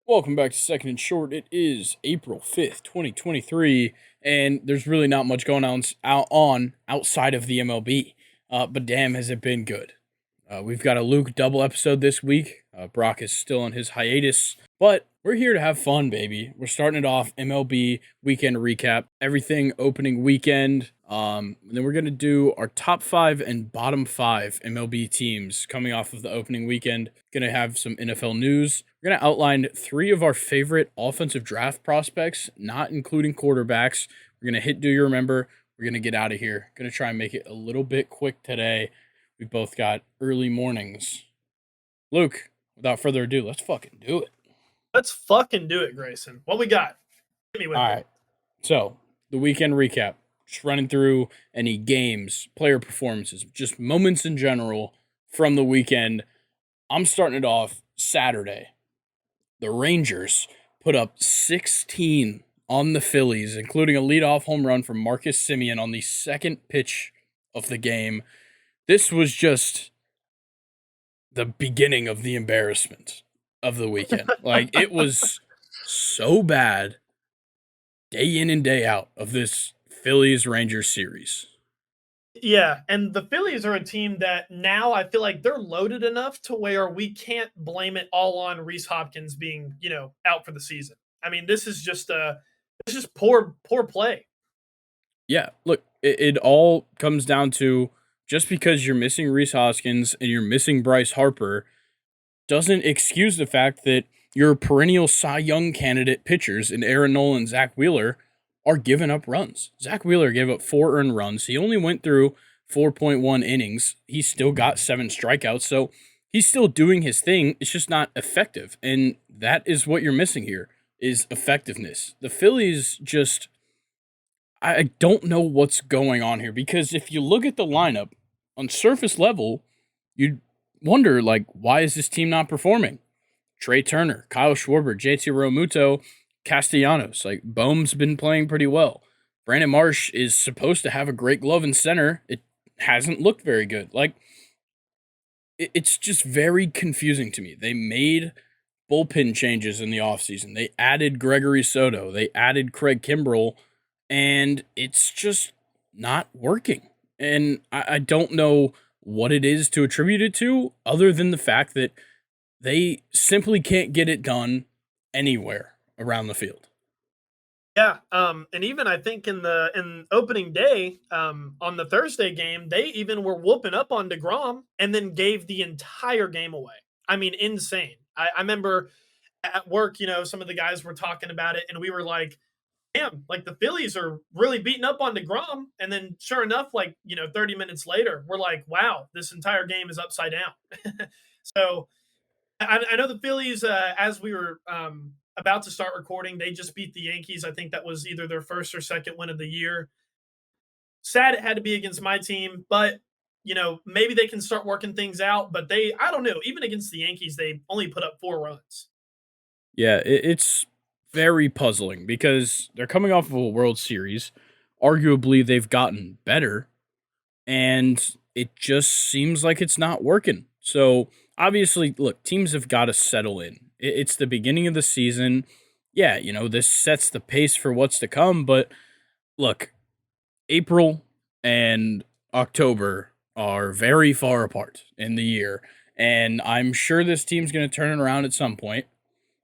Welcome back to Second and Short. It is April 5th, 2023, and there's really not much going on outside of the MLB. But damn, has it been good. We've got a Luke double episode this week. Brock is still on his hiatus, but we're here to have fun, baby. We're starting it off MLB weekend recap, everything opening weekend. And then we're going to do our top five and bottom five MLB teams coming off of the opening weekend. Going to have some NFL news. We're going to outline three of our favorite offensive draft prospects, not including quarterbacks. We're going to hit Do You Remember? We're going to get out of here. Going to try and make it a little bit quick today. We both got early mornings. Luke, without further ado, let's fucking do it. Let's fucking do it, Grayson. What we got? Hit me with All it. right. So, the weekend recap. Just running through any games, player performances, just moments in general from the weekend. I'm starting it off Saturday. The Rangers put up 16 on the Phillies, including a leadoff home run from Marcus Semien on the second pitch of the game. This was just the beginning of the embarrassment of the weekend. Like, it was so bad day in and day out of this Phillies-Rangers series. Yeah, and the Phillies are a team that now I feel like they're loaded enough to where we can't blame it all on Rhys Hopkins being, out for the season. I mean, this is just poor play. Yeah, look, it all comes down to just because you're missing Rhys Hoskins and you're missing Bryce Harper doesn't excuse the fact that your perennial Cy Young candidate pitchers in Aaron Nola and Zach Wheeler are giving up runs. Zach Wheeler gave up 4 earned runs. He only went through 4.1 innings. He still got 7 strikeouts, so he's still doing his thing. It's just not effective, and that is what you're missing here is effectiveness. The Phillies just I don't know what's going on here because if you look at the lineup on surface level, you'd wonder, like, why is this team not performing? Trey Turner, Kyle Schwarber, JT Realmuto, Castellanos. Like, Bohm's been playing pretty well. Brandon Marsh is supposed to have a great glove in center. It hasn't looked very good. Like, it's just very confusing to me. They made bullpen changes in the offseason. They added Gregory Soto. They added Craig Kimbrell, and it's just not working. And I don't know what it is to attribute it to other than the fact that they simply can't get it done anywhere around the field. Yeah, and even I think in opening day, on the Thursday game, they even were whooping up on DeGrom and then gave the entire game away. I mean, insane. I remember at work, some of the guys were talking about it, and we were like, damn, like the Phillies are really beating up on DeGrom. And then sure enough, 30 minutes later, we're like, wow, this entire game is upside down. So I know the Phillies, as we were about to start recording, they just beat the Yankees. I think that was either their first or second win of the year. Sad it had to be against my team, but maybe they can start working things out. But I don't know, even against the Yankees, they only put up 4 runs. Yeah, it's very puzzling because they're coming off of a World Series. Arguably, they've gotten better, and it just seems like it's not working. So, obviously, look, teams have got to settle in. It's the beginning of the season. Yeah, this sets the pace for what's to come, but look, April and October are very far apart in the year, and I'm sure this team's going to turn it around at some point.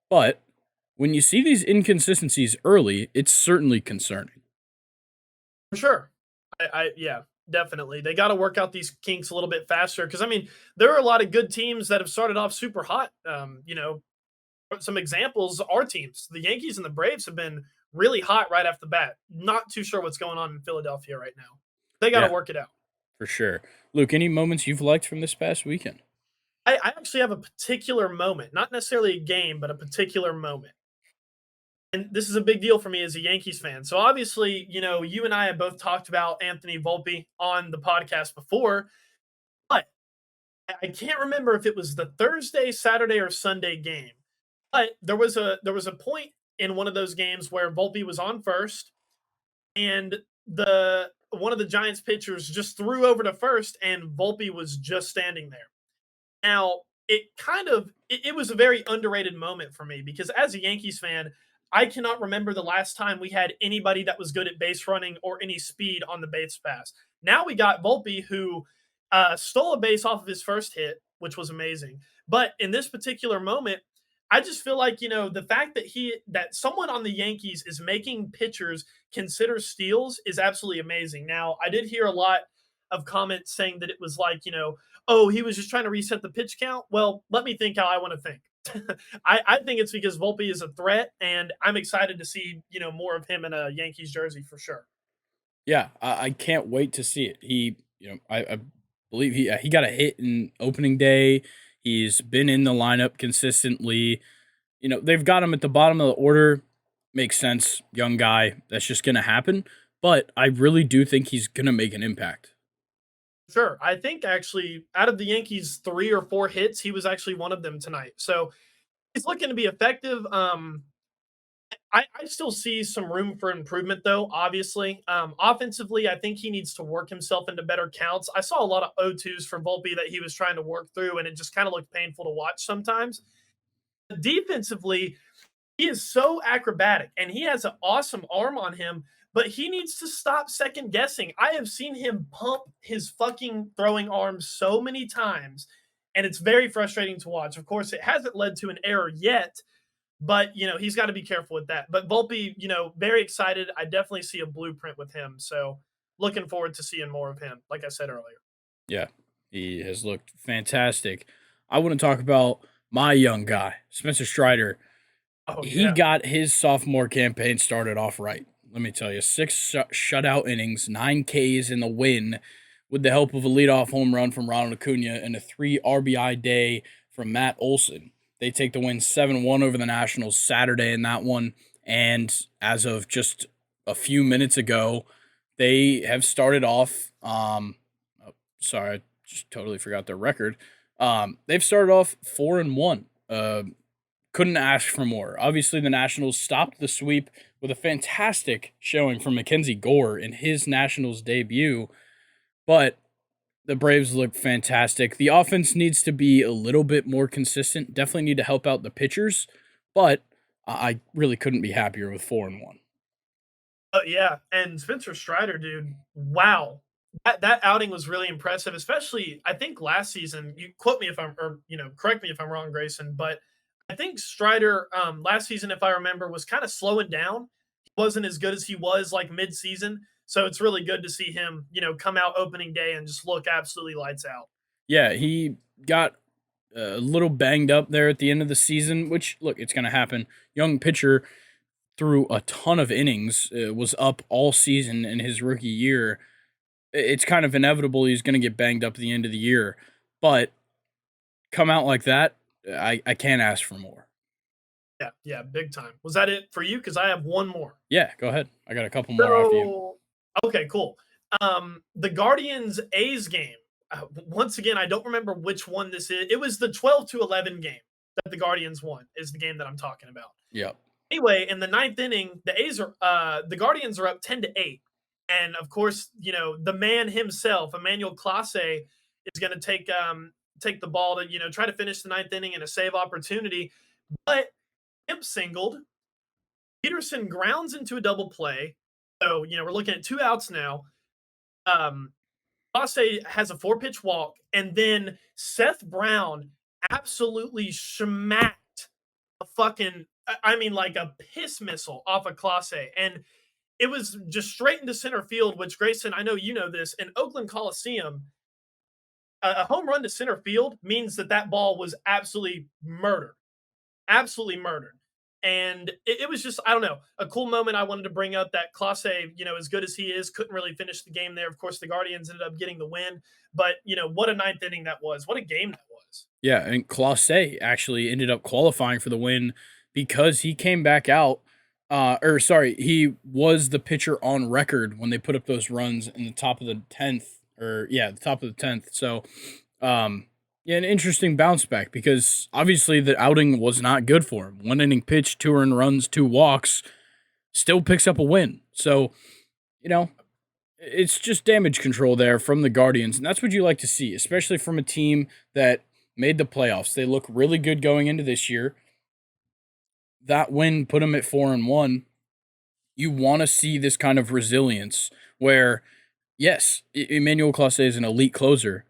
But when you see these inconsistencies early, it's certainly concerning. For sure. Yeah, definitely. They got to work out these kinks a little bit faster because I mean, there are a lot of good teams that have started off super hot. Some examples are teams. The Yankees and the Braves have been really hot right off the bat. Not too sure what's going on in Philadelphia right now. They got to Yeah, work it out. for sure. Luke, any moments you've liked from this past weekend? I actually have a particular moment, not necessarily a game, but a particular moment. And this is a big deal for me as a Yankees fan. So obviously, you and I have both talked about Anthony Volpe on the podcast before, but I can't remember if it was the Thursday, Saturday, or Sunday game. But there was a point in one of those games where Volpe was on first, and the one of the Giants pitchers just threw over to first, and Volpe was just standing there. Now, it was a very underrated moment for me because as a Yankees fan, I cannot remember the last time we had anybody that was good at base running or any speed on the base pass. Now we got Volpe who stole a base off of his first hit, which was amazing. But in this particular moment, I just feel like the fact that someone on the Yankees is making pitchers consider steals is absolutely amazing. Now I did hear a lot of comments saying that it was like oh, he was just trying to reset the pitch count. Well, let me think how I want to think. I think it's because Volpe is a threat, and I'm excited to see more of him in a Yankees jersey for sure. Yeah, I can't wait to see it. I believe he got a hit in opening day. He's been in the lineup consistently. They've got him at the bottom of the order. Makes sense, young guy. That's just gonna happen. But I really do think he's gonna make an impact. Sure, I think actually out of the Yankees' 3 or 4 hits, he was actually one of them tonight. So he's looking to be effective. I still see some room for improvement, though. Obviously, offensively, I think he needs to work himself into better counts. I saw a lot of O2s from Volpe that he was trying to work through, and it just kind of looked painful to watch sometimes. Defensively, he is so acrobatic, and he has an awesome arm on him. But he needs to stop second guessing. I have seen him pump his fucking throwing arm so many times, and it's very frustrating to watch. Of course, it hasn't led to an error yet, but he's got to be careful with that. But Volpe, very excited. I definitely see a blueprint with him. So looking forward to seeing more of him, like I said earlier. Yeah, he has looked fantastic. I want to talk about my young guy, Spencer Strider. Oh He yeah. got his sophomore campaign started off right. Let me tell you, six shutout innings, 9 Ks in the win, with the help of a leadoff home run from Ronald Acuna and a 3 RBI day from Matt Olson. They take the win 7-1 over the Nationals Saturday in that one. And as of just a few minutes ago, they have started off. Oh, sorry, I just totally forgot their record. They've started off 4-1. Couldn't ask for more. Obviously, the Nationals stopped the sweep with a fantastic showing from Mackenzie Gore in his Nationals debut, but the Braves look fantastic. The offense needs to be a little bit more consistent. Definitely need to help out the pitchers, but I really couldn't be happier with 4-1. Yeah, and Spencer Strider, dude, wow. That outing was really impressive, especially I think last season. You quote me if I'm, or correct me if I'm wrong, Grayson. But I think Strider last season, if I remember, was kind of slowing down. He wasn't as good as he was like mid-season. So it's really good to see him, come out opening day and just look absolutely lights out. Yeah, he got a little banged up there at the end of the season, which, look, it's going to happen. Young pitcher threw a ton of innings, was up all season in his rookie year. It's kind of inevitable he's going to get banged up at the end of the year, but come out like that, I can't ask for more. Yeah, yeah, big time. Was that it for you? Because I have one more. Yeah, go ahead. I got a couple more after you. So, okay, cool. The Guardians A's game. Once again, I don't remember which one this is. It was the 12-11 game that the Guardians won. Is the game that I'm talking about. Yep. Anyway, in the ninth inning, the Guardians are up 10-8, and of course, the man himself, Emmanuel Clase, is going to take the ball to try to finish the ninth inning in a save opportunity, but Imp singled. Peterson grounds into a double play. So, we're looking at 2 outs now. Clase has a 4 pitch walk, and then Seth Brown absolutely smacked a fucking, I mean, like a piss missile off of Clase. And it was just straight into center field, which, Grayson, I know you know this. In Oakland Coliseum, a home run to center field means that ball was absolutely murdered. Absolutely murdered. And it was just, I don't know, a cool moment I wanted to bring up that Clase, as good as he is, couldn't really finish the game there. Of course, the Guardians ended up getting the win, but, what a ninth inning that was. What a game that was. Yeah, and Clase actually ended up qualifying for the win because he came back out. Or sorry, he was the pitcher on record when they put up those runs in the top of the 10th, or yeah, the top of the 10th. So, yeah, an interesting bounce back because obviously the outing was not good for him. 1 inning pitch, 2 earned runs, 2 walks, still picks up a win. So, you know, it's just damage control there from the Guardians, and that's what you like to see, especially from a team that made the playoffs. They look really good going into this year. That win put them at 4-1. You want to see this kind of resilience where, yes, Emmanuel Clase is an elite closer,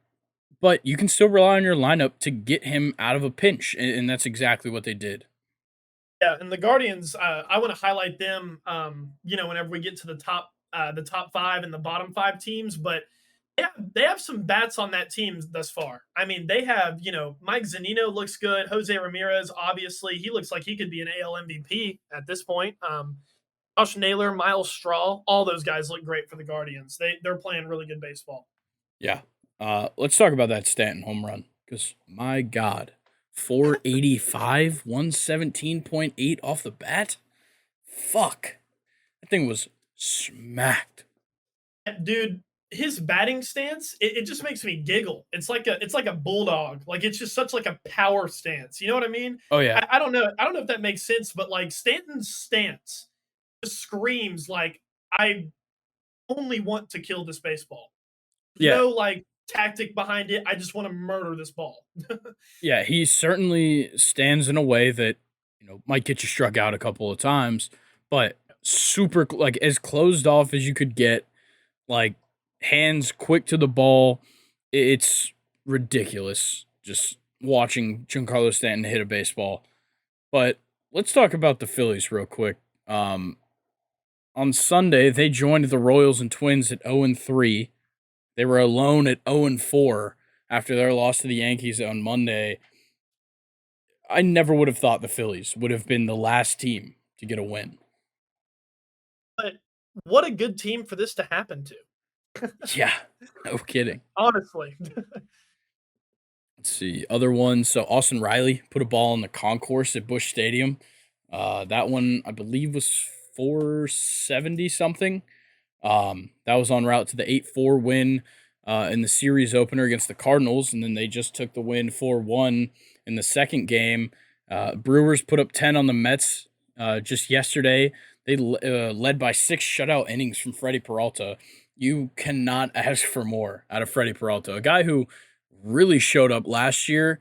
but you can still rely on your lineup to get him out of a pinch, and that's exactly what they did. Yeah, and the Guardians, I want to highlight them. Whenever we get to the top five and the bottom five teams, but they have some bats on that team thus far. I mean, they have Mike Zanino looks good. Jose Ramirez, obviously, he looks like he could be an AL MVP at this point. Josh Naylor, Miles Straw, all those guys look great for the Guardians. They're playing really good baseball. Yeah. Let's talk about that Stanton home run because my God, 485, 117.8 off the bat. Fuck, that thing was smacked. Dude, his batting stance, it just makes me giggle. It's like a bulldog. Like it's just such like a power stance. You know what I mean? Oh yeah, I don't know. I don't know if that makes sense, but like Stanton's stance just screams like I only want to kill this baseball. There's yeah, no like tactic behind it. I just want to murder this ball. yeah. He certainly stands in a way that might get you struck out a couple of times, but super like as closed off as you could get. Like hands quick to the ball. It's ridiculous just watching Giancarlo Stanton hit a baseball. But let's talk about the Phillies real quick. On Sunday, they joined the Royals and Twins at 0-3. They were alone at 0-4 after their loss to the Yankees on Monday. I never would have thought the Phillies would have been the last team to get a win. But what a good team for this to happen to. Yeah, no kidding. Honestly. Let's see other ones. So Austin Riley put a ball in the concourse at Busch Stadium. That one I believe was 470 something. That was en route to the 8-4 win in the series opener against the Cardinals, and then they just took the win 4-1 in the second game. Brewers put up 10 on the Mets just yesterday. They led by 6 shutout innings from Freddie Peralta. You cannot ask for more out of Freddie Peralta, a guy who really showed up last year,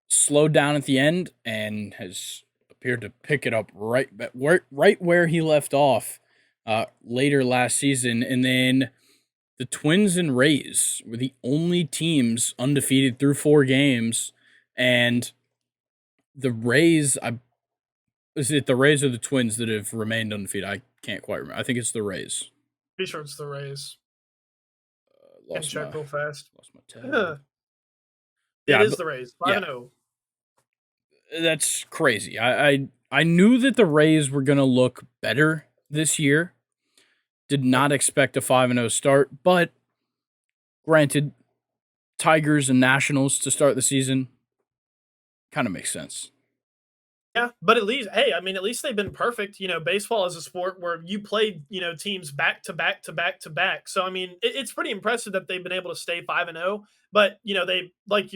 slowed down at the end, and has appeared to pick it up right where he left off later last season. And then the Twins and Rays were the only teams undefeated through 4 games, and the Rays, is it the Rays or the Twins that have remained undefeated? I can't quite remember. I think it's the Rays. Pretty sure it's the Rays. Can Lost check my real fast. lost my tab. It Yeah, is the Rays. 5-0. that's crazy. I knew that the Rays were gonna look better this year. Did not expect a 5-0 start, but granted, Tigers and Nationals to start the season kind of makes sense. Yeah, but at least, hey, I mean, at least they've been perfect. Baseball is a sport where you play, teams back to back to back to back. So I mean, it's pretty impressive that they've been able to stay 5-0. But they like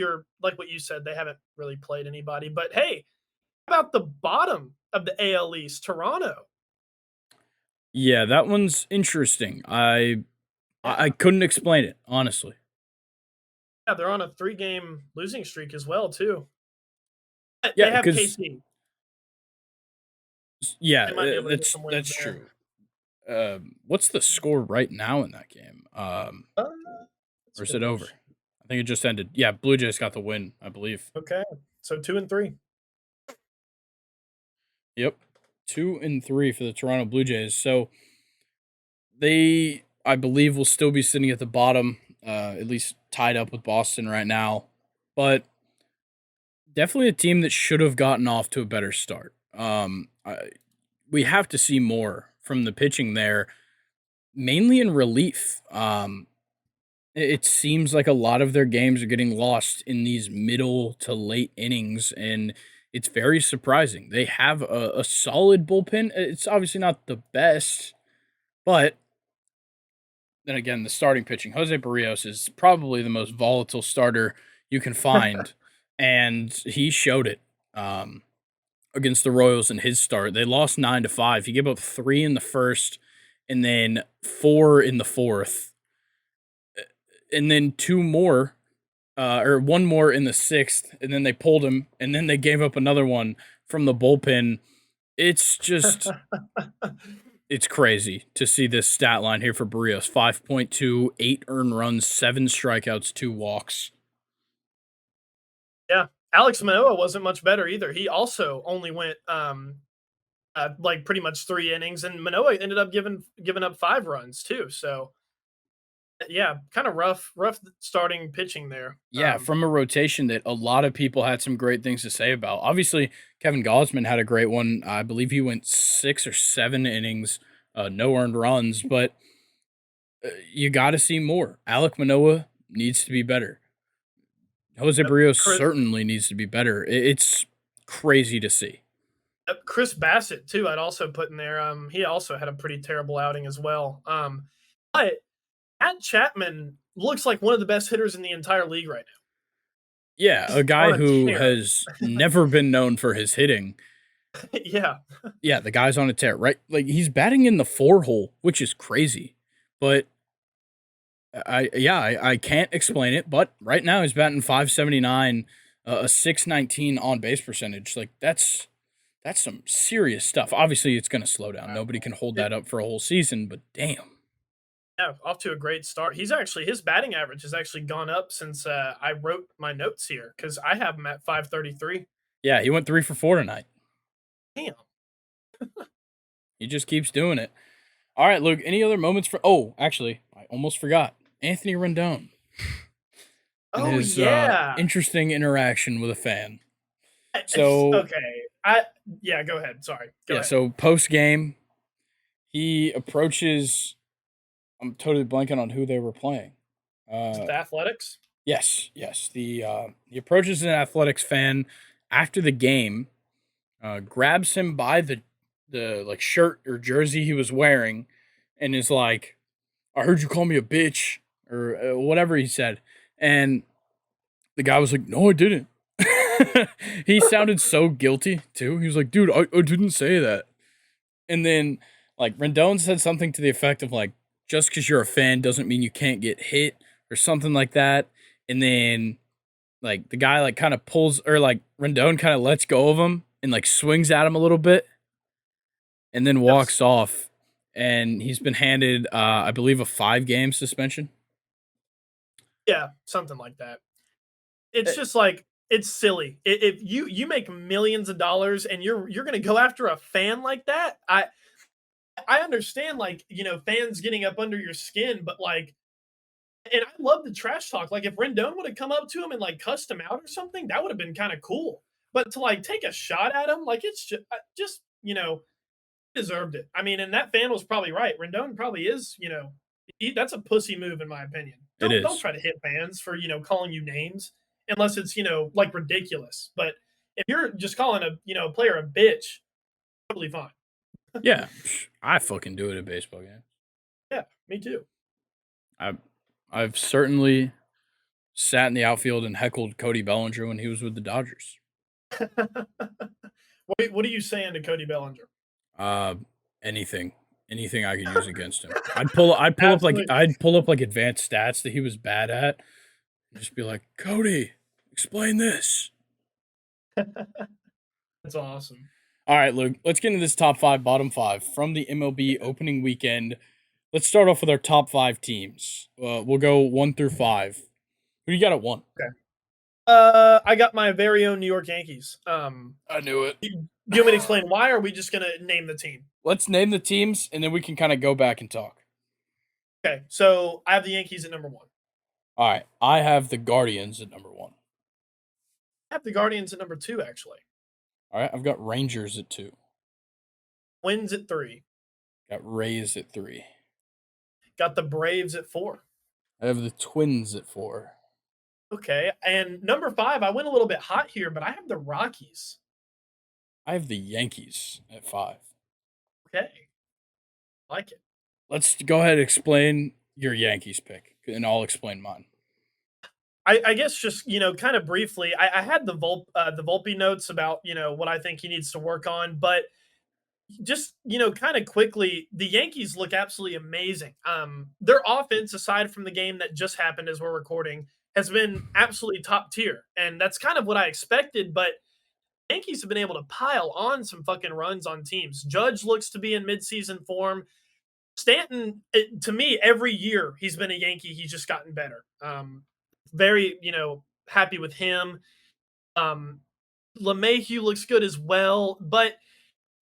what you said, they haven't really played anybody. But hey, how about the bottom of the AL East, Toronto? Yeah, that one's interesting. I Yeah, couldn't explain it honestly. yeah, they're on a 3-game losing streak as well too. But Yeah, they have because KC. yeah, They might be able to get that's some wins that's there. true. What's the score right now in that game? Uh, that's Or a is good it over? question. I think it just ended. Yeah, Blue Jays got the win, I believe. Okay, so 2-3. Yep. 2-3 for the Toronto Blue Jays. So they, I believe, will still be sitting at the bottom, at least tied up with Boston right now. But definitely a team that should have gotten off to a better start. We have to see more from the pitching there, mainly in relief. It seems like a lot of their games are getting lost in these middle to late innings, and it's very surprising. They have a solid bullpen. It's obviously not the best, but then again, the starting pitching. Jose Barrios is probably the most volatile starter you can find, and he showed it against the Royals in his start. They lost 9-5. He gave up 3 in the first, and then 4 in the fourth, and then 2 more or one more in the sixth, and then they pulled him, and then they gave up another one from the bullpen. It's just it's crazy to see this stat line here for Barrios: 5.2, 8 earned runs, 7 strikeouts, 2 walks. Yeah. Alex Manoah wasn't much better either. He also only went like pretty much 3 innings, and Manoah ended up giving up 5 runs too. So yeah, kind of rough starting pitching there. Yeah, from a rotation that a lot of people had some great things to say about. Obviously, Kevin Gausman had a great one. I believe he went 6 or 7 innings, no earned runs, but you got to see more. Alek Manoah needs to be better. Jose Barrios Chris, certainly needs to be better. It's crazy to see. Chris Bassett too. I'd also put in there. He also had a pretty terrible outing as well. But Matt Chapman looks like one of the best hitters in the entire league right now. Yeah, a He's guy on a who tear. has never been known for his hitting. Yeah, Yeah, the guy's on a tear, right? Like he's batting in the 4 hole, which is crazy. But I can't explain it, but right now he's batting 579, a 619 on base percentage. Like that's some serious stuff. Obviously, it's going to slow down. Nobody can hold it, that up for a whole season, but damn. yeah, off to a great start. His batting average has actually gone up since I wrote my notes here because I have him at 533. Yeah, he went 3 for 4 tonight. Damn. He just keeps doing it. All right, Luke, any other moments for Oh, actually, I almost forgot. Anthony Rendon and Oh his yeah. interesting interaction with a fan. So, Okay. Yeah, go ahead. Sorry. Go yeah, ahead. so post game, he approaches I'm totally blanking on who they were playing. Is it Uh the Athletics? yes. He approaches an Athletics fan after the game, grabs him by the like shirt or jersey he was wearing, and is like, "I heard you call me a bitch," or whatever he said, and the guy was like, "No, I didn't." He sounded so guilty too. He was like, "Dude, I didn't say that." And then like Rendon said something to the effect of like, "Just because you're a fan doesn't mean you can't get hit," or something like that. And then like the guy like kind of pulls or like Rendon kind of lets go of him and like swings at him a little bit and then Yes. walks off. And he's been handed, I believe, a 5 game suspension. Yeah, something like that. Uh, It's just like it's silly. If you make millions of dollars and you're gonna go after a fan like that, I understand like fans getting up under your skin, but like, and I love the trash talk. Like if Rendon would have come up to him and like cussed him out or something, that would have been kind of cool. But to like take a shot at him, like it's just deserved it. I mean, and that fan was probably right. Rendon probably is, that's a pussy move in my opinion. It Don't is. try to hit fans for calling you names unless it's like ridiculous. But if you're just calling a player a bitch, totally fine. Yeah, I fucking do it at baseball games. Yeah, me too. I, I've certainly sat in the outfield and heckled Cody Bellinger when he was with the Dodgers. What are you saying to Cody Bellinger? Uh, anything, anything I could use against him. I'd pull up like Absolutely. advanced stats that he was bad at, and just be like, Cody, explain this. That's awesome. All right, Luke, let's get into this top five, bottom five from the MLB opening weekend. Let's start off with our top 5 teams. We'll go 1 through 5. Who do you got at 1? Okay. I got my very own New York Yankees. I knew it. You want me to explain why, or are we just gonna name the team? Let's name the teams, and then we can kind of go back and talk. Okay, so I have the Yankees at number one. All right, I have the Guardians at number 1. I have the Guardians at number two, actually. All right, I've got Rangers at 2. Twins at three. Got Rays at 3. Got the Braves at four. I have the Twins at 4. Okay, and number five, I went a little bit hot here, but I have the Rockies. I have the Yankees at 5. Okay, like it. Let's go ahead and explain your Yankees pick, and I'll explain mine. I guess just kind of briefly, I had the Volpe notes about what I think he needs to work on, but just kind of quickly, the Yankees look absolutely amazing. Their offense, aside from the game that just happened as we're recording, has been absolutely top tier, and that's kind of what I expected. But Yankees have been able to pile on some fucking runs on teams. Judge looks to be in midseason form. Stanton, to me, every year he's been a Yankee, he's just gotten better. Very, happy with him. Um, LeMahieu looks good as well. But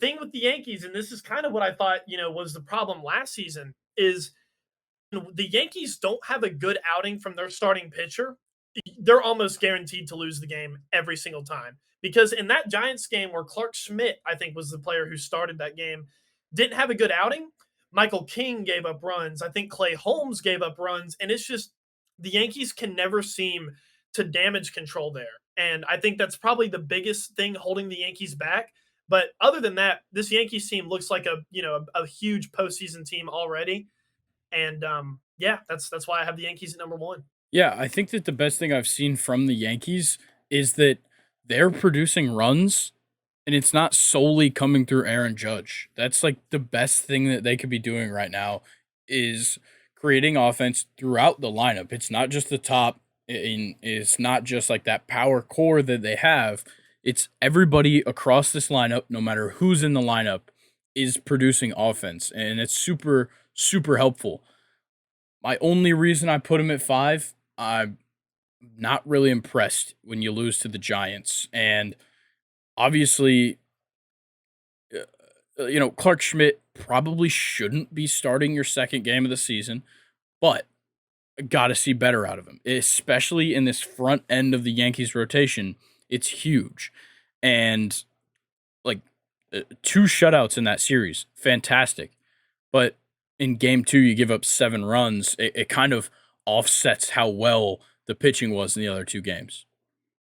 thing with the Yankees, and this is kind of what I thought, was the problem last season, is the Yankees don't have a good outing from their starting pitcher, they're almost guaranteed to lose the game every single time. Because in that Giants game where Clark Schmidt, I think, was the player who started that game, didn't have a good outing, Michael King gave up runs. I think Clay Holmes gave up runs. And it's just the Yankees can never seem to damage control there. And I think that's probably the biggest thing holding the Yankees back. But other than that, this Yankees team looks like a huge postseason team already. And yeah, that's why I have the Yankees at number one. Yeah, I think that the best thing I've seen from the Yankees is that they're producing runs and it's not solely coming through Aaron Judge. That's like the best thing that they could be doing right now is creating offense throughout the lineup. It's not just the top, it's not just like that power core that they have. It's everybody across this lineup, no matter who's in the lineup, is producing offense, and it's super, super helpful. My only reason I put him at five, I'm not really impressed when you lose to the Giants. And obviously, Clark Schmidt probably shouldn't be starting your second game of the season, but got to see better out of him, especially in this front end of the Yankees rotation. It's huge. And like two shutouts in that series, fantastic. But in game two, you give up 7 runs. It kind of offsets how well the pitching was in the other two games.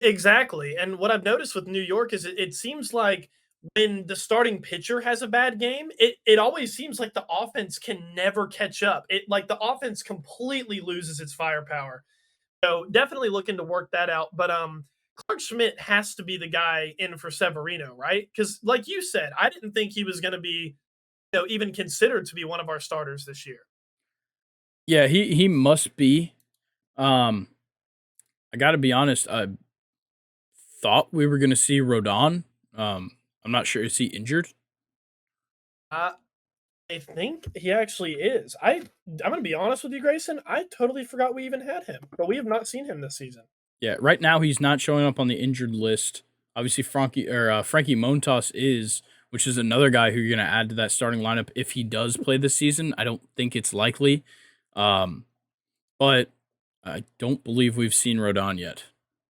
Exactly. And what I've noticed with New York is it seems like when the starting pitcher has a bad game, it always seems like the offense can never catch up. It like the offense completely loses its firepower. So definitely looking to work that out. But Clark Schmidt has to be the guy in for Severino, right? Because like you said, I didn't think he was going to be, even considered to be one of our starters this year. Yeah, he must be. Um, I got to be honest. I thought we were going to see Rodon. I'm not sure. Is he injured? Uh, I think he actually is. I'm gonna be honest with you, Grayson. I totally forgot we even had him, but we have not seen him this season. Yeah, right now he's not showing up on the injured list. Obviously, Frankie Montas is, which is another guy who you're going to add to that starting lineup if he does play this season. I don't think it's likely, um, but I don't believe we've seen Rodon yet.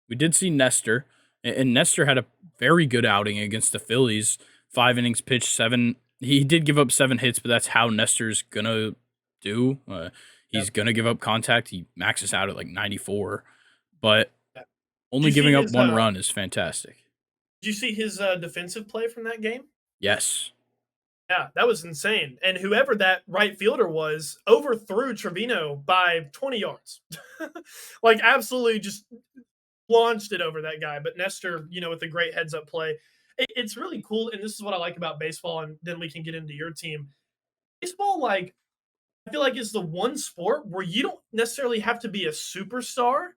We did see Nestor, and Nestor had a very good outing against the Phillies. 5 innings pitched, 7. He did give up 7 hits, but that's how Nestor's gonna do. He's Yep. gonna give up contact. He maxes out at like 94, but Yep. Did only you see giving up his 1 run is fantastic. did you see his defensive play from that game? Yes. Yeah, that was insane. And whoever that right fielder was overthrew Trevino by 20 yards. Like absolutely just launched it over that guy. But Nestor, with a great heads up play. It's really cool. And this is what I like about baseball. And then we can get into your team. Baseball, like, I feel like is the one sport where you don't necessarily have to be a superstar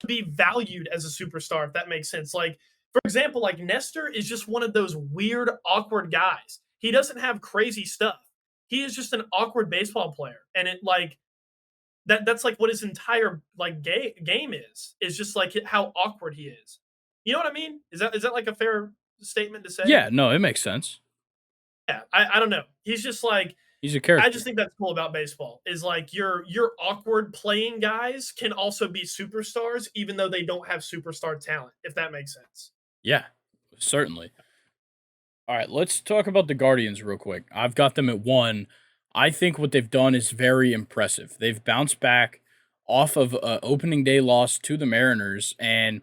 to be valued as a superstar, if that makes sense. Like, for example, like Nestor is just one of those weird, awkward guys. He doesn't have crazy stuff. He is just an awkward baseball player. And it like that's like what his entire like game is just like how awkward he is. You know what I mean? Is that like a fair statement to say? Yeah, no, it makes sense. Yeah, I don't know. He's just like He's a I just character. think that's cool about baseball is like your awkward playing guys can also be superstars even though they don't have superstar talent, if that makes sense. Yeah, certainly. All right, let's talk about the Guardians real quick. I've got them at 1. I think what they've done is very impressive. They've bounced back off of a opening day loss to the Mariners, and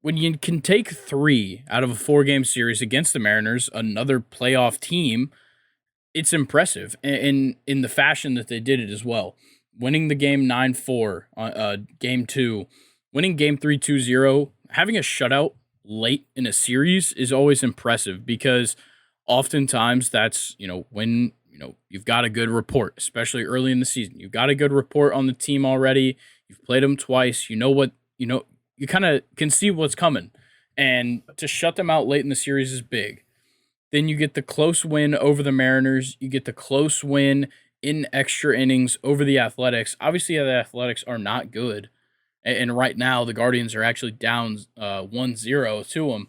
when you can take 3 out of a 4-game series against the Mariners, another playoff team, it's impressive in the fashion that they did it as well. Winning the game 9-4 on game 2, winning game 3 2-0, having a shutout late in a series is always impressive because oftentimes that's, when, you've got a good report, especially early in the season. You've got a good report on the team already. You've played them twice. You kind of can see what's coming. And to shut them out late in the series is big. Then you get the close win over the Mariners. You get the close win in extra innings over the Athletics. Obviously, the Athletics are not good. And right now, the Guardians are actually down 1-0 to them.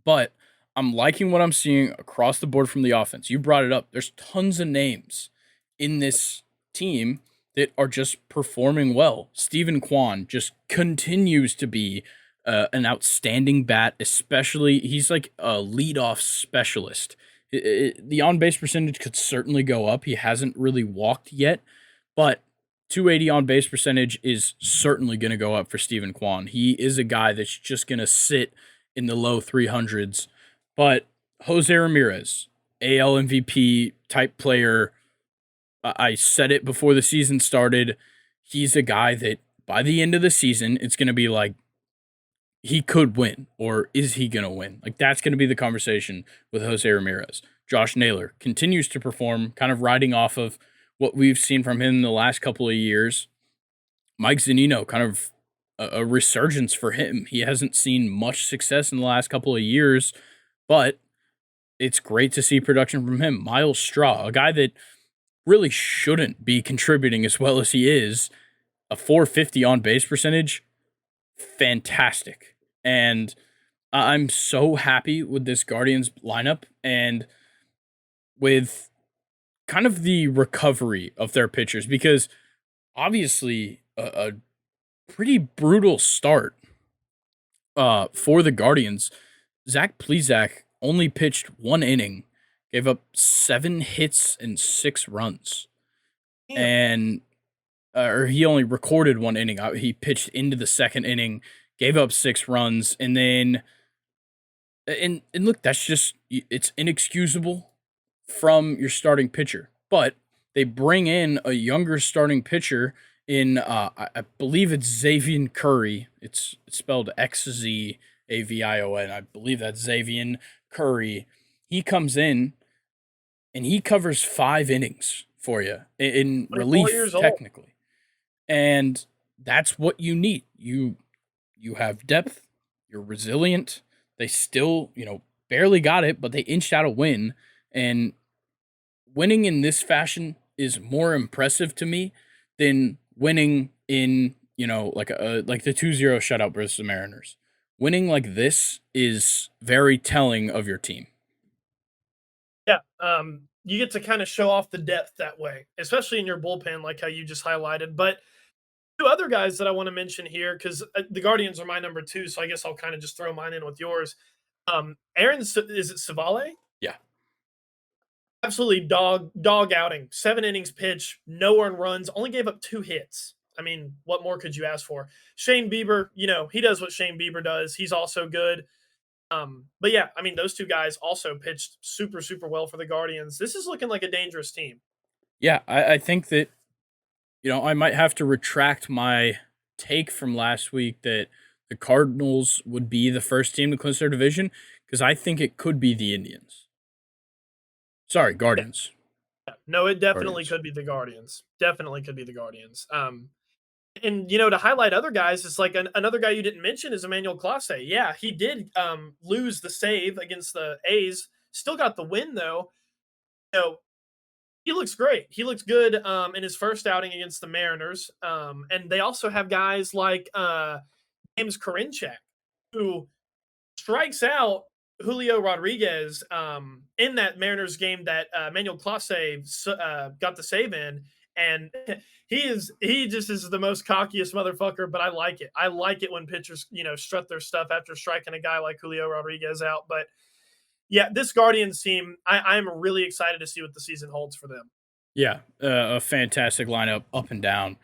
But I'm liking what I'm seeing across the board from the offense. You brought it up. There's tons of names in this team that are just performing well. Stephen Kwan just continues to be an outstanding bat, especially he's like a leadoff specialist. The on base percentage could certainly go up. He hasn't really walked yet, but 280 on base percentage is certainly going to go up for Stephen Kwan. He is a guy that's just going to sit in the low 300s. But Jose Ramirez, AL MVP type player, I said it before the season started. He's a guy that by the end of the season, it's going to be like, he could win, or is he going to win? Like, that's going to be the conversation with Jose Ramirez. Josh Naylor continues to perform, kind of riding off of what we've seen from him in the last couple of years. Mike Zunino, kind of a resurgence for him. He hasn't seen much success in the last couple of years, but it's great to see production from him. Miles Straw, a guy that really shouldn't be contributing as well as he is, a 450 on base percentage, fantastic. And I'm so happy with this Guardians lineup and with kind of the recovery of their pitchers, because obviously a pretty brutal start for the Guardians. Zach Plesac only pitched 1 inning, gave up 7 hits and 6 runs. Damn. And or he only recorded 1 inning. He pitched into the second inning, gave up 6 runs, and then and look, that's just, it's inexcusable from your starting pitcher. But they bring in a younger starting pitcher in I believe it's Xavier Curry. It's spelled XZAVION. I believe that's Xavier Curry. He comes in and he covers 5 innings for you in 24 relief, years old. technically. And that's what you need. You have depth, you're resilient. They still, barely got it, but they inched out a win. And winning in this fashion is more impressive to me than winning in, like the 2-0 shutout versus the Mariners. Winning like this is very telling of your team. Yeah, you get to kind of show off the depth that way, especially in your bullpen, like how you just highlighted. But 2 other guys that I want to mention here, because the Guardians are my number 2, so I guess I'll kind of just throw mine in with yours. Aaron, is it Savale? Yeah. Absolutely dog outing. 7 innings pitch, no earned runs, only gave up 2 hits. I mean, what more could you ask for? Shane Bieber, he does what Shane Bieber does. He's also good. But yeah, I mean, those 2 guys also pitched super, super well for the Guardians. This is looking like a dangerous team. Yeah, I think that, I might have to retract my take from last week that the Cardinals would be the first team to clinch their division, because I think it could be the Indians. Sorry, Guardians. No, it definitely Guardians. could be the Guardians. Definitely could be the Guardians. And to highlight other guys, it's like another guy you didn't mention is Emmanuel Clase. Yeah, he did lose the save against the A's. Still got the win though. He looks great. He looks good in his first outing against the Mariners. And they also have guys like James Karinchak, who strikes out Julio Rodriguez in that Mariners game that Emmanuel Clase got the save in. And he just is the most cockiest motherfucker, but I like it. I like it when pitchers, strut their stuff after striking a guy like Julio Rodriguez out. But yeah, this Guardians team, I'm really excited to see what the season holds for them. Yeah, a fantastic lineup up and down.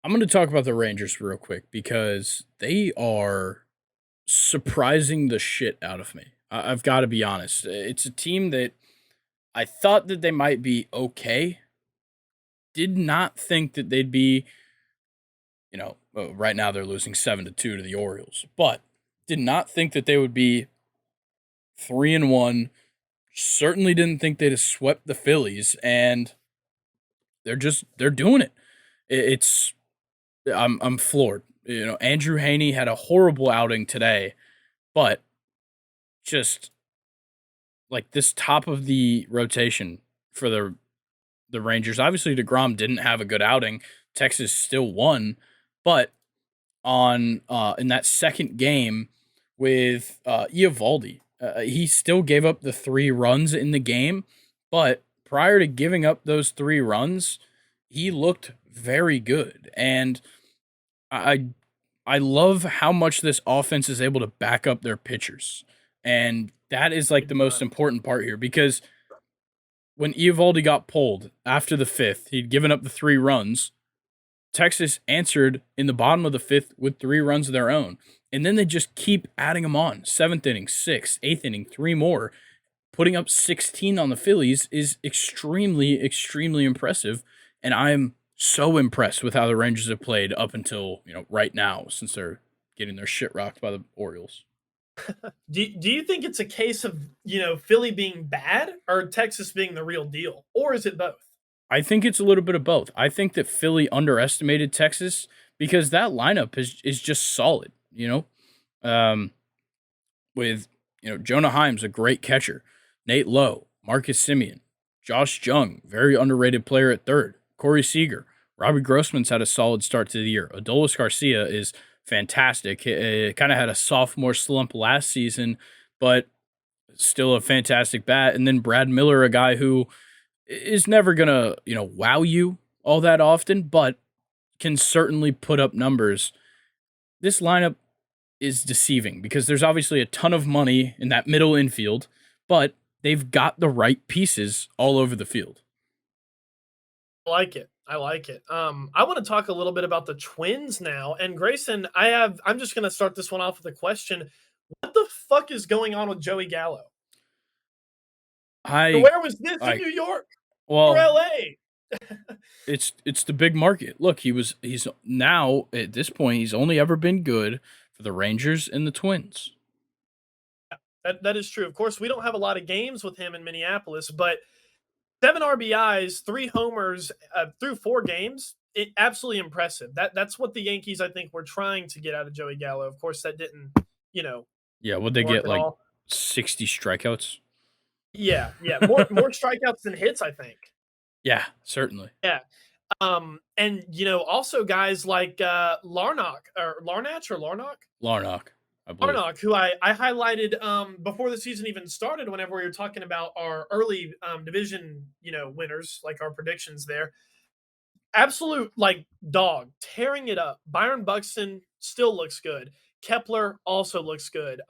I'm going to talk about the Rangers real quick because they are surprising the shit out of me. I've got to be honest. It's a team that I thought that they might be okay. Did not think that they'd be, right now they're losing 7-2 to the Orioles, but did not think that they would be 3-1. Certainly didn't think they'd have swept the Phillies, and they're doing it. It's I'm floored. Andrew Haney had a horrible outing today, but just like this top of the rotation for the Rangers. Obviously, DeGrom didn't have a good outing. Texas still won, but on in that second game with Eovaldi, he still gave up the 3 runs in the game, but prior to giving up those 3 runs, he looked very good, and I I love how much this offense is able to back up their pitchers, and that is like It the most does. important part here because when Eovaldi got pulled after the fifth, he'd given up the 3 runs. Texas answered in the bottom of the fifth with 3 runs of their own. And then they just keep adding them on. Seventh inning, sixth, eighth inning, 3 more. Putting up 16 on the Phillies is extremely, extremely impressive. And I'm so impressed with how the Rangers have played up until, right now, since they're getting their shit rocked by the Orioles. Do you think it's a case of, Philly being bad or Texas being the real deal? Or is it both? I think it's a little bit of both. I think that Philly underestimated Texas because that lineup is just solid, Um, with Jonah Heim's a great catcher, Nate Lowe, Marcus Simeon, Josh Jung, very underrated player at third, Corey Seager, Robbie Grossman's had a solid start to the year. Adolis Garcia is fantastic. He kind of had a sophomore slump last season, but still a fantastic bat. And then Brad Miller, a guy who is never gonna wow you all that often, but can certainly put up numbers. This lineup is deceiving because there's obviously a ton of money in that middle infield, but they've got the right pieces all over the field. I like it. I like it. I want to talk a little bit about the Twins now. And Grayson, I'm just gonna start this one off with a question. What the fuck is going on with Joey Gallo? Or I where was this in I New York or well, LA? it's the big market. Look, he's now at this point he's only ever been good for the Rangers and the Twins. That is true. Of course, we don't have a lot of games with him in Minneapolis, but 7 RBIs, 3 homers through 4 games. Absolutely impressive. That's what the Yankees, I think, were trying to get out of Joey Gallo. Of course, that didn't, you know, Yeah, would they work get at like all. 60 strikeouts? Yeah, yeah. More strikeouts than hits, I think. Yeah, certainly. Yeah. And also guys like Larnock or Larnach or Larnock. Larnock, I believe. Larnock, who I highlighted before the season even started, whenever we were talking about our early division, winners, like our predictions there. Absolute like dog, tearing it up. Byron Buxton still looks good. Kepler also looks good.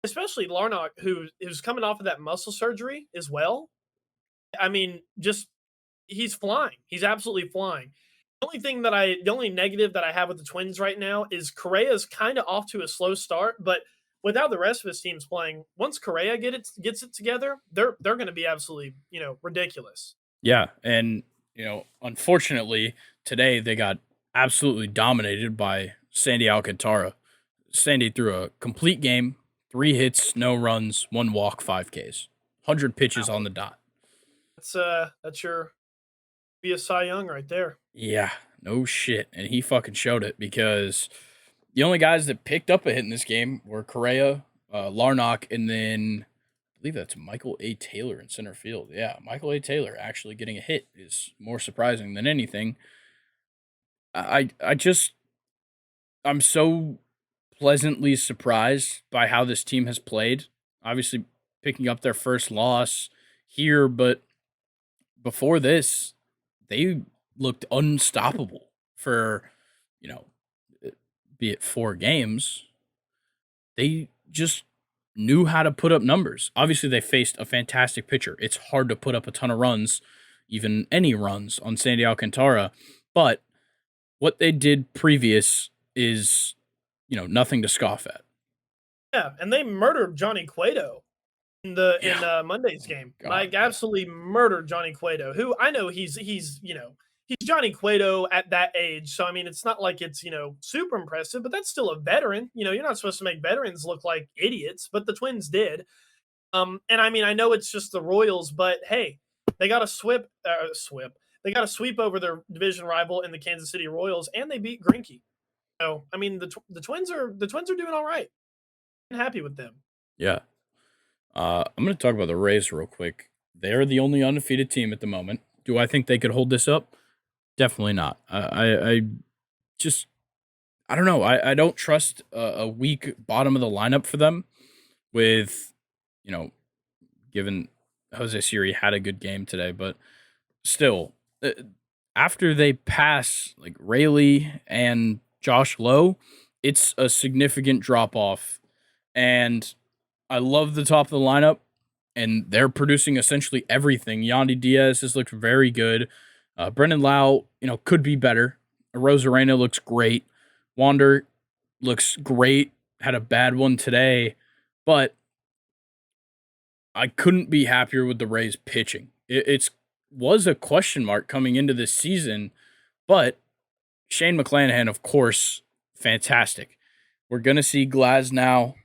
Especially Larnock, who is coming off of that muscle surgery as well. I mean, just he's flying. He's absolutely flying. The only negative that I have with the Twins right now is Correa's kind of off to a slow start, but without the rest of his teams playing, once Correa gets it together, they're going to be absolutely ridiculous. Yeah, and unfortunately today they got absolutely dominated by Sandy Alcantara. Sandy threw a complete game, 3 hits, no runs, 1 walk, 5 Ks, 100 pitches on Wow, the dot. that's your be a Cy Young right there. Yeah, no shit, and he fucking showed it because the only guys that picked up a hit in this game were Correa, Larnock, and then I believe that's Michael A. Taylor in center field. Yeah, Michael A. Taylor actually getting a hit is more surprising than anything. I just I'm so pleasantly surprised by how this team has played. Obviously, picking up their first loss here, but before this, they looked unstoppable for you know, be it 4 games. They just knew how to put up numbers. Obviously, they faced a fantastic pitcher. It's hard to put up a ton of runs, even any runs on Sandy Alcantara, but what they did previous is, nothing to scoff at. Yeah, and they murdered Johnny Cueto in the Yeah. Monday's Oh my game. god. Like Yeah. absolutely murdered Johnny Cueto, who I know he's Johnny Cueto at that age. So I mean, it's not like it's super impressive, but that's still a veteran. You're not supposed to make veterans look like idiots, but the Twins did. And I mean, I know it's just the Royals, but hey, they got a swip. they got a sweep over their division rival in the Kansas City Royals, and they beat Greinke. So I mean, the Twins are doing all right. I'm happy with them. Yeah. I'm going to talk about the Rays real quick. They're the only undefeated team at the moment. Do I think they could hold this up? Definitely not. I just I don't know. I don't trust a weak bottom of the lineup for them. With you know, given Jose Siri had a good game today, but still, after they pass like Rayleigh and Josh Lowe, it's a significant drop off. And I love the top of the lineup, and they're producing essentially everything. Yandy Diaz has looked very good. Brendan Lau, could be better. Rosarena looks great. Wander looks great. Had a bad one today, but I couldn't be happier with the Rays pitching. It's was a question mark coming into this season, but Shane McClanahan, of course, fantastic. We're gonna see Glaz now.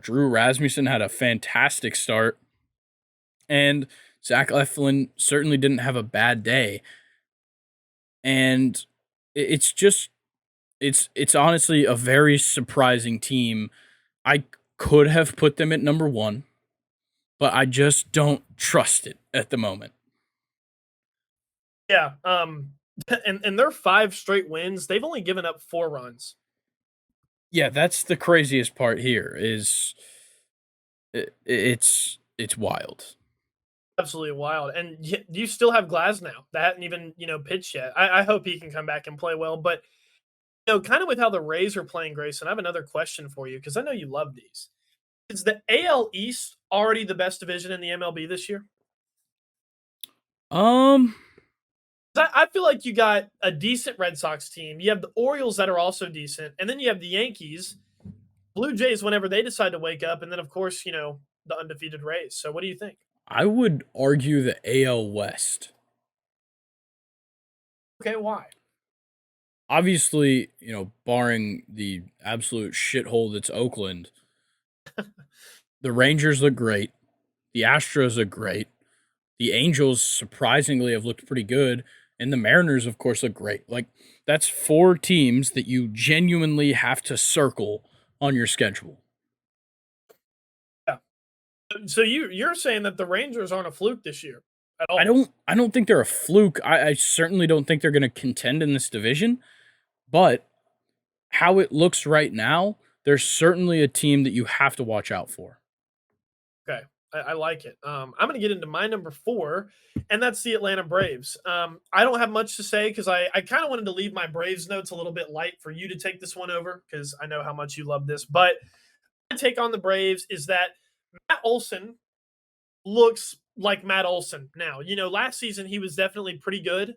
Drew Rasmussen had a fantastic start, and Zach Eflin certainly didn't have a bad day. And it's just it's honestly a very surprising team. I could have put them at number one, but I just don't trust it at the moment. Yeah. And their 5 straight wins, they've only given up 4 runs. Yeah, that's the craziest part here is it's wild. Absolutely wild. And you still have Glass now. That hadn't even, pitched yet. I hope he can come back and play well. But, kind of with how the Rays are playing, Grayson, I have another question for you because I know you love these. Is the AL East already the best division in the MLB this year? Um, I feel like you got a decent Red Sox team. You have the Orioles that are also decent. And then you have the Yankees, Blue Jays whenever they decide to wake up. And then, of course, the undefeated Rays. So what do you think? I would argue the AL West. Okay, why? Obviously, barring the absolute shithole that's Oakland, the Rangers look great. The Astros look great. The Angels surprisingly have looked pretty good. And the Mariners, of course, look great. Like, that's 4 teams that you genuinely have to circle on your schedule. Yeah. So you're saying that the Rangers aren't a fluke this year at all? I don't think they're a fluke. I certainly don't think they're gonna contend in this division, but how it looks right now, there's certainly a team that you have to watch out for. Okay. I like it. I'm going to get into my number 4, and that's the Atlanta Braves. I don't have much to say because I kind of wanted to leave my Braves notes a little bit light for you to take this one over because I know how much you love this. But my take on the Braves is that Matt Olson looks like Matt Olson now. Last season he was definitely pretty good.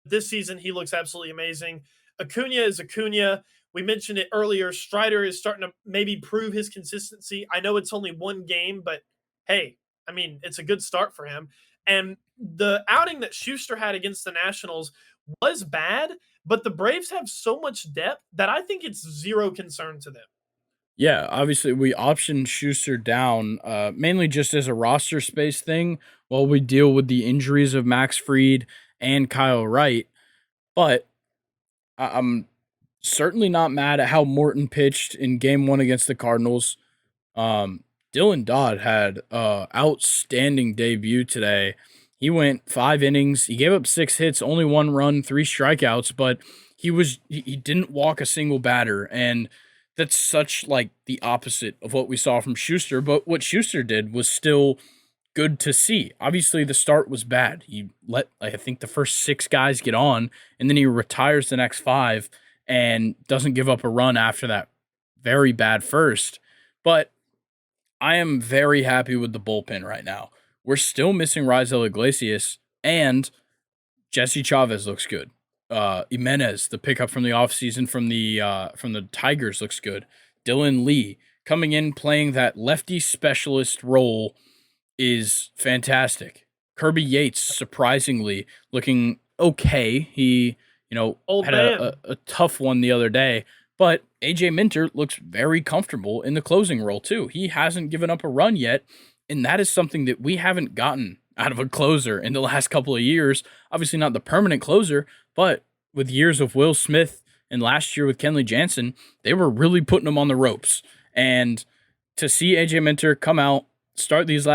This season he looks absolutely amazing. Acuna is Acuna. We mentioned it earlier. Strider is starting to maybe prove his consistency. I know it's only one game, but hey, I mean, it's a good start for him. And the outing that Schuster had against the Nationals was bad, but the Braves have so much depth that I think it's zero concern to them. Yeah, obviously we optioned Schuster down, mainly just as a roster space thing while we deal with the injuries of Max Fried and Kyle Wright. But I'm certainly not mad at how Morton pitched in game 1 against the Cardinals. Dylan Dodd had outstanding debut today. He went 5 innings. He gave up 6 hits, only 1 run, 3 strikeouts, but he didn't walk a single batter, and that's such like the opposite of what we saw from Schuster. But what Schuster did was still good to see. Obviously, the start was bad. He let I think the first 6 guys get on, and then he retires the next 5 and doesn't give up a run after that very bad first. But I am very happy with the bullpen right now. We're still missing Raisel Iglesias, and Jesse Chavez looks good. Jimenez, the pickup from the offseason from the Tigers, looks good. Dylan Lee coming in playing that lefty specialist role is fantastic. Kirby Yates, surprisingly, looking okay. He, Old had man. a tough one the other day, but AJ Minter looks very comfortable in the closing role too. He hasn't given up a run yet, and that is something that we haven't gotten out of a closer in the last couple of years. Obviously, not the permanent closer, but with years of Will Smith and last year with Kenley Jansen, they were really putting him on the ropes. And to see AJ Minter come out, start these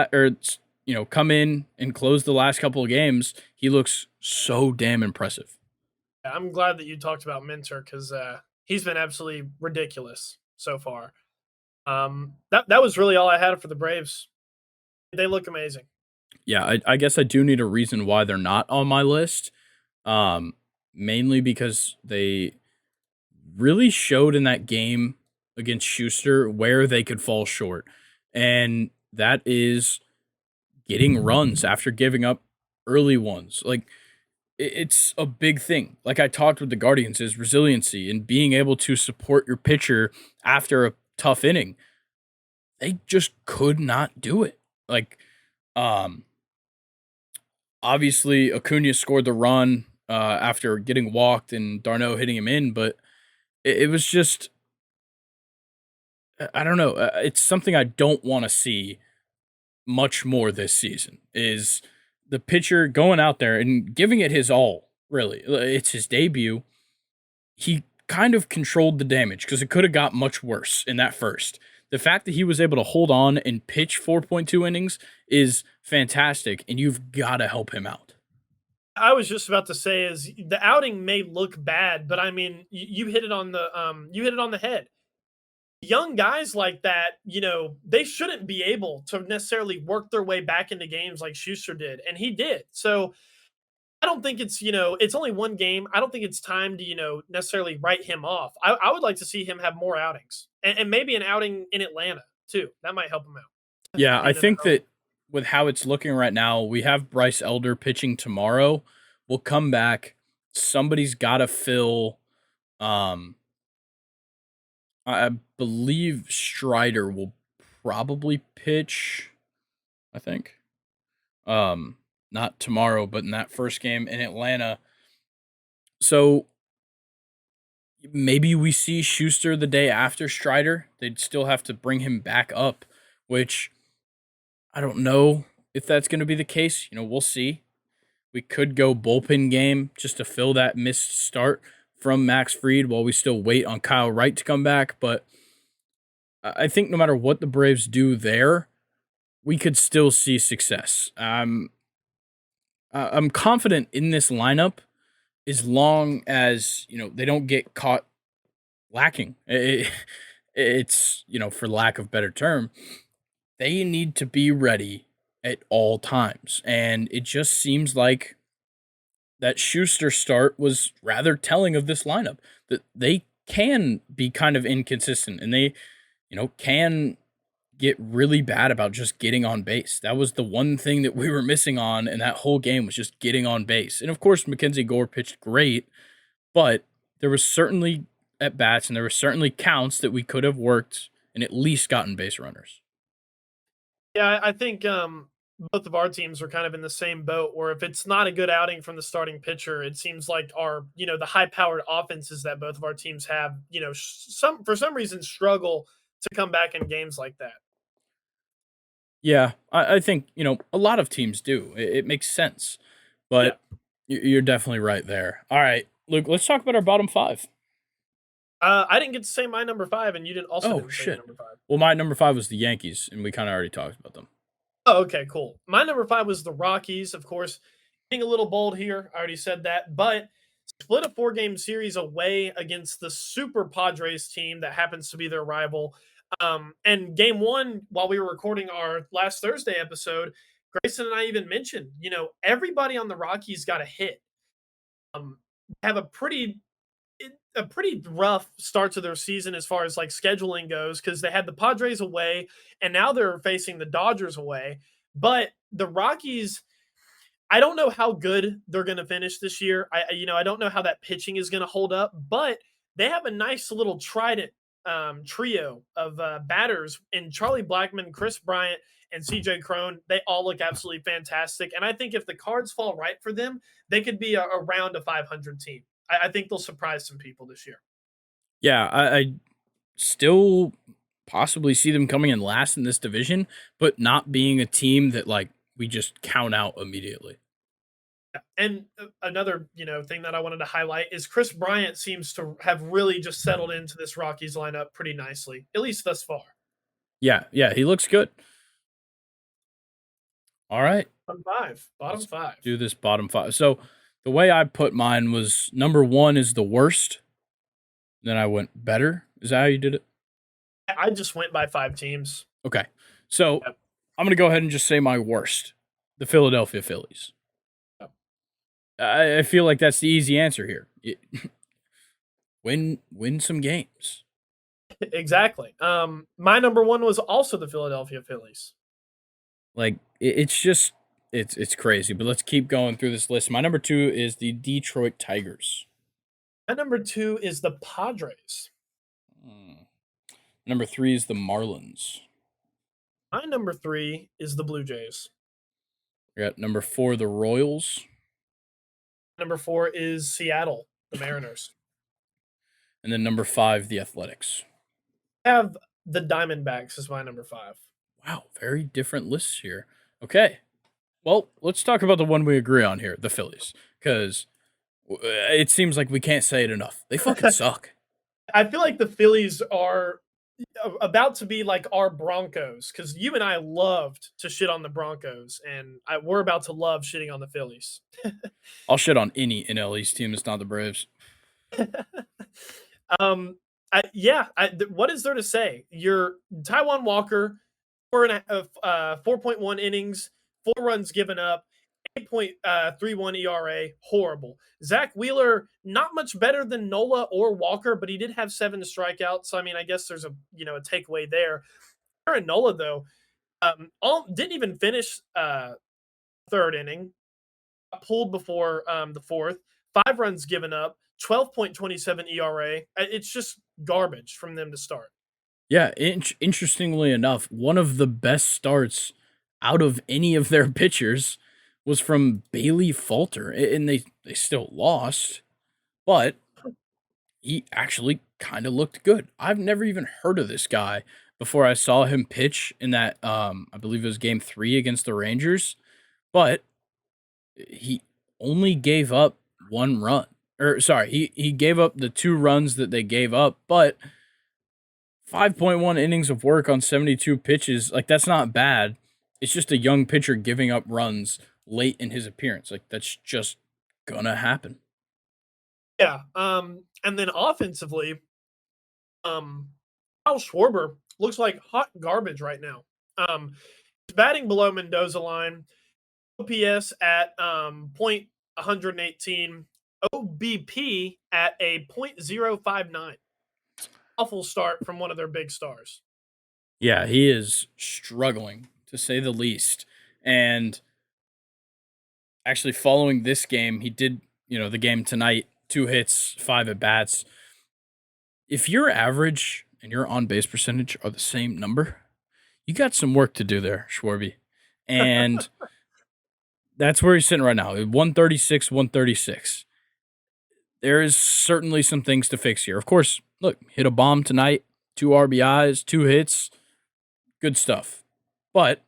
come in and close the last couple of games, he looks so damn impressive. I'm glad that you talked about Minter because he's been absolutely ridiculous so far. That was really all I had for the Braves. They look amazing. Yeah, I guess I do need a reason why they're not on my list. Um, Mainly because they really showed in that game against Schuster where they could fall short. And that is getting runs after giving up early ones. Like it's a big thing. Like I talked with the Guardians, is resiliency and being able to support your pitcher after a tough inning. They just could not do it. Like, um, obviously Acuna scored the run after getting walked and Darno hitting him in, but it was just I don't know. It's something I don't want to see much more this season. Is the pitcher going out there and giving it his all? Really, it's his debut. He kind of controlled the damage because it could have got much worse in that first. The fact that he was able to hold on and pitch 4.2 innings is fantastic, and you've got to help him out. I was just about to say is the outing may look bad, but I mean you hit it on the head. Young guys like that, they shouldn't be able to necessarily work their way back into games like Schuster did, and he did. So I don't think it's only one game. I don't think it's time to, necessarily write him off. I would like to see him have more outings and maybe an outing in Atlanta too. That might help him out. Yeah, I Being in the think that with how it's looking right now, we have Bryce Elder pitching tomorrow. We'll come back. Somebody's got to fill. Um, I believe Strider will probably pitch. I think. Not tomorrow, but in that first game in Atlanta. So maybe we see Schuster the day after Strider. They'd still have to bring him back up, which I don't know if that's going to be the case. We'll see. We could go bullpen game just to fill that missed start from Max Fried while we still wait on Kyle Wright to come back. But I think no matter what the Braves do there, we could still see success. I'm confident in this lineup as long as they don't get caught lacking. It's for lack of better term, they need to be ready at all times, and it just seems like that Schuster start was rather telling of this lineup that they can be kind of inconsistent and they can get really bad about just getting on base. That was the one thing that we were missing on in that whole game was just getting on base. And of course, Mackenzie Gore pitched great, but there was certainly at bats and there were certainly counts that we could have worked and at least gotten base runners. Yeah, I think both of our teams are kind of in the same boat where if it's not a good outing from the starting pitcher, it seems like our, the high powered offenses that both of our teams have, for some reason struggle to come back in games like that. Yeah, I think, a lot of teams do. It makes sense. Yeah. But you're definitely right there. All right, Luke, let's talk about our bottom five. I didn't get to say my number five, and you Oh, didn't say your shit. number five. Well, my number five was the Yankees, and we kind of already talked about them. Oh, okay, cool. My number five was the Rockies, of course. Being a little bold here, I already said that, but split a 4-game series away against the Super Padres team that happens to be their rival. And game one, while we were recording our last Thursday episode, Grayson and I even mentioned, everybody on the Rockies got a hit. Have a pretty rough start to their season as far as like scheduling goes because they had the Padres away and now they're facing the Dodgers away. But the Rockies, I don't know how good they're going to finish this year. I don't know how that pitching is going to hold up, but they have a nice little trident trio of batters in Charlie Blackmon, Chris Bryant, and CJ Crone. They all look absolutely fantastic. And I think if the cards fall right for them, they could be around a 500 team. I think they'll surprise some people this year. Yeah, I still possibly see them coming in last in this division, but not being a team that like we just count out immediately. And another, thing that I wanted to highlight is Chris Bryant seems to have really just settled into this Rockies lineup pretty nicely, at least thus far. Yeah, yeah, he looks good. All right, Bottom let's five. do this bottom five. So the way I put mine was number one is the worst. Then I went better. Is that how you did it? I just went by 5 teams. Okay. So Yep. I'm gonna go ahead and just say my worst. The Philadelphia Phillies. Yep. I feel like that's the easy answer here. Win some games. Exactly. My number one was also the Philadelphia Phillies. Like it's just it's crazy. But let's keep going through this list. My number two is the Detroit Tigers. My number two is the Padres. Hmm. Number three is the Marlins. My number three is the Blue Jays. We got number four, the Royals. Number four is Seattle, the Mariners. And then number five, the Athletics. I have the Diamondbacks as my number five. Wow, very different lists here. Okay. Well, let's talk about the one we agree on here, the Phillies. Because it seems like we can't say it enough. They fucking suck. I feel like the Phillies are about to be like our Broncos because you and I loved to shit on the Broncos, and we're about to love shitting on the Phillies. I'll shit on any NL East team that's not the Braves. um, what is there to say? Your Taiwan Walker, 4.1 innings, 4 runs given up, 8.31 ERA, horrible. Zach Wheeler, not much better than Nola or Walker, but he did have 7 strikeouts. So I mean, I guess there's a takeaway there. Aaron Nola though, didn't even finish third inning, got pulled before the fourth, 5 runs given up, 12.27 ERA. It's just garbage from them to start. Yeah, interestingly enough, one of the best starts out of any of their pitchers was from Bailey Falter, and they still lost, but he actually kind of looked good. I've never even heard of this guy before I saw him pitch in that I believe it was game 3 against the Rangers, but he only gave up 1 run. Or sorry, he gave up the 2 runs that they gave up, but 5.1 innings of work on 72 pitches, like that's not bad. It's just a young pitcher giving up runs late in his appearance. Like that's just gonna happen. Yeah. And then offensively, Kyle Schwarber looks like hot garbage right now. He's batting below Mendoza line, OPS at point 118, OBP at a .059. Awful start from one of their big stars. Yeah, he is struggling to say the least. And actually following this game, he did, the game tonight, 2 hits, 5 at bats. If your average and your on base percentage are the same number, you got some work to do there, Schwarby. And that's where he's sitting right now. 136, 136. There is certainly some things to fix here. Of course, look, hit a bomb tonight, 2 RBIs, 2 hits, good stuff. But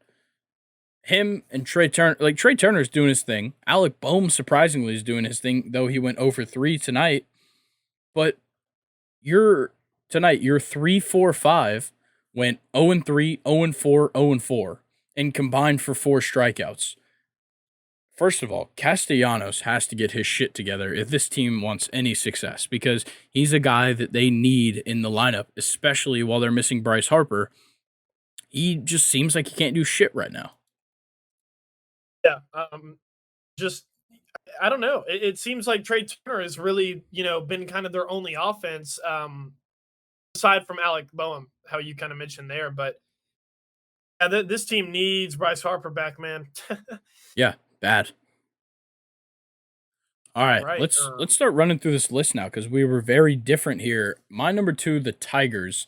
him and Trey Turner, like Trey Turner's doing his thing. Alec Boehm surprisingly is doing his thing, though he went over 3 tonight. But your 3-4-5 went 0-3, 0-4, 0-4, and combined for 4 strikeouts. First of all, Castellanos has to get his shit together if this team wants any success because he's a guy that they need in the lineup, especially while they're missing Bryce Harper. He just seems like he can't do shit right now. Yeah. Just I don't know. It seems like Trey Turner has really, been kind of their only offense, aside from Alec Boehm, how you kind of mentioned there. But yeah, this team needs Bryce Harper back, man. Yeah, bad. All right, Right. let's start running through this list now because we were very different here. My number two, the Tigers.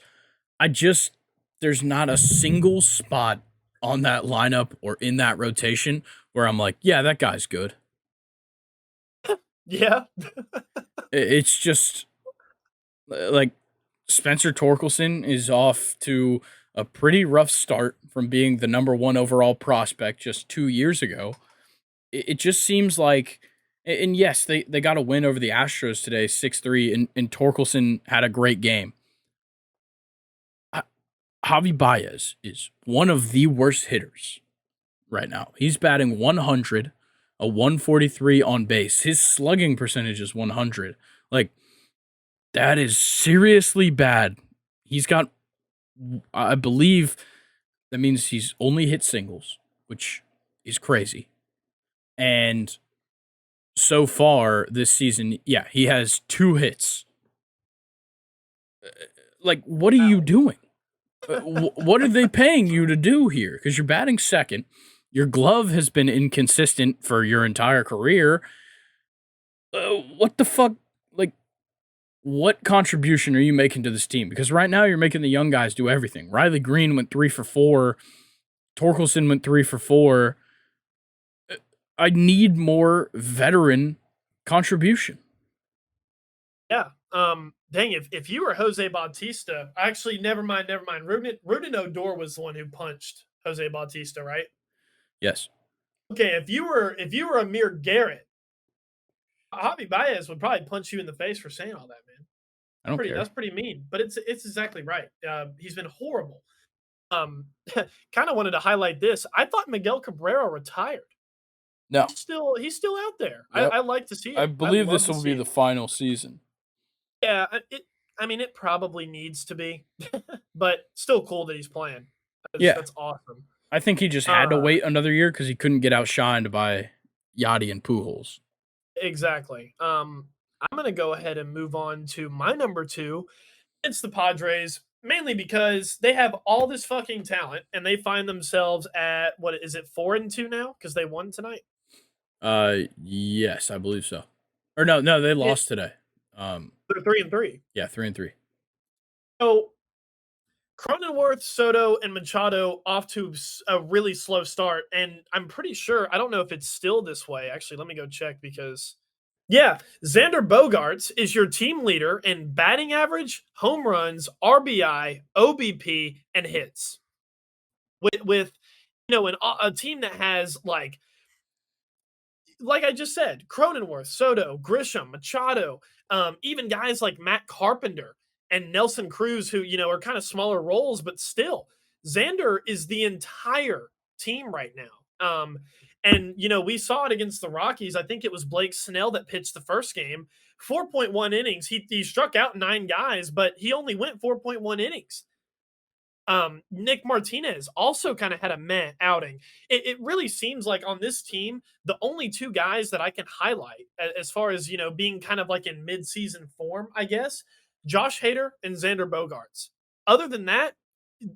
I just there's not a single spot on that lineup or in that rotation where I'm like, yeah, that guy's good. Yeah. It's just like Spencer Torkelson is off to a pretty rough start from being the number one overall prospect just 2 years ago. It just seems like, and yes, they got a win over the Astros today, 6-3, and Torkelson had a great game. Javi Baez is one of the worst hitters right now. He's batting 100, a 143 on base. His slugging percentage is 100. Like, that is seriously bad. He's got, I believe, that means he's only hit singles, which is crazy. And so far this season, yeah, he has 2 hits. Like, what are you doing? What are they paying you to do here? Because you're batting second. Your glove has been inconsistent for your entire career. What the fuck? Like, what contribution are you making to this team? Because right now you're making the young guys do everything. Riley Green went 3 for 4. Torkelson went 3 for 4. I need more veteran contribution. Yeah. Dang, if you were Jose Bautista, actually, never mind. Ruben Odor was the one who punched Jose Bautista, right? Yes. Okay, if you were Amir Garrett, Javi Baez would probably punch you in the face for saying all that, man. I don't care. That's pretty mean, but it's exactly right. He's been horrible. Um, kind of wanted to highlight this. I thought Miguel Cabrera retired. No. He's still out there. Yep. I like to see it. I believe love this to will see be it. the final season. Yeah. I mean, it probably needs to be, but still cool that he's playing. Yeah. That's awesome. I think he just had to wait another year because he couldn't get outshined by Yachty and Pujols. Exactly. I'm gonna go ahead and move on to my number 2. It's the Padres, mainly because they have all this fucking talent and they find themselves at, what is it, 4-2 now? Because they won tonight. Yes, I believe so. Or no, they lost today. They're 3-3. Yeah, 3-3. So Cronenworth, Soto, and Machado off to a really slow start, and I'm pretty sure, I don't know if it's still this way. Actually, let me go check because, yeah, Xander Bogaerts is your team leader in batting average, home runs, RBI, OBP, and hits. With a team that has like I just said, Cronenworth, Soto, Grisham, Machado, even guys like Matt Carpenter and Nelson Cruz, who, are kind of smaller roles, but still, Xander is the entire team right now. And, we saw it against the Rockies. I think it was Blake Snell that pitched the first game, 4.1 innings. He struck out 9 guys, but he only went 4.1 innings. Nick Martinez also kind of had a meh outing. It really seems like on this team, the only 2 guys that I can highlight as far as, being kind of like in mid-season form, I guess, Josh Hader and Xander Bogaerts. Other than that,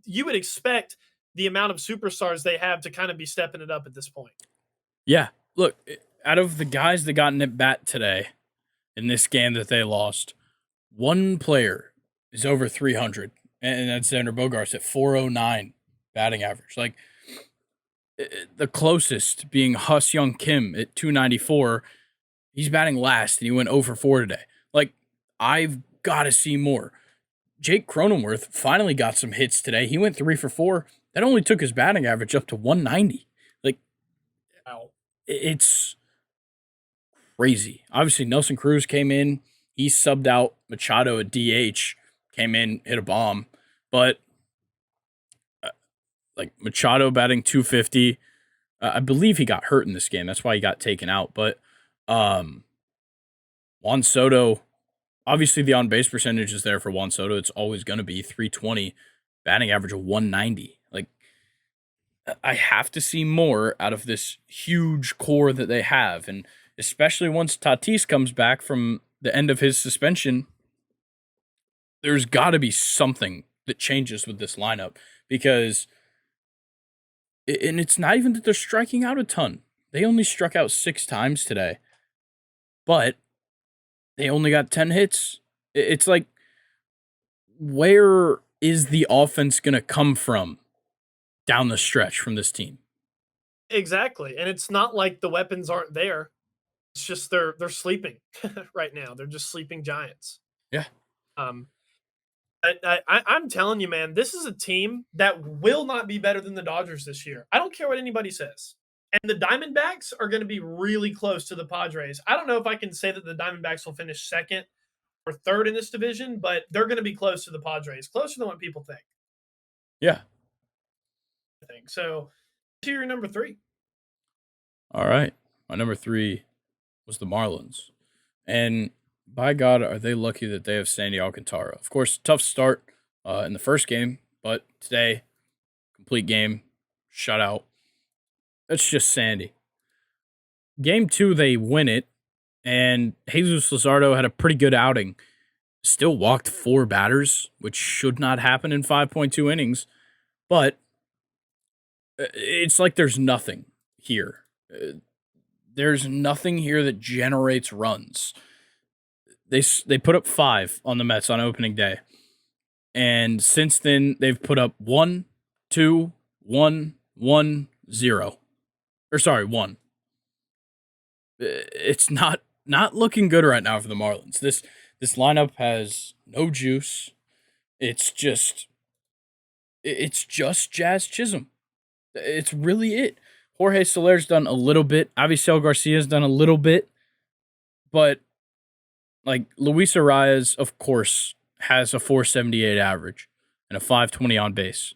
you would expect the amount of superstars they have to kind of be stepping it up at this point. Yeah. Look, out of the guys that got an at bat today in this game that they lost, one player is over 300. And that's Xander Bogaerts at 409 batting average. Like, the closest being Hus Young Kim at 294. He's batting last, and he went 0 for 4 today. Like, I've got to see more. Jake Cronenworth finally got some hits today. He went 3 for 4. That only took his batting average up to 190. Like, Wow. It's crazy. Obviously, Nelson Cruz came in. He subbed out Machado at DH. Came in, hit a bomb. But like Machado batting 250, I believe he got hurt in this game. That's why he got taken out. But Juan Soto, obviously the on base percentage is there for Juan Soto. It's always going to be 320, batting average of 190. Like, I have to see more out of this huge core that they have, and especially once Tatis comes back from the end of his suspension, there's got to be something that changes with this lineup because, and it's not even that they're striking out a ton. They only struck out 6 times today, but they only got 10 hits. It's like, where is the offense going to come from down the stretch from this team? Exactly. And it's not like the weapons aren't there. It's just they're sleeping right now. They're just sleeping giants. Yeah. Um, I'm telling you, man, this is a team that will not be better than the Dodgers this year. I don't care what anybody says. And the Diamondbacks are going to be really close to the Padres. I don't know if I can say that the Diamondbacks will finish second or third in this division, but they're going to be close to the Padres, closer than what people think. Yeah. I think so. To your number three. All right. My number three was the Marlins. And by God, are they lucky that they have Sandy Alcantara. Of course, tough start in the first game, but today, complete game, shutout. That's just Sandy. Game two, they win it, and Jesus Luzardo had a pretty good outing. Still walked four batters, which should not happen in 5.2 innings, but it's like there's nothing here. There's nothing here that generates runs. They put up 5 on the Mets on opening day, and since then they've put up 1, 2, 1, 1, 0. Or sorry, 1. It's not looking good right now for the Marlins. This lineup has no juice. It's just Jazz Chisholm. It's really it. Jorge Soler's done a little bit. Avisail Garcia's done a little bit. But, like, Luis Arias, of course, has a 478 average and a 520 on base.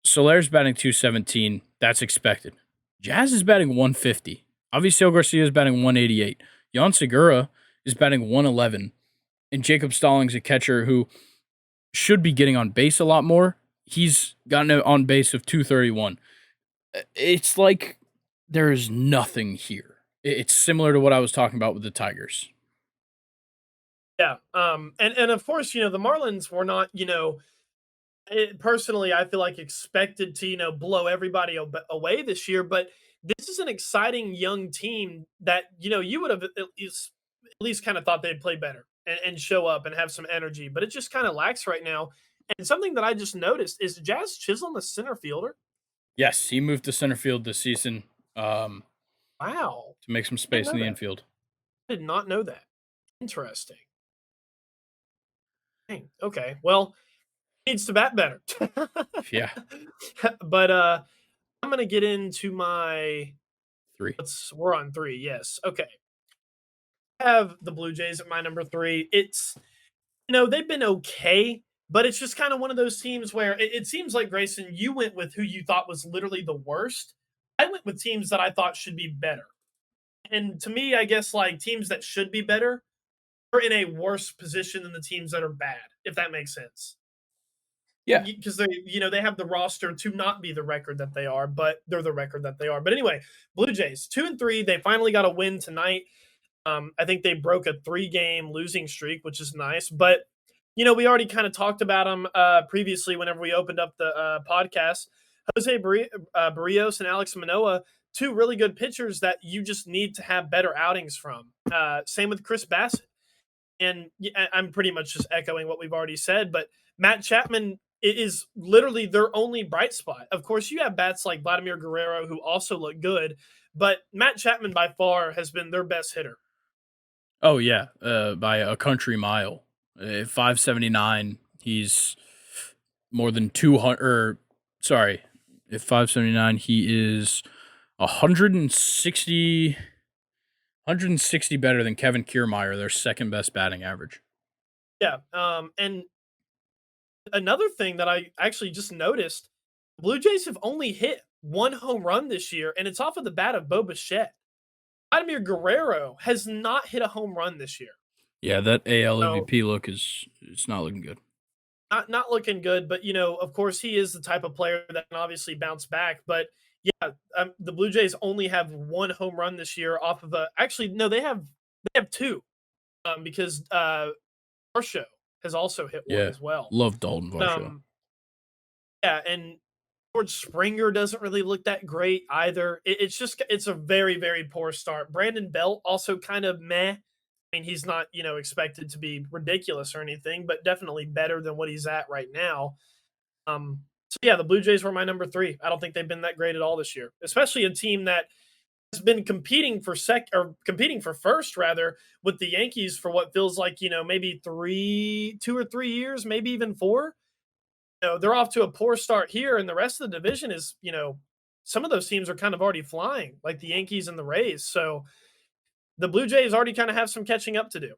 Soler's batting 217. That's expected. Jazz is batting 150. Avisail Garcia is batting 188. Jan Segura is batting 111. And Jacob Stallings, a catcher who should be getting on base a lot more, he's gotten on base of 231. It's like there's nothing here. It's similar to what I was talking about with the Tigers. Yeah. And of course, the Marlins were not, personally, I feel like expected to, blow everybody away this year. But this is an exciting young team that, you would have at least kind of thought they'd play better and show up and have some energy. But it just kind of lacks right now. And something that I just noticed is Jazz Chisholm a center fielder? Yes, he moved to center field this season Wow. to make some I didn't space know in the that. infield. I did not know that. Interesting. Dang. Okay. Well, needs to bat better. Yeah, But I'm gonna get into my 3. we're on three, yes. Okay. I have the Blue Jays at my number three. It's they've been okay, but it's just kind of one of those teams where it seems like Grayson, you went with who you thought was literally the worst. I went with teams that I thought should be better. And to me, I guess like teams that should be better are in a worse position than the teams that are bad, if that makes sense. Yeah, Because they have the roster to not be the record that they are, but they're the record that they are. But anyway, Blue Jays 2-3. They finally got a win tonight. I think they broke a 3-game losing streak, which is nice. But we already kind of talked about them previously whenever we opened up the podcast. Jose Barrios and Alex Manoah, two really good pitchers that you just need to have better outings from. Same with Chris Bassett. And I'm pretty much just echoing what we've already said, but Matt Chapman is literally their only bright spot. Of course, you have bats like Vladimir Guerrero who also look good, but Matt Chapman by far has been their best hitter. oh yeah, by a country mile. 579, he's more than 200. Sorry, at 579, he is 160 better than Kevin Kiermaier, their second best batting average. Yeah. And another thing that I actually just noticed, Blue Jays have only hit one home run this year, and it's off of the bat of Bo Bichette. Vladimir Guerrero has not hit a home run this year. Yeah, that AL So MVP look it's not looking good. not looking good, but of course, he is the type of player that can obviously bounce back. But yeah, the Blue Jays only have one home run this year off of a. Actually, no, they have two, because Varsho has also hit one Yeah, as well. love Dalton Varsho. Um, yeah, and George Springer doesn't really look that great either. It's a very very poor start. Brandon Belt also kind of meh. I mean, he's not expected to be ridiculous or anything, but definitely better than what he's at right now. So yeah, the Blue Jays were my number three. I don't think they've been that great at all this year, especially a team that has been competing for competing for first rather with the Yankees for what feels like, maybe 2 or 3 years, maybe even 4. They're off to a poor start here, and the rest of the division is, some of those teams are kind of already flying, like the Yankees and the Rays. So the Blue Jays already kind of have some catching up to do.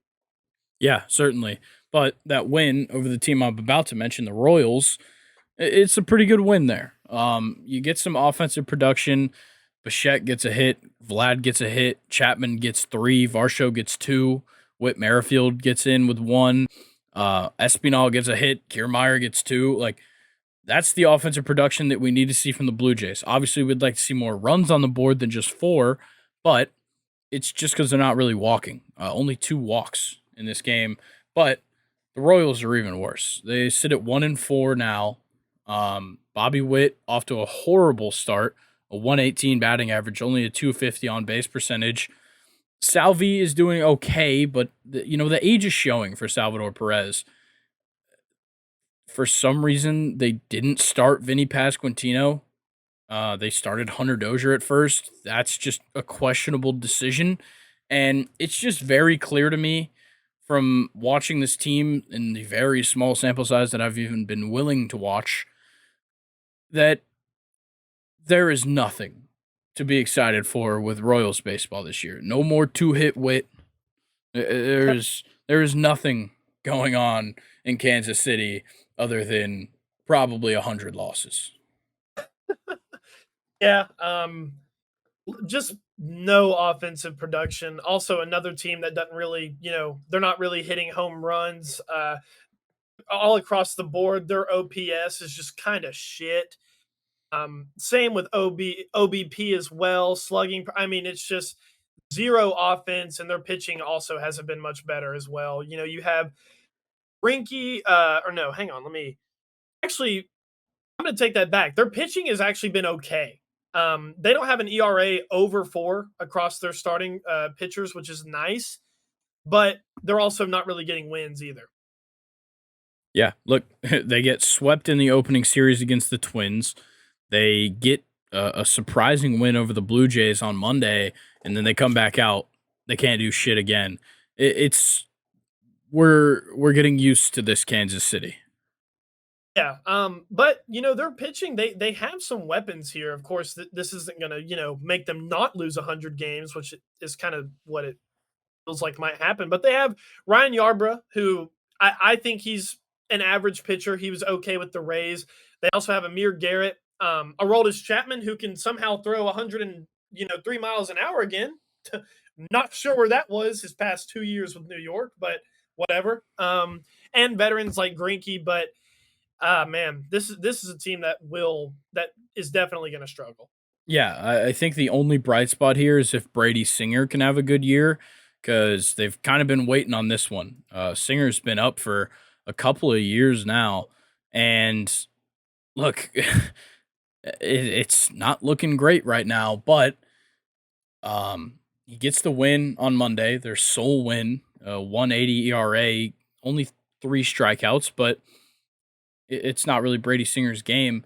Yeah, certainly. But that win over the team I'm about to mention, the Royals, it's a pretty good win there. You get some offensive production. Bichette gets a hit, Vlad gets a hit, Chapman gets 3, Varsho gets 2, Whit Merrifield gets in with 1, Espinal gets a hit, Kiermaier gets 2. Like, that's the offensive production that we need to see from the Blue Jays. Obviously, we'd like to see more runs on the board than just 4, but it's just because they're not really walking. Only 2 walks in this game, but the Royals are even worse. They sit at 1-4 now. Bobby Witt off to a horrible start, a 118 batting average, only a 250 on base percentage. Salvi is doing okay, but the age is showing for Salvador Perez. For some reason, they didn't start Vinny Pasquantino. They started Hunter Dozier at first. That's just a questionable decision. And it's just very clear to me from watching this team in the very small sample size that I've even been willing to watch that there is nothing to be excited for with Royals baseball this year. No more 2-hit Wit. There is nothing going on in Kansas City other than probably 100 losses. Yeah, just no offensive production. Also, another team that doesn't really, they're not really hitting home runs all across the board. Their OPS is just kind of shit. Same with OBP as well. Slugging. I mean, it's just zero offense, and their pitching also hasn't been much better as well. You have Rinky, or no, hang on. Let me actually, I'm going to take that back. Their pitching has actually been okay. They don't have an ERA over 4 across their starting pitchers, which is nice, but they're also not really getting wins either. Yeah, look, they get swept in the opening series against the Twins. They get a surprising win over the Blue Jays on Monday, and then they come back out. They can't do shit again. It's we're getting used to this Kansas City. Yeah, but their pitching, they have some weapons here. Of course, this isn't gonna make them not lose 100 games, which is kind of what it feels like might happen. But they have Ryan Yarbrough, who I think he's an average pitcher. He was okay with the Rays. They also have Amir Garrett, Aroldis Chapman, who can somehow throw 3 miles an hour again. Not sure where that was his past 2 years with New York, but whatever. And veterans like Greinke, but man, this is a team that is definitely going to struggle. Yeah, I think the only bright spot here is if Brady Singer can have a good year because they've kind of been waiting on this one. Singer's been up for a couple of years now, and look, it's not looking great right now. But he gets the win on Monday, their sole win, 180 ERA, only 3 strikeouts, but it's not really Brady Singer's game.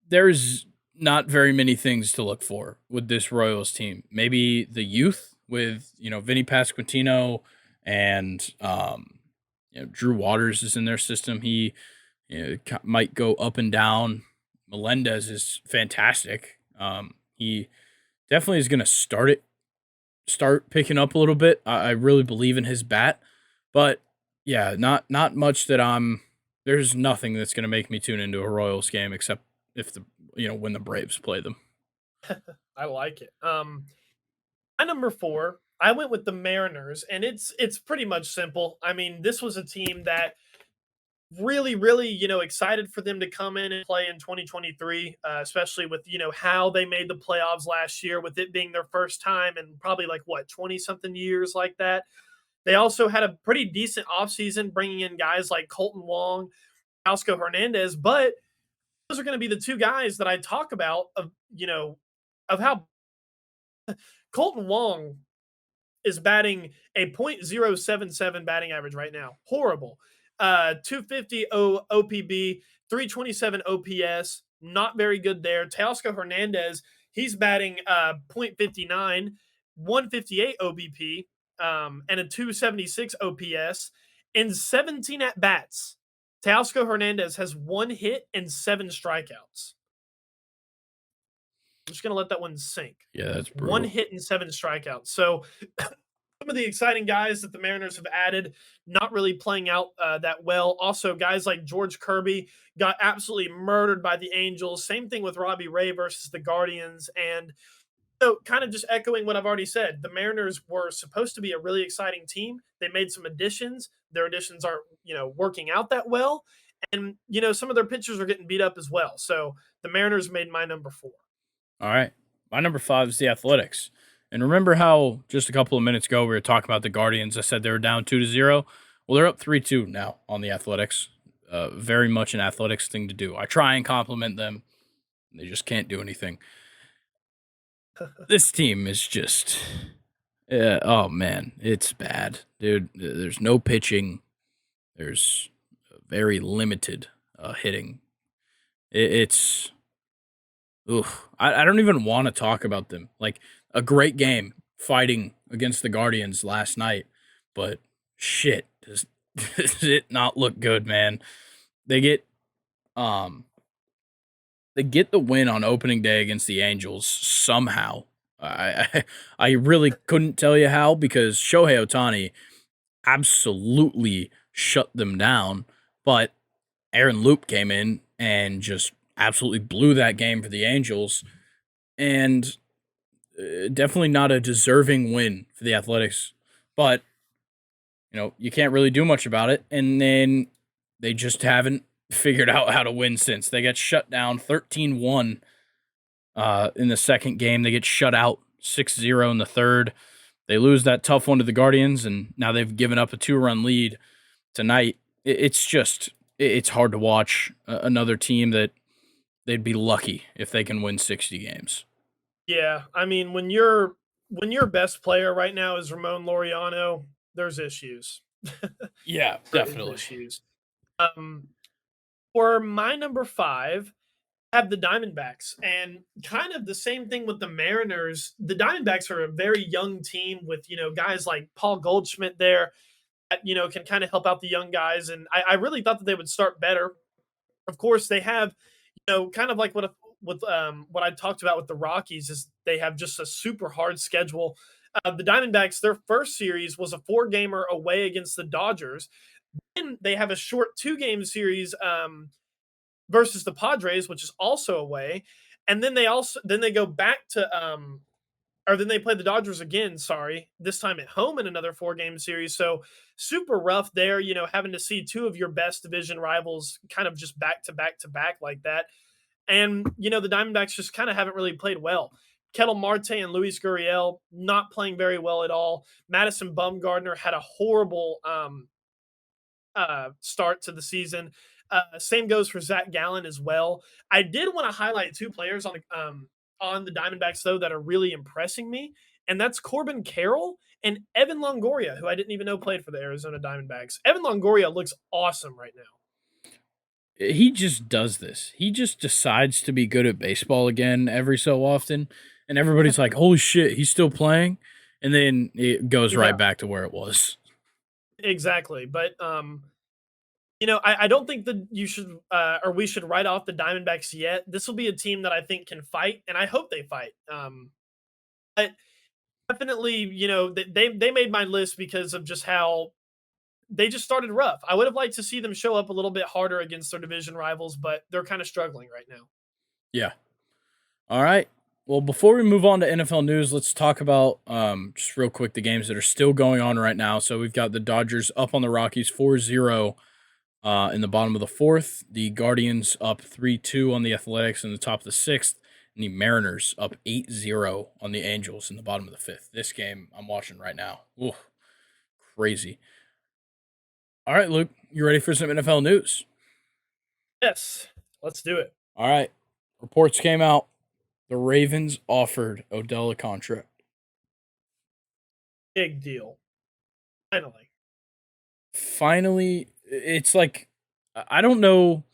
There's not very many things to look for with this Royals team. Maybe the youth with Vinny Pasquantino and Drew Waters is in their system. He might go up and down. Melendez is fantastic. He definitely is going to start picking up a little bit. I really believe in his bat, but yeah, not much that there's nothing that's going to make me tune into a Royals game except if when the Braves play them. I like it. My number 4, I went with the Mariners, and it's pretty much simple. I mean, this was a team that really, really, excited for them to come in and play in 2023, especially with how they made the playoffs last year, with it being their first time in probably like what 20 something years like that. They also had a pretty decent offseason, bringing in guys like Colton Wong, Oscar Hernandez, but those are going to be the 2 guys that I talk about of how Colton Wong is batting a .077 batting average right now. Horrible. 250 OPB, 327 OPS. Not very good there. Teoscar Hernandez, He's batting .59, 158 OBP, and a 276 OPS in 17 at bats. Teoscar Hernandez has 1 hit and 7 strikeouts. I'm just going to let that one sink. Yeah, that's 1 brutal. hit and 7 strikeouts. So some of the exciting guys that the Mariners have added, not really playing out that well. Also, guys like George Kirby got absolutely murdered by the Angels. Same thing with Robbie Ray versus the Guardians. And so, kind of just echoing what I've already said, the Mariners were supposed to be a really exciting team. They made some additions. Their additions aren't, working out that well. And, some of their pitchers are getting beat up as well. So the Mariners made my number 4. All right. My number 5 is the Athletics. And remember how just a couple of minutes ago we were talking about the Guardians? I said they were down 2-0. Well, they're up 3-2 now on the Athletics. Very much an Athletics thing to do. I try and compliment them. They just can't do anything. This team is just, oh man, it's bad, dude. There's no pitching. There's very limited hitting. It's, oof. I don't even want to talk about them. Like a great game fighting against the Guardians last night, but shit, does it not look good, man? They get um they get the win on opening day against the Angels somehow. I really couldn't tell you how because Shohei Ohtani absolutely shut them down, but Aaron Loop came in and just absolutely blew that game for the Angels, and definitely not a deserving win for the Athletics. But you can't really do much about it, and then they just haven't figured out how to win since. They got shut down 13-1 in the second game. They get shut out 6-0 in the third. They lose that tough one to the Guardians, and now they've given up a 2-run lead tonight. It's hard to watch another team that they'd be lucky if they can win 60 games. Yeah, I mean, when your best player right now is Ramon Laureano, there's issues. Yeah, There is definitely. issues. Um, for my number 5, have the Diamondbacks, and kind of the same thing with the Mariners. The Diamondbacks are a very young team with guys like Paul Goldschmidt there that can kind of help out the young guys, and I really thought that they would start better. Of course, they have kind of like what I talked about with the Rockies is they have just a super hard schedule. The Diamondbacks, their first series was a 4-gamer away against the Dodgers. Then they have a short 2-game series versus the Padres, which is also away. And then they go back to or then they play the Dodgers again, sorry, this time at home in another 4-game series. So super rough there, having to see 2 of your best division rivals kind of just back to back to back like that. And, the Diamondbacks just kind of haven't really played well. Kettle Marte and Luis Gurriel not playing very well at all. Madison Bumgarner had a horrible start to the season. Same goes for Zach Gallen as well. I did want to highlight 2 players on the Diamondbacks though that are really impressing me, and that's Corbin Carroll and Evan Longoria, who I didn't even know played for the Arizona Diamondbacks. Evan Longoria looks awesome right now. He just does this. He just decides to be good at baseball again every so often, and everybody's like, "Holy shit, he's still playing!" And then it goes Yeah, right back to where it was. exactly. But I don't think that you should or we should write off the Diamondbacks yet. This will be a team that I think can fight, and I hope they fight. But definitely, they made my list because of just how they just started rough. I would have liked to see them show up a little bit harder against their division rivals, but they're kind of struggling right now. Yeah. All right. Well, before we move on to NFL news, let's talk about just real quick the games that are still going on right now. So we've got the Dodgers up on the Rockies 4-0 in the bottom of the fourth. The Guardians up 3-2 on the Athletics in the top of the sixth. And the Mariners up 8-0 on the Angels in the bottom of the fifth. This game I'm watching right now. Ooh, crazy. All right, Luke, you ready for some NFL news? Yes, let's do it. All right. Reports came out. The Ravens offered Odell a contract. Big deal. Finally. Finally, it's like I don't know.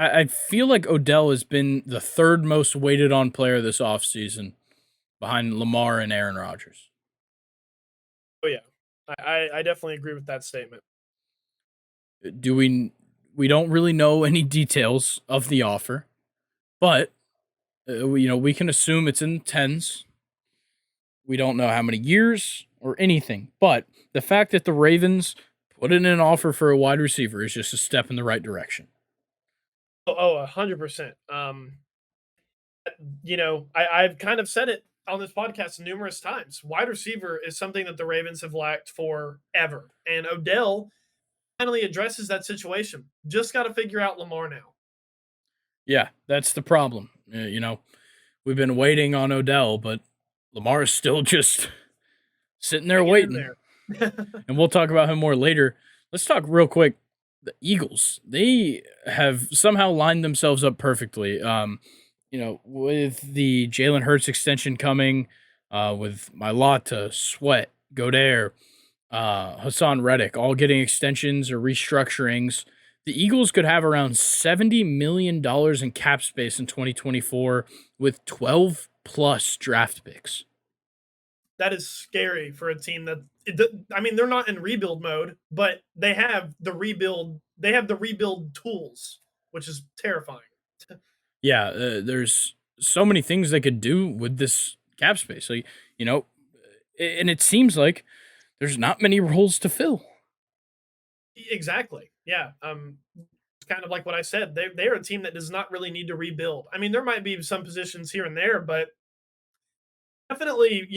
I feel like Odell has been the third most weighted on player this offseason behind Lamar and Aaron Rodgers. Oh yeah, I definitely agree with that statement. Do we don't really know any details of the offer, but we can assume it's in the tens. We don't know how many years or anything, but the fact that the Ravens put in an offer for a wide receiver is just a step in the right direction. Oh, 100%. I've kind of said it on this podcast numerous times. Wide receiver is something that the Ravens have lacked forever, and Odell finally addresses that situation. Just got to figure out Lamar now. Yeah, that's the problem. We've been waiting on Odell, but Lamar is still just sitting there Hanging in waiting. there. And we'll talk about him more later. Let's talk real quick. The Eagles, they have somehow lined themselves up perfectly. With the Jalen Hurts extension coming, with Mailata, Sweat, Godere, Hassan Reddick, all getting extensions or restructurings. The Eagles could have around $70 million in cap space in 2024 with 12 plus draft picks. That is scary for a team I mean, they're not in rebuild mode, but they have the rebuild. They have the rebuild tools, which is terrifying. Yeah, there's so many things they could do with this cap space. Like, and it seems like there's not many roles to fill. Exactly. Yeah. It's kind of like what I said. They're a team that does not really need to rebuild. I mean, there might be some positions here and there, but definitely,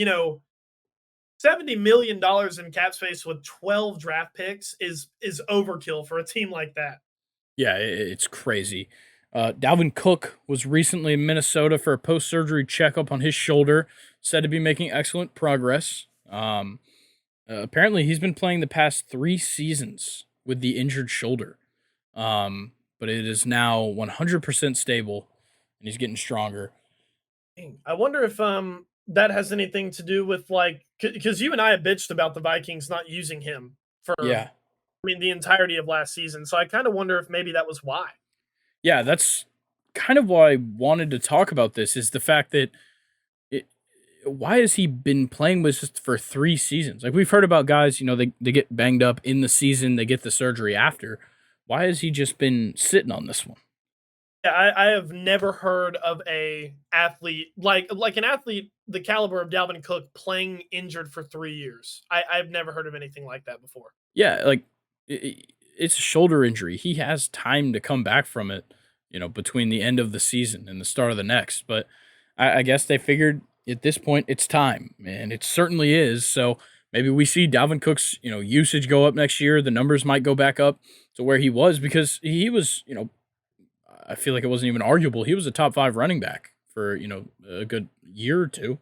$70 million in cap space with 12 draft picks is overkill for a team like that. Yeah, it's crazy. Dalvin Cook was recently in Minnesota for a post-surgery checkup on his shoulder, said to be making excellent progress. Apparently, he's been playing the past 3 seasons with the injured shoulder, but it is now 100% stable, and he's getting stronger. I wonder if that has anything to do with like because you and I have bitched about the Vikings not using him for Yeah, the entirety of last season. So I kind of wonder if maybe that was why. yeah, that's kind of why I wanted to talk about this. Is the fact that it, why has he been playing with us for 3 seasons? Like we've heard about guys, they get banged up in the season, they get the surgery after. Why has he just been sitting on this one? Yeah, I have never heard of a athlete like an athlete the caliber of Dalvin Cook playing injured for 3 years. I've never heard of anything like that before. Yeah, like it's a shoulder injury. He has time to come back from it, between the end of the season and the start of the next. But I guess they figured at this point it's time, and it certainly is. So maybe we see Dalvin Cook's, usage go up next year. The numbers might go back up to where he was because he was, I feel like it wasn't even arguable. He was a top 5 running back for, a good year or two.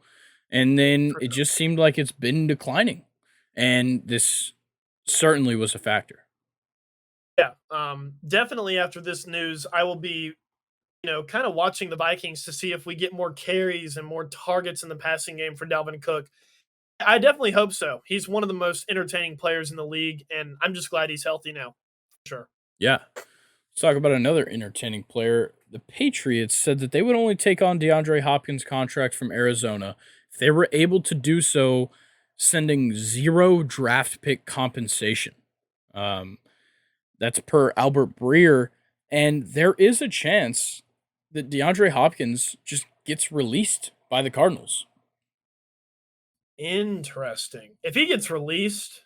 And then it just seemed like it's been declining. And this certainly was a factor. Yeah, definitely after this news, I will be, kind of watching the Vikings to see if we get more carries and more targets in the passing game for Dalvin Cook. I definitely hope so. He's one of the most entertaining players in the league, and I'm just glad he's healthy now. Sure. Yeah. Let's talk about another entertaining player. The Patriots said that they would only take on DeAndre Hopkins' contract from Arizona if they were able to do so, sending 0 draft pick compensation. Um, that's per Albert Breer. And there is a chance that DeAndre Hopkins just gets released by the Cardinals. Interesting. If he gets released,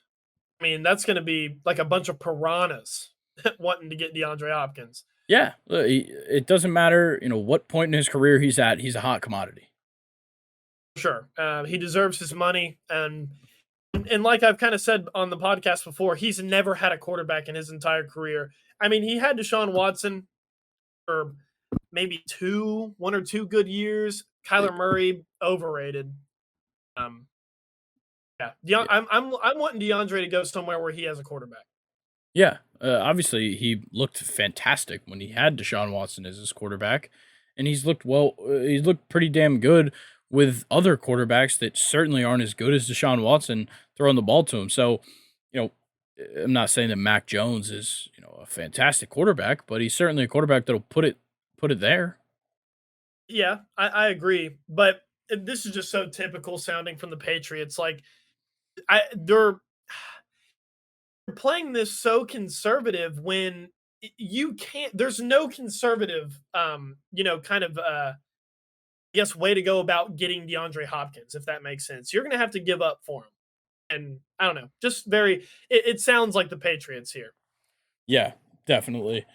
I mean, that's going to be like a bunch of piranhas wanting to get DeAndre Hopkins. Yeah, it doesn't matter, what point in his career he's at. He's a hot commodity. Sure. He deserves his money. And like I've kind of said on the podcast before, he's never had a quarterback in his entire career. I mean, he had Deshaun Watson for maybe 1 or 2 good years. Kyler Murray, overrated. Um, yeah, Yeah, I'm wanting DeAndre to go somewhere where he has a quarterback. yeah. Obviously, he looked fantastic when he had Deshaun Watson as his quarterback, and he's looked well. He's looked pretty damn good with other quarterbacks that certainly aren't as good as Deshaun Watson throwing the ball to him. So, you know, I'm not saying that Mac Jones is, a fantastic quarterback, but he's certainly a quarterback that'll put it there. Yeah, I agree, but this is just so typical sounding from the Patriots. Like they're playing this so conservative when you can't. There's no conservative, kind of I guess way to go about getting DeAndre Hopkins, if that makes sense. You're gonna have to give up for him, and I don't know, just very. It sounds like the Patriots here. Yeah, definitely.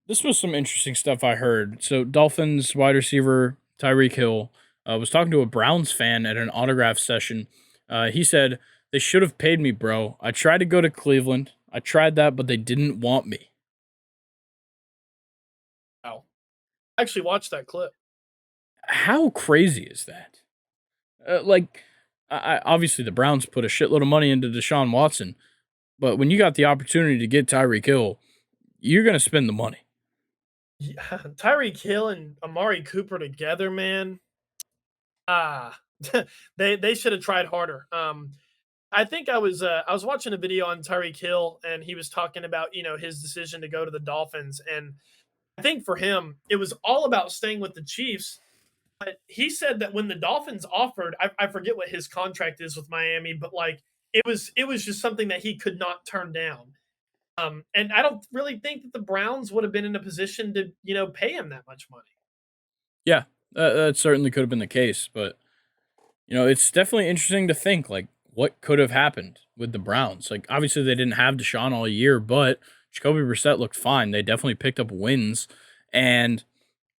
This was some interesting stuff I heard. So Dolphins wide receiver Tyreek Hill was talking to a Browns fan at an autograph session. He said, "They should have paid me, bro. I tried to go to Cleveland. I tried that, but they didn't want me." Wow, I actually watched that clip. How crazy is that? Like, obviously the Browns put a shitload of money into Deshaun Watson, but when you got the opportunity to get Tyreek Hill, you're gonna spend the money. Yeah, Tyreek Hill and Amari Cooper together, man. Ah, they should have tried harder. I think I was watching a video on Tyreek Hill, and he was talking about his decision to go to the Dolphins, and I think for him it was all about staying with the Chiefs. But he said that when the Dolphins offered, I forget what his contract is with Miami, but like it was just something that he could not turn down. And I don't really think that the Browns would have been in a position to pay him that much money. Yeah, that certainly could have been the case, but it's definitely interesting to think like what could have happened with the Browns. Like obviously they didn't have Deshaun all year, but Jacoby Brissett looked fine. They definitely picked up wins and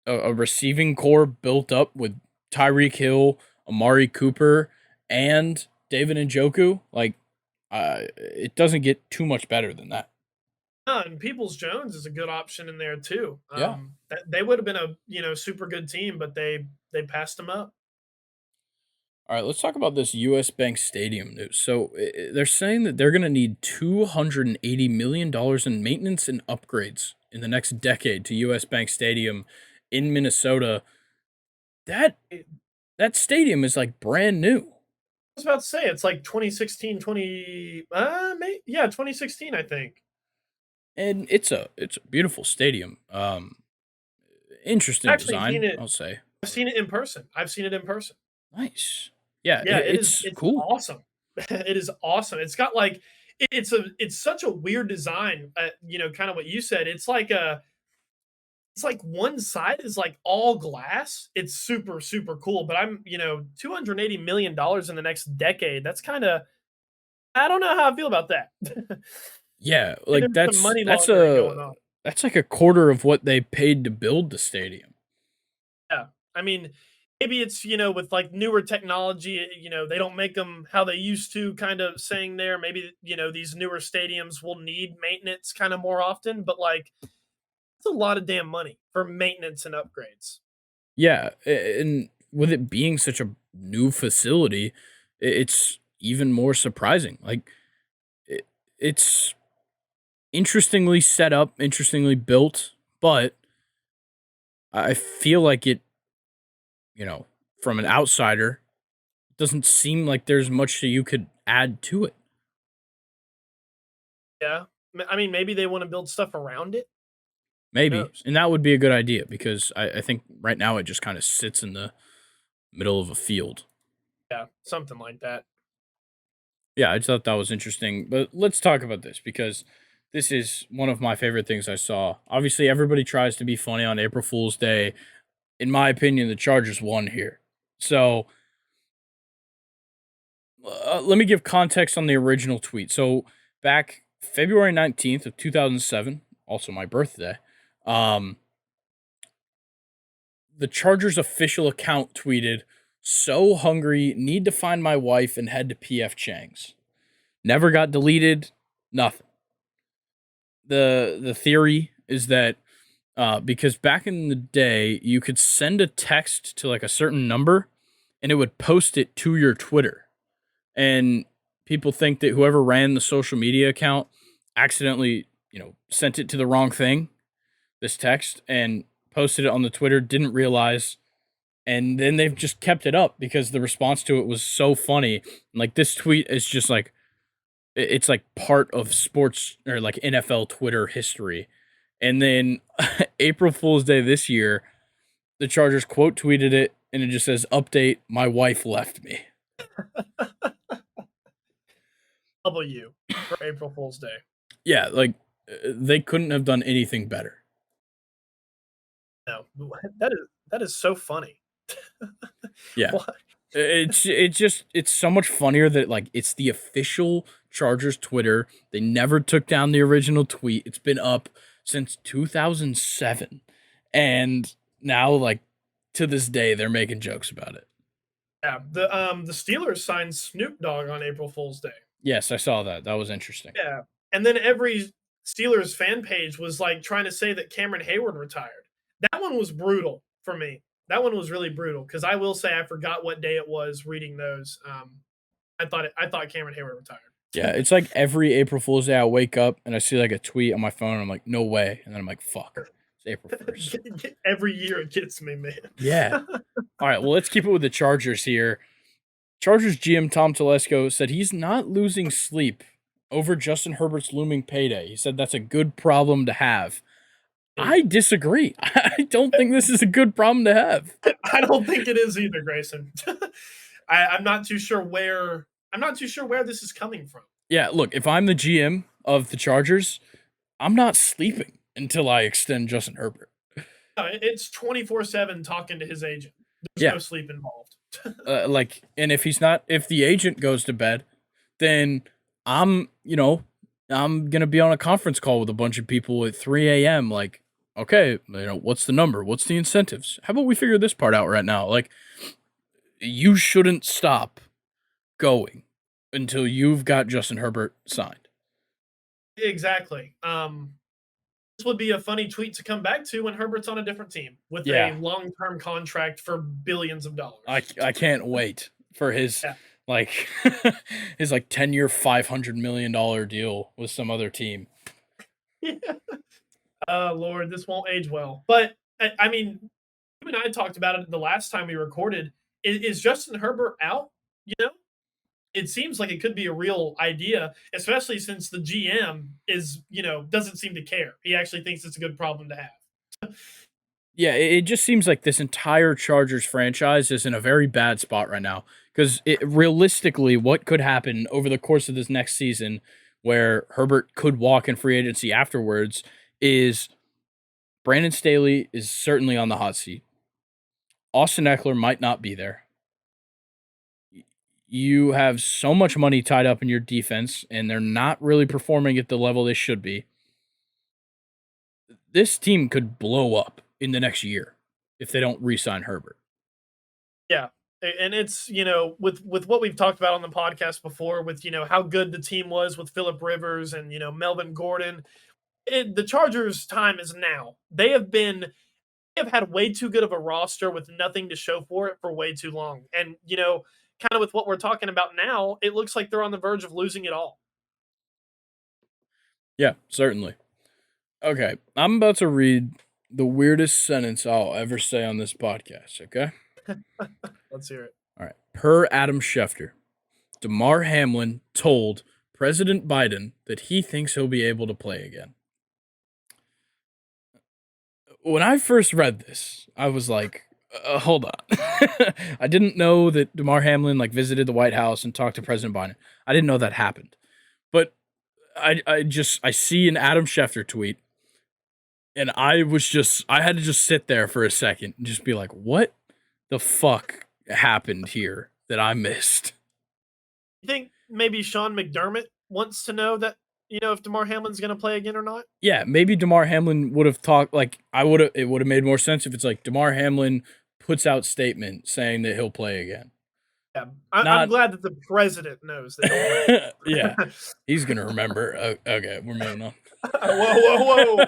a receiving core built up with Tyreek Hill, Amari Cooper, and David Njoku. Like it doesn't get too much better than that. And Peoples Jones is a good option in there too. Yeah. They would have been a super good team, but they passed them up. All right, let's talk about this US Bank Stadium news. So they're saying that they're going to need $280 million in maintenance and upgrades in the next decade to US Bank Stadium in Minnesota. That that stadium is like brand new. I was about to say it's like 2016, 2016, I think. And it's a beautiful stadium. Interesting Actually design, seen it. I'll say. I've seen it in person. I've seen it in person. Nice. Yeah, Yeah, it's it's cool. awesome. It is awesome. It's got like it's such a weird design. Kind of what you said. It's like one side is like all glass. It's super, super cool. But $280 million in the next decade. That's kind of I don't know how I feel about that. Yeah, like There's some that's money that's laundering a going on. that's like a quarter of what they paid to build the stadium. Yeah. I mean, maybe it's, with like newer technology, they don't make them how they used to, kind of saying there. Maybe, these newer stadiums will need maintenance kind of more often, but like it's a lot of damn money for maintenance and upgrades. Yeah, and with it being such a new facility, it's even more surprising. Like it's interestingly set up, interestingly built, but I feel like it, you know, from an outsider, doesn't seem like there's much that you could add to it. Yeah. I mean, maybe they want to build stuff around it. Who Maybe, knows? and that would be a good idea because I think right now it just kind of sits in the middle of a field. Yeah. Something like that. Yeah, I just thought that was interesting. But let's talk about this because this is one of my favorite things I saw. Obviously, everybody tries to be funny on April Fool's Day. In my opinion, the Chargers won here. So let me give context on the original tweet. So back February 19th of 2007, also my birthday, um, the Chargers official account tweeted, "So hungry, need to find my wife and head to PF Chang's." Never got deleted, nothing. The theory is that because back in the day, you could send a text to like a certain number and it would post it to your Twitter. And people think that whoever ran the social media account accidentally, sent it to the wrong thing, this text, and posted it on the Twitter, didn't realize. And then they've just kept it up because the response to it was so funny. Like this tweet is just like It's like part of sports or like NFL Twitter history. And then April Fool's Day this year, the Chargers quote tweeted it and it just says, "Update, my wife left me." W for April Fool's Day. Yeah, like they couldn't have done anything better. No, that is so funny. Yeah. What? It's so much funnier that like it's the official Chargers Twitter. They never took down the original tweet. It's been up since 2007. And now like to this day they're making jokes about it. Yeah, the Steelers signed Snoop Dogg on April Fool's Day. Yes, I saw that. That was interesting. Yeah, and then every Steelers fan page was like trying to say that Cameron Hayward retired. That one was brutal for me. That one was really brutal because I will say I forgot what day it was reading those. I thought Cameron Hayward retired. Yeah, it's like every April Fool's Day I wake up and I see like a tweet on my phone and I'm like, no way. And then I'm like, fuck. It's April 1st. Every year it gets me, man. Yeah. All right, well, let's keep it with the Chargers here. Chargers GM Tom Telesco said he's not losing sleep over Justin Herbert's looming payday. He said that's a good problem to have. I disagree. I don't think this is a good problem to have. I don't think it is either, Grayson. I'm not too sure where this is coming from. Yeah, look, if I'm the GM of the Chargers, I'm not sleeping until I extend Justin Herbert. It's 24/7 talking to his agent. There's Yeah. no sleep involved. And if the agent goes to bed, then I'm gonna be on a conference call with a bunch of people at 3 a.m. Like, okay, what's the number? What's the incentives? How about we figure this part out right now? Like, you shouldn't stop going until you've got Justin Herbert signed. Exactly. This would be a funny tweet to come back to when Herbert's on a different team with Yeah. a long-term contract for billions of dollars. I can't wait for his Yeah. like his like 10-year $500 million deal with some other team. Lord, this won't age well. But I mean, you and I talked about it the last time we recorded. Is Justin Herbert out? You know, it seems like it could be a real idea, especially since the GM doesn't seem to care. He actually thinks it's a good problem to have. Yeah, it just seems like this entire Chargers franchise is in a very bad spot right now. Because realistically, what could happen over the course of this next season, where Herbert could walk in free agency afterwards, is Brandon Staley is certainly on the hot seat. Austin Eckler might not be there. You have so much money tied up in your defense, and they're not really performing at the level they should be. This team could blow up in the next year if they don't re-sign Herbert. Yeah. And it's, with what we've talked about on the podcast before, with, how good the team was with Phillip Rivers and, Melvin Gordon, the Chargers' time is now. They have had way too good of a roster with nothing to show for it for way too long. And, kind of with what we're talking about now, it looks like they're on the verge of losing it all. Yeah, certainly. Okay, I'm about to read the weirdest sentence I'll ever say on this podcast, okay? Let's hear it. All right. Per Adam Schefter, Damar Hamlin told President Biden that he thinks he'll be able to play again. When I first read this, I was like, hold on. I didn't know that Damar Hamlin visited the White House and talked to President Biden. I didn't know that happened. But I see an Adam Schefter tweet, and I had to just sit there for a second and just be like, what the fuck happened here that I missed? You think maybe Sean McDermott wants to know that, if Damar Hamlin's going to play again or not? Yeah, maybe Damar Hamlin would have talked, it would have made more sense if it's like Damar Hamlin puts out statement saying that he'll play again. Yeah, I'm glad that the president knows that. Yeah, he's going to remember. Okay, we're moving on. Whoa.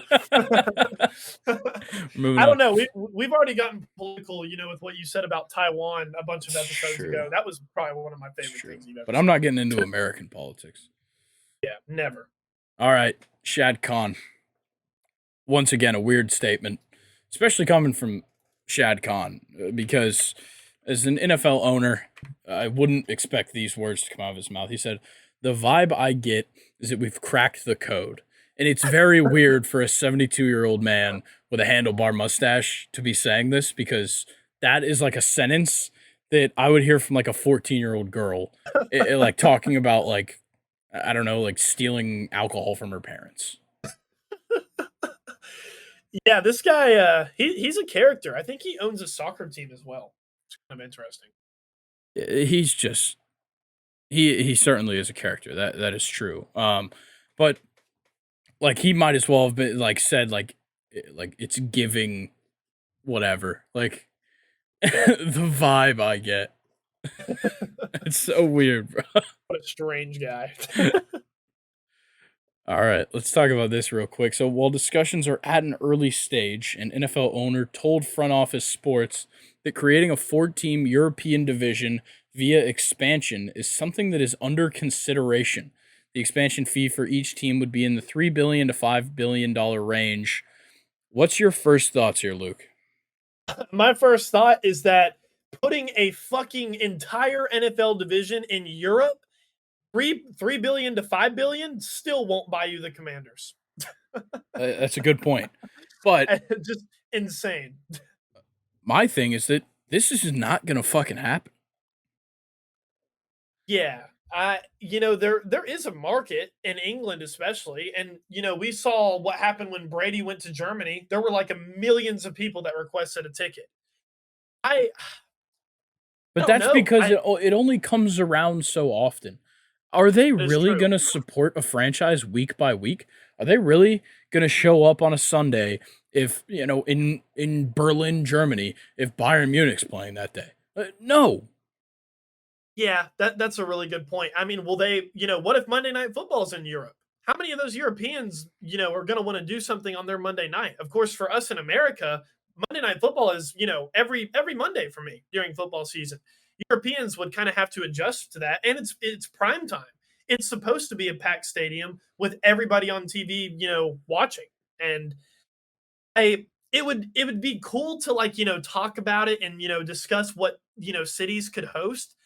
Moving I don't on. know. We've already gotten political, with what you said about Taiwan a bunch of episodes True. ago. That was probably one of my favorite things you've ever But I'm not getting into American politics. Yeah, never. All right, Shad Khan. Once again, a weird statement, especially coming from Shad Khan, because as an NFL owner, I wouldn't expect these words to come out of his mouth. He said, The vibe I get is that we've cracked the code. And it's very weird for a 72-year-old man with a handlebar mustache to be saying this because that is like a sentence that I would hear from like a 14-year-old girl, like talking about like I don't know, like stealing alcohol from her parents. Yeah, this guy, he's a character. I think he owns a soccer team as well. It's kind of interesting. He's just he certainly is a character. That is true. But like he might as well have been like said like it's giving whatever. Like the vibe I get. It's so weird, bro. What a strange guy. All right, let's talk about this real quick. So, while discussions are at an early stage, an NFL owner told Front Office Sports that creating a 4 team European division via expansion is something that is under consideration. The expansion fee for each team would be in the $3 billion to $5 billion range. What's your first thoughts here, Luke? My first thought is that putting a fucking entire NFL division in Europe, three billion to 5 billion, still won't buy you the Commanders. That's a good point. But Just insane. my thing is that this is not going to fucking happen. Yeah. There is a market in England, especially, and we saw what happened when Brady went to Germany. There were like millions of people that requested a ticket. I But don't that's know. because it only comes around so often. Are they It's really true. going to support a franchise week by week? Are they really going to show up on a Sunday if, in Berlin, Germany, if Bayern Munich's playing that day? No. Yeah, that's a really good point. I mean, will they? What if Monday Night Football's in Europe? How many of those Europeans, are going to want to do something on their Monday night? Of course, for us in America, Monday Night Football is every Monday for me during football season. Europeans would kind of have to adjust to that, and it's prime time. It's supposed to be a packed stadium with everybody on TV, watching. And I it would be cool to like talk about it and discuss what cities could host.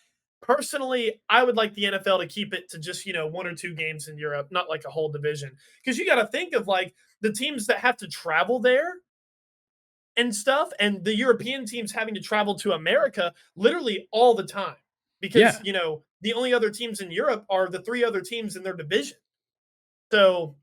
Personally, I would like the NFL to keep it to just, 1 or 2 games in Europe, not like a whole division. Because you got to think of like the teams that have to travel there and stuff, and the European teams having to travel to America literally all the time. Because, Yeah. the only other teams in Europe are the 3 other teams in their division. So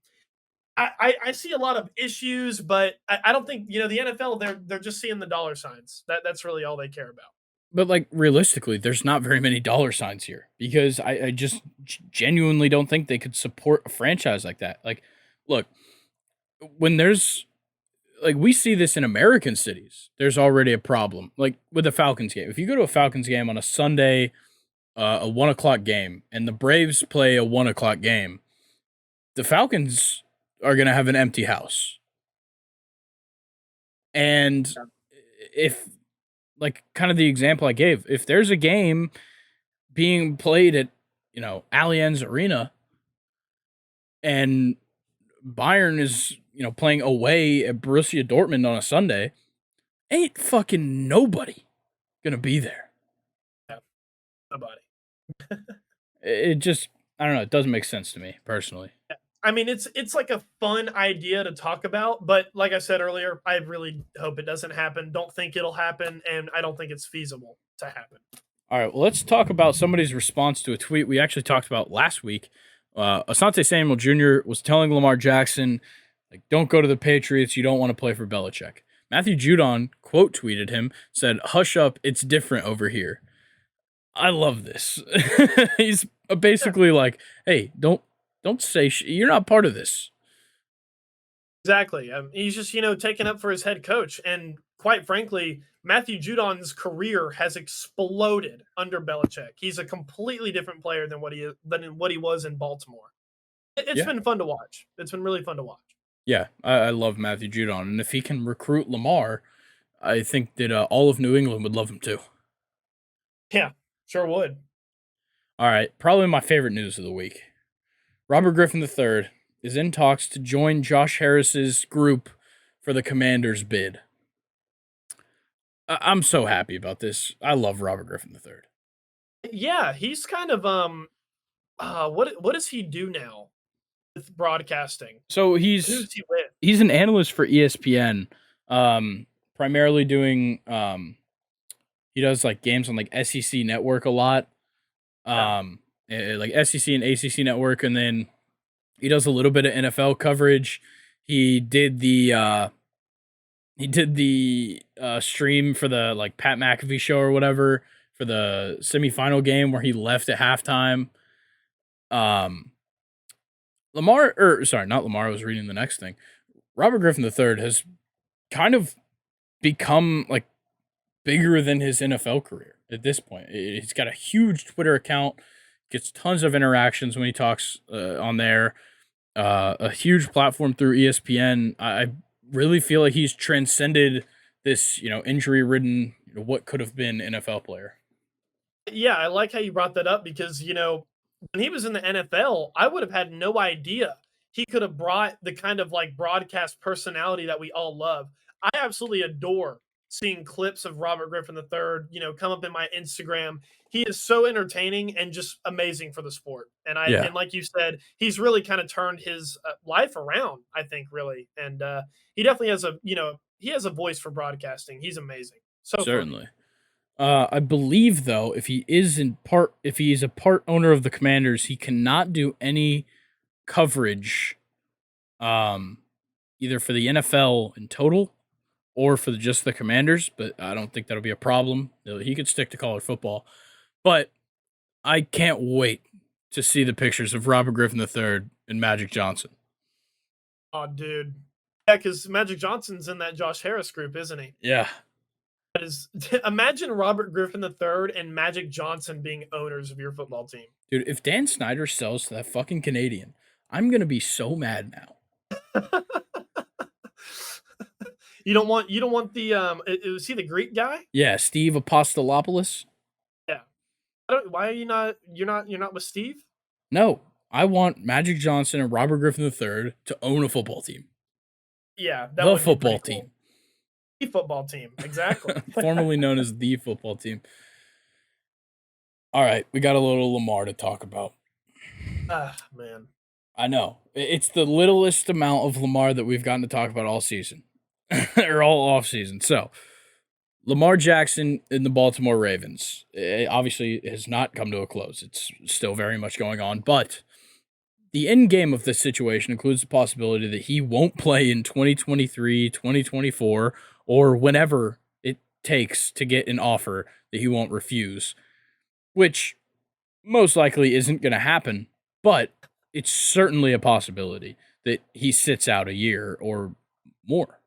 I see a lot of issues, but I don't think, the NFL, they're just seeing the dollar signs. That's really all they care about. But like realistically, there's not very many dollar signs here because I just genuinely don't think they could support a franchise like that. Like, look, when there's like we see this in American cities, there's already a problem. Like with the Falcons game, if you go to a Falcons game on a Sunday, a 1 o'clock game, and the Braves play a 1 o'clock game, the Falcons are gonna have an empty house. And if like kind of the example I gave, if there's a game being played at Allianz Arena and Bayern is playing away at Borussia Dortmund on a Sunday, ain't fucking nobody gonna be there. Yeah, nobody. It just I don't know. It doesn't make sense to me personally. I mean, it's like a fun idea to talk about, but like I said earlier, I really hope it doesn't happen. Don't think it'll happen, and I don't think it's feasible to happen. All right, well, let's talk about somebody's response to a tweet we actually talked about last week. Asante Samuel Jr. was telling Lamar Jackson, like, don't go to the Patriots. You don't want to play for Belichick. Matthew Judon quote tweeted him, said, "Hush up, it's different over here." I love this. He's basically like, "Hey, don't say you're not part of this." Exactly. He's just taking up for his head coach, and quite frankly, Matthew Judon's career has exploded under Belichick. He's a completely different player than what he was in Baltimore. It's Yeah, been fun to watch. It's been really fun to watch. yeah. I love Matthew Judon, and if he can recruit Lamar, I think that all of New England would love him too. Yeah, sure would. All right, probably my favorite news of the week. Robert Griffin III is in talks to join Josh Harris's group for the Commanders bid. I'm so happy about this. I love Robert Griffin III. Yeah, he's kind of What does he do now with broadcasting? So Who's he with? he's an analyst for ESPN, primarily doing he does like games on like SEC Network a lot, Yeah. like SEC and ACC Network, and then he does a little bit of NFL coverage. He did the stream for the like Pat McAfee show or whatever for the semifinal game where he left at halftime. Um, Lamar, or sorry, not Lamar. I was reading the next thing. Robert Griffin III has kind of become like bigger than his NFL career at this point. He's got a huge Twitter account, gets tons of interactions when he talks on there. A huge platform through ESPN. I really feel like he's transcended this, injury-ridden, what could have been NFL player. Yeah, I like how you brought that up because, when he was in the NFL, I would have had no idea he could have brought the kind of like broadcast personality that we all love. I absolutely adore seeing clips of Robert Griffin III, come up in my Instagram. He is so entertaining and just amazing for the sport. Yeah, And like you said, he's really kind of turned his life around, I think, really. And he definitely has he has a voice for broadcasting. He's amazing. So funny. certainly. I believe though, if he is a part owner of the Commanders, he cannot do any coverage, um, either for the NFL in total or for just the Commanders. But I don't think that'll be a problem. He could stick to college football. But I can't wait to see the pictures of Robert Griffin III and Magic Johnson. Oh, dude. Yeah, because Magic Johnson's in that Josh Harris group, isn't he? Yeah, That is, imagine Robert Griffin III and Magic Johnson being owners of your football team. dude. If Dan Snyder sells to that fucking Canadian, I'm gonna be so mad now. You don't want the is he the Greek guy? Yeah, Steve Apostolopoulos. Yeah. Why are you're not with Steve? No, I want Magic Johnson and Robert Griffin III to own a football team. Yeah, that The would be football pretty cool. team, The football team, exactly. formerly known as the football team. All right, we got a little Lamar to talk about. Ah, man. I know it's the littlest amount of Lamar that we've gotten to talk about all season, or all off season. So Lamar Jackson in the Baltimore Ravens obviously has not come to a close. It's still very much going on, but the end game of this situation includes the possibility that he won't play in 2023, 2024, or whenever it takes to get an offer that he won't refuse, which most likely isn't going to happen, but it's certainly a possibility that he sits out a year or more.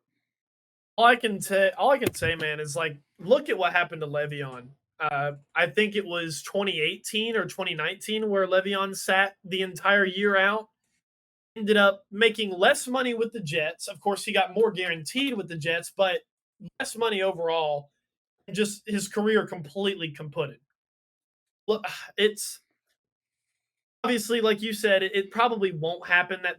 All I can say, man, is like look at what happened to Le'Veon. I think it was 2018 or 2019 where Le'Veon sat the entire year out. Ended up making less money with the Jets. Of course, he got more guaranteed with the Jets, but less money overall. Just his career completely kaputted. Look, it's obviously like you said, it probably won't happen that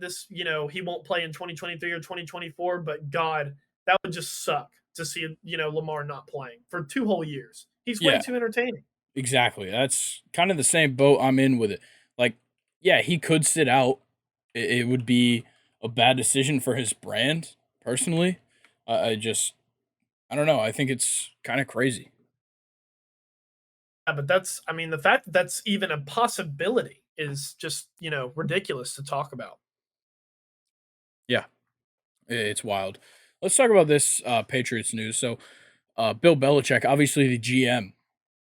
he won't play in 2023 or 2024. But God, that would just suck to see Lamar not playing for 2 whole years. He's way Yeah, too entertaining. exactly. That's kind of the same boat I'm in with it. Like, yeah, he could sit out. It would be a bad decision for his brand, personally. I don't know. I think it's kind of crazy. Yeah, but the fact that that's even a possibility is just ridiculous to talk about. Yeah, it's wild. Let's talk about this Patriots news. So, Bill Belichick, obviously the GM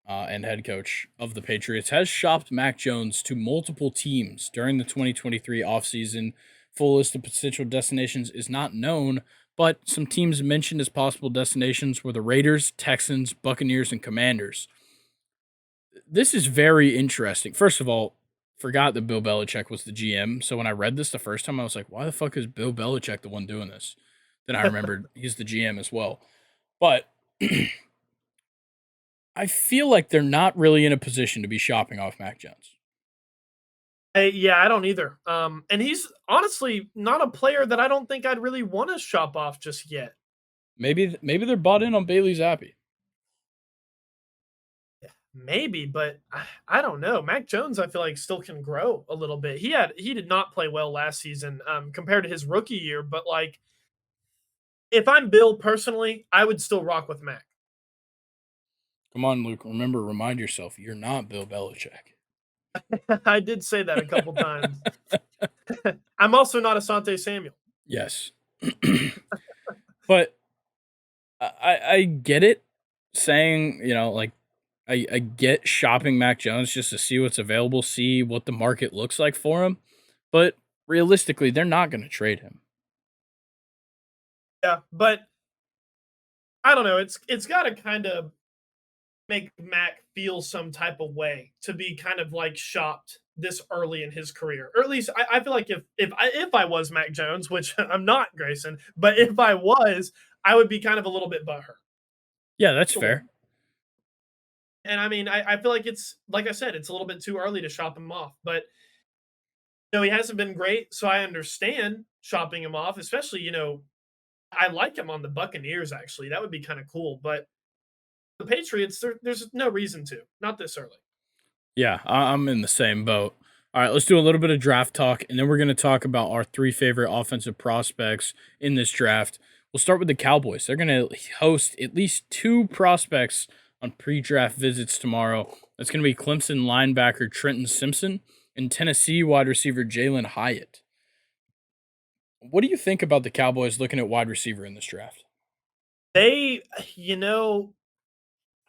and head coach of the Patriots, has shopped Mac Jones to multiple teams during the 2023 offseason. Full list of potential destinations is not known, but some teams mentioned as possible destinations were the Raiders, Texans, Buccaneers, and Commanders. This is very interesting. First of all, forgot that Bill Belichick was the GM. So when I read this the first time, I was like, why the fuck is Bill Belichick the one doing this? Then I remembered he's the GM as well. But I feel like they're not really in a position to be shopping off Mac Jones. Yeah, I don't either. And he's honestly not a player that I don't think I'd really want to shop off just yet. Maybe they're bought in on Bailey Zappi. maybe, but I don't know. Mac Jones, I feel like still can grow a little bit. He did not play well last season compared to his rookie year, but like if I'm Bill personally, I would still rock with Mac. Come on, Luke. Remember, remind yourself, you're not Bill Belichick. I did say that a couple times. I'm also not Asante Samuel. Yes. But I get it saying, like I get shopping Mac Jones just to see what's available, see what the market looks like for him. But realistically, they're not going to trade him. Yeah, but I don't know. It's got to kind of make Mac feel some type of way to be kind of like shopped this early in his career, or at least I feel like if I was Mac Jones, which I'm not, Grayson, but if I was, I would be kind of a little bit butthurt. Yeah, that's fair. And I mean, I feel like it's like I said, it's a little bit too early to shop him off, but he hasn't been great, so I understand shopping him off, especially I like him on the Buccaneers. Actually, that would be kind of cool, but the Patriots, there's no reason to, not this early. Yeah, I'm in the same boat. All right, let's do a little bit of draft talk, and then we're going to talk about our three favorite offensive prospects in this draft. We'll start with the Cowboys. They're going to host at least two prospects on pre-draft visits tomorrow. That's going to be Clemson linebacker Trenton Simpson and Tennessee wide receiver Jalen Hyatt. What do you think about the Cowboys looking at wide receiver in this draft? They, you know,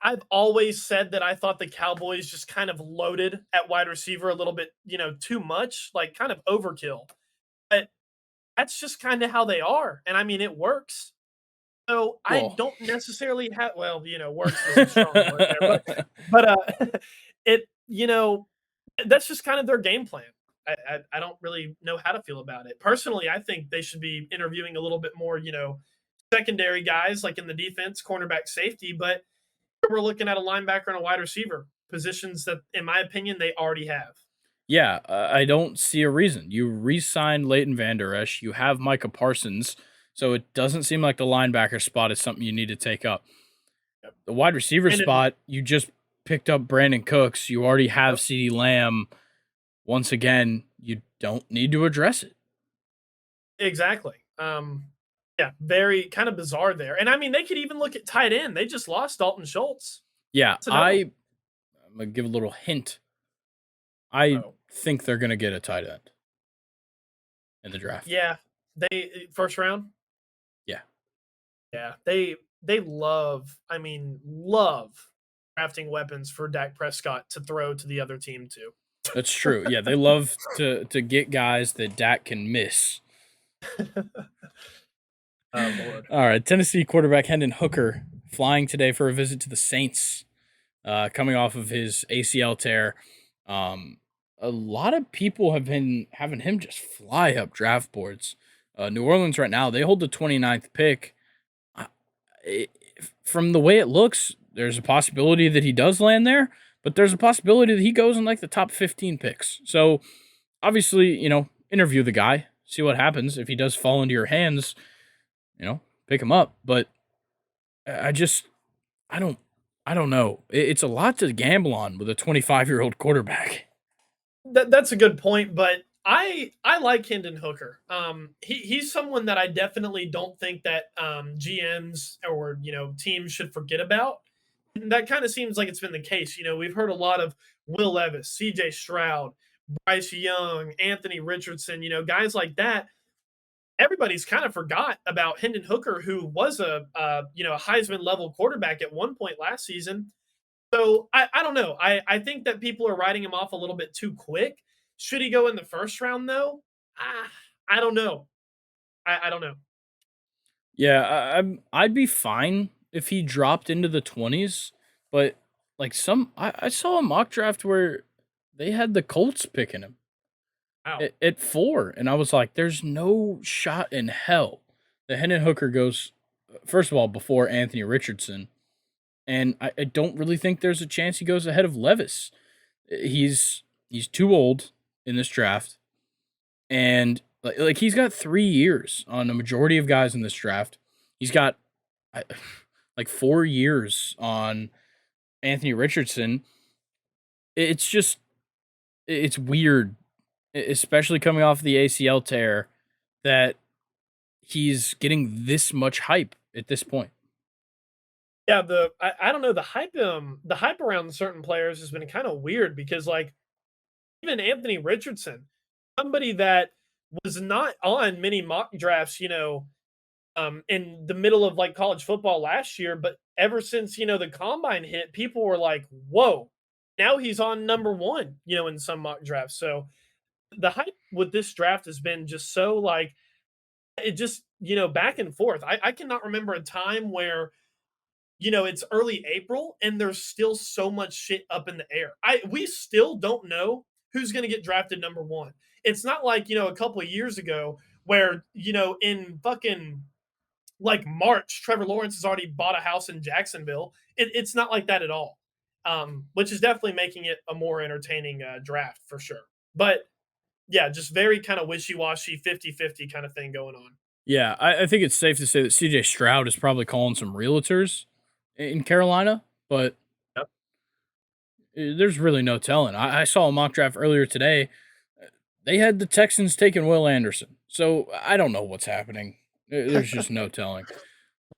I've always said that I thought the Cowboys just kind of loaded at wide receiver a little bit, too much, like kind of overkill. But that's just kind of how they are. And I mean, it works. So I Well, don't necessarily have, well, works is a strong word there, but it, that's just kind of their game plan. I don't really know how to feel about it. Personally, I think they should be interviewing a little bit more, secondary guys like in the defense, cornerback, safety, but we're looking at a linebacker and a wide receiver positions that, in my opinion, they already have. yeah, I don't see a reason. You re-signed Leighton Vander Esch. You have Micah Parsons, so it doesn't seem like the linebacker spot is something you need to take up. Yep. The wide receiver And it, spot, you just picked up Brandon Cooks. You already have yep, CeeDee Lamb. Once again, you don't need to address it. exactly. Yeah, very kind of bizarre there. And I mean, they could even look at tight end. They just lost Dalton Schultz. Yeah, That's another one. I'm gonna give a little hint. I Oh, think they're gonna get a tight end in the draft. yeah, first round. Yeah, Yeah, they love. I mean, love drafting weapons for Dak Prescott to throw to the other team too. that's true. Yeah, they love to get guys that Dak can miss. Oh Lord. All right, Tennessee quarterback Hendon Hooker flying today for a visit to the Saints, coming off of his ACL tear. Um, a lot of people have been having him just fly up draft boards. New Orleans right now, they hold the 29th pick. Uh, it, from the way it looks, there's a possibility that he does land there, but there's a possibility that he goes in like the top 15 picks. So obviously, interview the guy, see what happens. If he does fall into your hands, pick him up. But I just, I don't, I don't know. It's a lot to gamble on with a 25-year-old quarterback. That's a good point, but I like Hendon Hooker. He's someone that I definitely don't think that GMs or teams should forget about. And that kind of seems like it's been the case. We've heard a lot of Will Levis, C.J. Stroud, Bryce Young, Anthony Richardson. Guys like that. Everybody's kind of forgot about Hendon Hooker, who was a Heisman level quarterback at one point last season. So I don't know. I think that people are writing him off a little bit too quick. Should he go in the first round though? I don't know. I don't know. Yeah, I'd be fine if he dropped into the 20s, but like I saw a mock draft where they had the Colts picking him Wow. at 4, and I was like, there's no shot in hell that Hendon Hooker goes first of all before Anthony Richardson, and I don't really think there's a chance he goes ahead of Levis. He's too old in this draft, and like he's got 3 years on a majority of guys in this draft. He's got I, like 4 years on Anthony Richardson. It's just it's weird, especially coming off the ACL tear, that he's getting this much hype at this point. Yeah, I don't know, the hype around certain players has been kinda weird because, like, even Anthony Richardson, somebody that was not on many mock drafts, in the middle of like college football last year, but ever since the combine hit, people were like, "Whoa!" Now he's on number one, in some mock drafts. So the hype with this draft has been just so like it just back and forth. I cannot remember a time where it's early April and there's still so much shit up in the air. We still don't know who's going to get drafted number one. It's not like a couple of years ago where in fucking like March, Trevor Lawrence has already bought a house in Jacksonville. It's not like that at all, which is definitely making it a more entertaining draft for sure. But yeah, just very kind of wishy washy, 50-50 kind of thing going on. Yeah, I think it's safe to say that CJ Stroud is probably calling some realtors in Carolina, but Yep. there's really no telling. I saw a mock draft earlier today. They had the Texans taking Will Anderson, so I don't know what's happening. There's just no telling.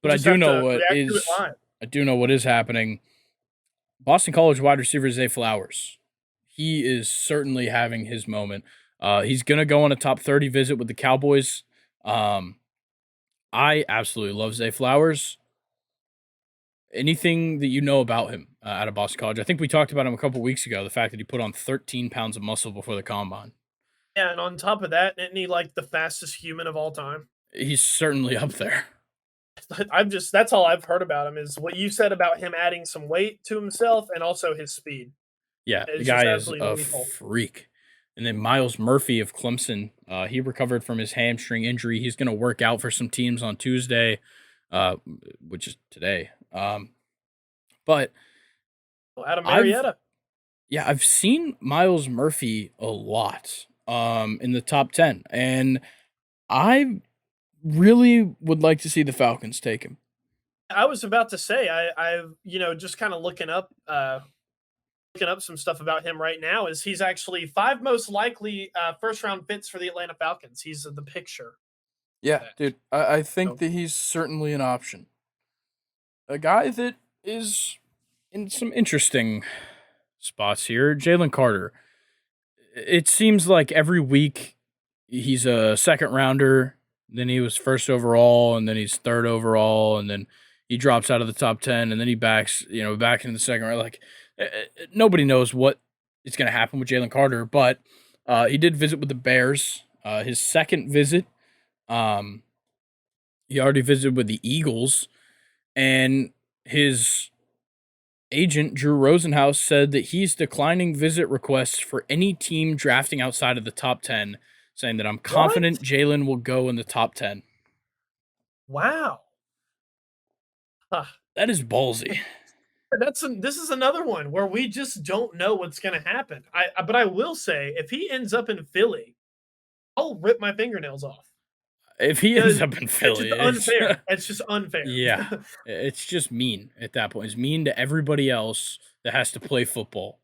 But We'll I just do have know to what react to it is live. I do know what is happening. Boston College wide receiver Zay Flowers. He is certainly having his moment. He's gonna go on a top 30 visit with the Cowboys. Um, I absolutely love Zay Flowers. Anything that you know about him out of Boston College? I think we talked about him a couple weeks ago. The fact that he put on 13 pounds of muscle before the combine. Yeah, and on top of that, isn't he like the fastest human of all time? He's certainly up there. I'm just that's all I've heard about him is what you said about him adding some weight to himself and also his speed. Yeah, the It's just guy is absolutely a lethal. freak. And then Miles Murphy of Clemson, he recovered from his hamstring injury. He's going to work out for some teams on Tuesday, uh, which is today. But Out of I've Marietta. yeah, I've seen Miles Murphy a lot in the top 10, and I really would like to see the Falcons take him. I was about to say I've just kind of looking up some stuff about him right now is he's actually five most likely first round fits for the Atlanta Falcons. He's the picture of Yeah, that. dude, I think So, that he's certainly an option. A guy that is in some interesting spots here. Jalen Carter. It seems like every week he's a second rounder, then he was first overall, and then he's third overall, and then he drops out of the top 10, and then he back into the second round. Like, nobody knows what is going to happen with Jalen Carter, but he did visit with the Bears. His second visit, um, he already visited with the Eagles, and his agent, Drew Rosenhaus, said that he's declining visit requests for any team drafting outside of the top 10, saying that I'm what? confident Jalen will go in the top 10. Wow. Huh. That is ballsy. This is another one where we just don't know what's going to happen. But I will say if he ends up in Philly, I'll rip my fingernails off If he ends because up in it's Philly, just it's unfair. It's just unfair. yeah, it's just mean at that point. It's mean to everybody else that has to play football.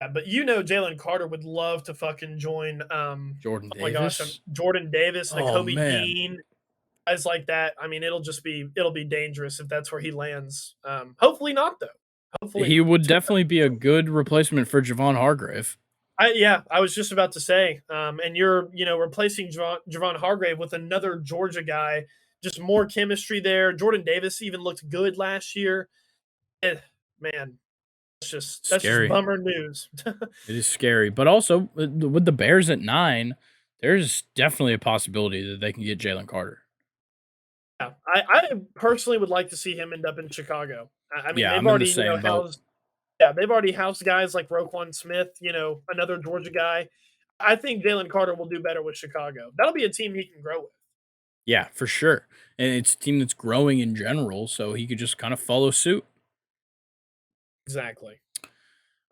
Yeah, but Jalen Carter would love to fucking join. Jordan Oh my gosh, Davis. Jordan Davis, Oh Nakobe man, Dean, guys like that. I mean, it'll be dangerous if that's where he lands. Hopefully not though. Hopefully he not. would definitely be a good replacement for Javon Hargrave. I was just about to say, and you're replacing Javon Hargrave with another Georgia guy. Just more chemistry there. Jordan Davis even looked good last year. Eh, man, that's just Scary. bummer news. It is scary, but also with the Bears at 9, there's definitely a possibility that they can get Jalen Carter. Yeah, I personally would like to see him end up in Chicago. I mean, Yeah, they've I'm in the already, same boat. housed yeah, they've already housed guys like Roquan Smith, another Georgia guy. I think Jalen Carter will do better with Chicago. That'll be a team he can grow with. Yeah, for sure. And it's a team that's growing in general, so he could just kind of follow suit. Exactly. Exactly.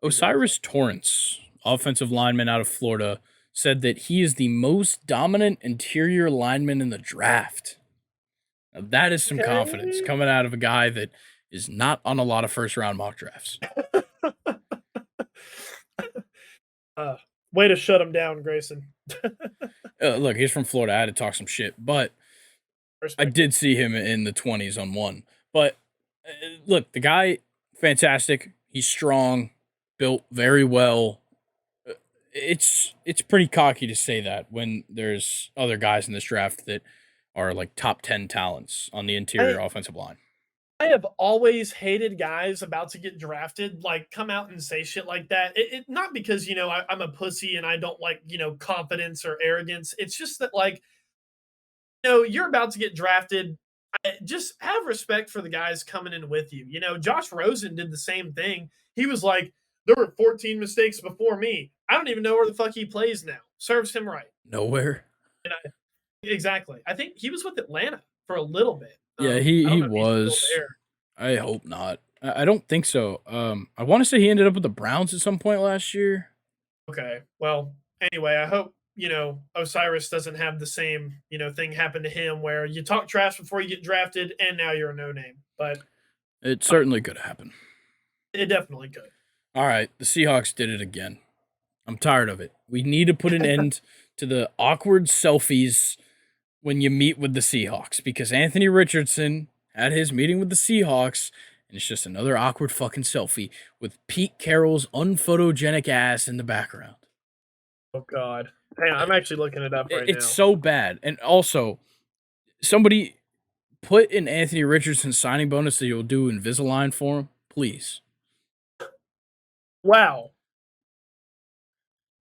Osiris Torrance, offensive lineman out of Florida, said that he is the most dominant interior lineman in the draft. Now, that is some confidence Okay. coming out of a guy that is not on a lot of first round mock drafts. Uh, Way to shut him down, Grayson. Look, he's from Florida. I had to talk some shit, but I Respect it. did see him in the 20s on one. But look, the guy, fantastic. He's strong, built very well. Uh, it's pretty cocky to say that when there's other guys in this draft that are like top 10 talents on the interior I offensive line. I have always hated guys about to get drafted, like, come out and say shit like that. Not because, I'm a pussy and I don't like, confidence or arrogance. It's just that, like, you're about to get drafted. Just have respect for the guys coming in with you. Josh Rosen did the same thing. He was like, there were 14 mistakes before me. I don't even know where the fuck he plays now. Serves him right. Nowhere. And exactly. I think he was with Atlanta for a little bit. Yeah, I he don't know if he's still was. there. I hope not. I don't think so. I want to say he ended up with the Browns at some point last year. Okay. Well, anyway, I hope, Osiris doesn't have the same, thing happen to him where you talk trash before you get drafted and now you're a no name. But It uh, certainly could happen. it definitely could. All right, the Seahawks did it again. I'm tired of it. We need to put an end to the awkward selfies when you meet with the Seahawks because Anthony Richardson had his meeting with the Seahawks and it's just another awkward fucking selfie with Pete Carroll's unphotogenic ass in the background. Oh God. Hang on, I'm actually looking it up right It's now. so bad. And also, somebody put an Anthony Richardson signing bonus that you'll do Invisalign for him, please. Wow.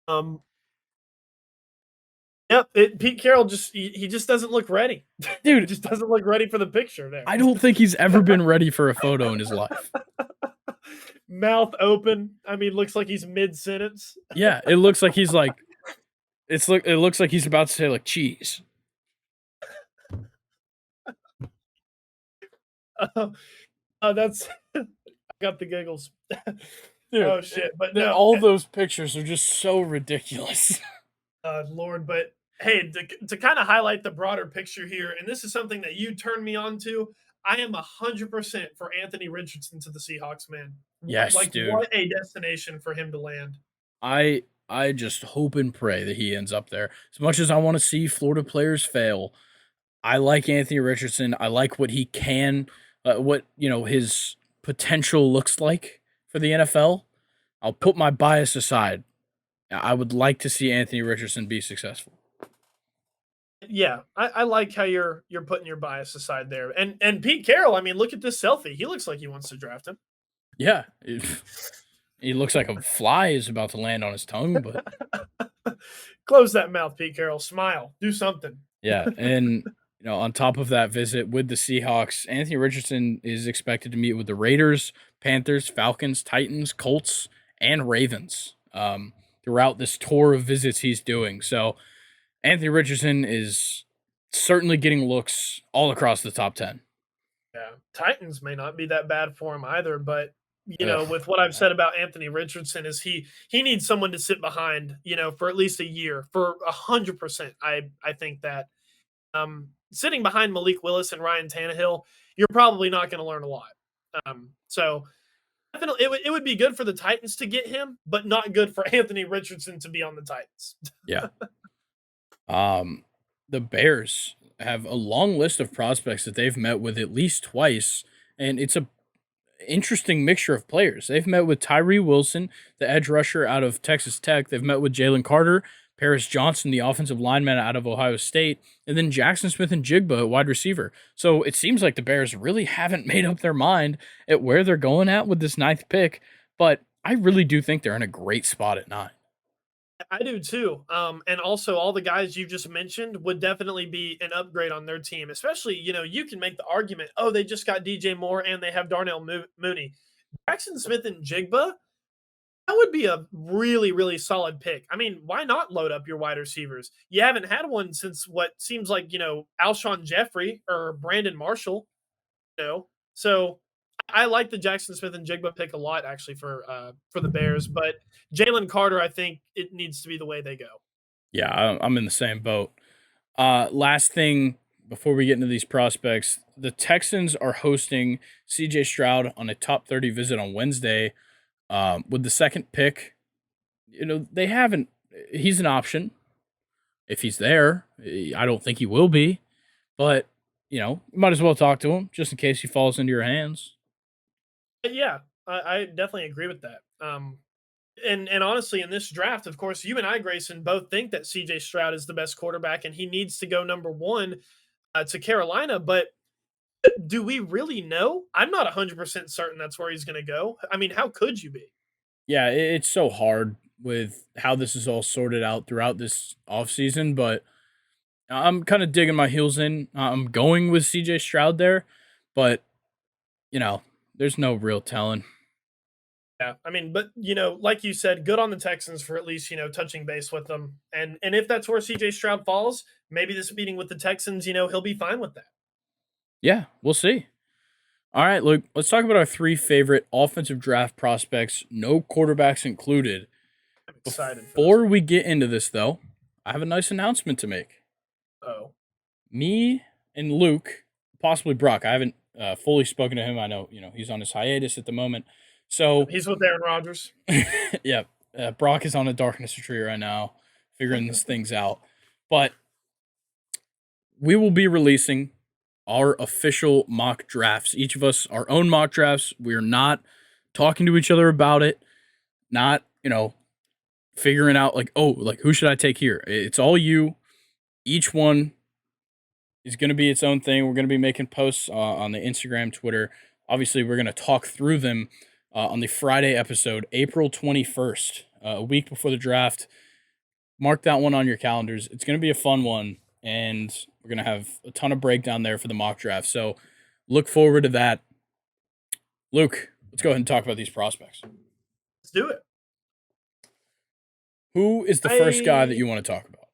Um. Yep. Pete Carroll he just doesn't look ready. He Dude, just doesn't look ready for the picture there. I don't think he's ever been ready for a photo in his life. Mouth open. I mean, looks like he's mid sentence. Yeah, it looks like he's like it looks like he's about to say like cheese. That's I got the giggles. Dude, Oh shit! But no, all those pictures are just so ridiculous. Lord. But hey, to kind of highlight the broader picture here, and this is something that you turned me on to. I am 100% for Anthony Richardson to the Seahawks, man. Yes, Like, dude. what a destination for him to land. I just hope and pray that he ends up there. As much as I want to see Florida players fail, I like Anthony Richardson. I like what he can, what his potential looks like for the NFL. I'll put my bias aside. I would like to see Anthony Richardson be successful. Yeah, I like how you're putting your bias aside there. And Pete Carroll, I mean, look at this selfie. He looks like he wants to draft him. Yeah, he looks like a fly is about to land on his tongue, but Close that mouth, Pete Carroll. Smile. Do something. yeah, and on top of that visit with the Seahawks, Anthony Richardson is expected to meet with the Raiders, Panthers, Falcons, Titans, Colts, and Ravens throughout this tour of visits he's doing. So Anthony Richardson is certainly getting looks all across the top 10. Yeah, Titans may not be that bad for him either, but Ugh. with what I've said about Anthony Richardson, is he needs someone to sit behind, for at least a year, for 100%. I think that sitting behind Malik Willis and Ryan Tannehill, you're probably not going to learn a lot. So definitely, it would be good for the Titans to get him, but not good for Anthony Richardson to be on the Titans. Yeah. The Bears have a long list of prospects that they've met with at least twice, and it's a interesting mixture of players. They've met with Tyree Wilson, the edge rusher out of Texas Tech. They've met with Jalen Carter, Paris Johnson, the offensive lineman out of Ohio State, and then Jackson Smith and Jigba, wide receiver. So it seems like the Bears really haven't made up their mind at where they're going at with this ninth pick, but I really do think they're in a great spot at 9. I do too. And also all the guys you just mentioned would definitely be an upgrade on their team. Especially, you can make the argument, oh, they just got DJ Moore and they have Darnell Mooney. Jackson Smith and Jigba, that would be a really, really solid pick. I mean, why not load up your wide receivers? You haven't had one since what seems like, Alshon Jeffrey or Brandon Marshall, So I like the Jackson Smith and Jigba pick a lot, actually, for the Bears. But Jalen Carter, I think it needs to be the way they go. Yeah, I'm in the same boat. Last thing before we get into these prospects, the Texans are hosting CJ Stroud on a top 30 visit on Wednesday with the second pick. they haven't. He's an option if he's there. I don't think he will be, but you might as well talk to him just in case he falls into your hands. Yeah, I definitely agree with that. And honestly, in this draft, of course, you and I, Grayson, both think that CJ Stroud is the best quarterback and he needs to go number one to Carolina. But do we really know? I'm not 100% certain that's where he's going to go. I mean, how could you be? Yeah, it's so hard with how this is all sorted out throughout this offseason, but I'm kind of digging my heels in. I'm going with CJ Stroud there, but you know, there's no real telling. Yeah, I mean, but like you said, good on the Texans for at least touching base with them, and if that's where CJ Stroud falls, maybe this meeting with the Texans, he'll be fine with that. Yeah, we'll see. All right, Luke, let's talk about our three favorite offensive draft prospects, no quarterbacks included. I'm excited for this Before one. we get into this, though, I have a nice announcement to make. Oh, Me and Luke, possibly Brock, I haven't fully spoken to him. I know, he's on his hiatus at the moment. So, he's with Aaron Rodgers. yeah, Brock is on a darkness retreat right now, figuring these things out. But we will be releasing our official mock drafts. Each of us, our own mock drafts. We are not talking to each other about it, not, figuring out like, oh, like who should I take here? It's all you. Each one is going to be its own thing. We're going to be making posts on the Instagram, Twitter. Obviously, we're going to talk through them on the Friday episode, April 21st, a week before the draft. Mark that one on your calendars. It's going to be a fun one, and we're going to have a ton of breakdown there for the mock draft. So look forward to that. Luke, let's go ahead and talk about these prospects. Let's do it. Who is the first guy that I you want to talk about?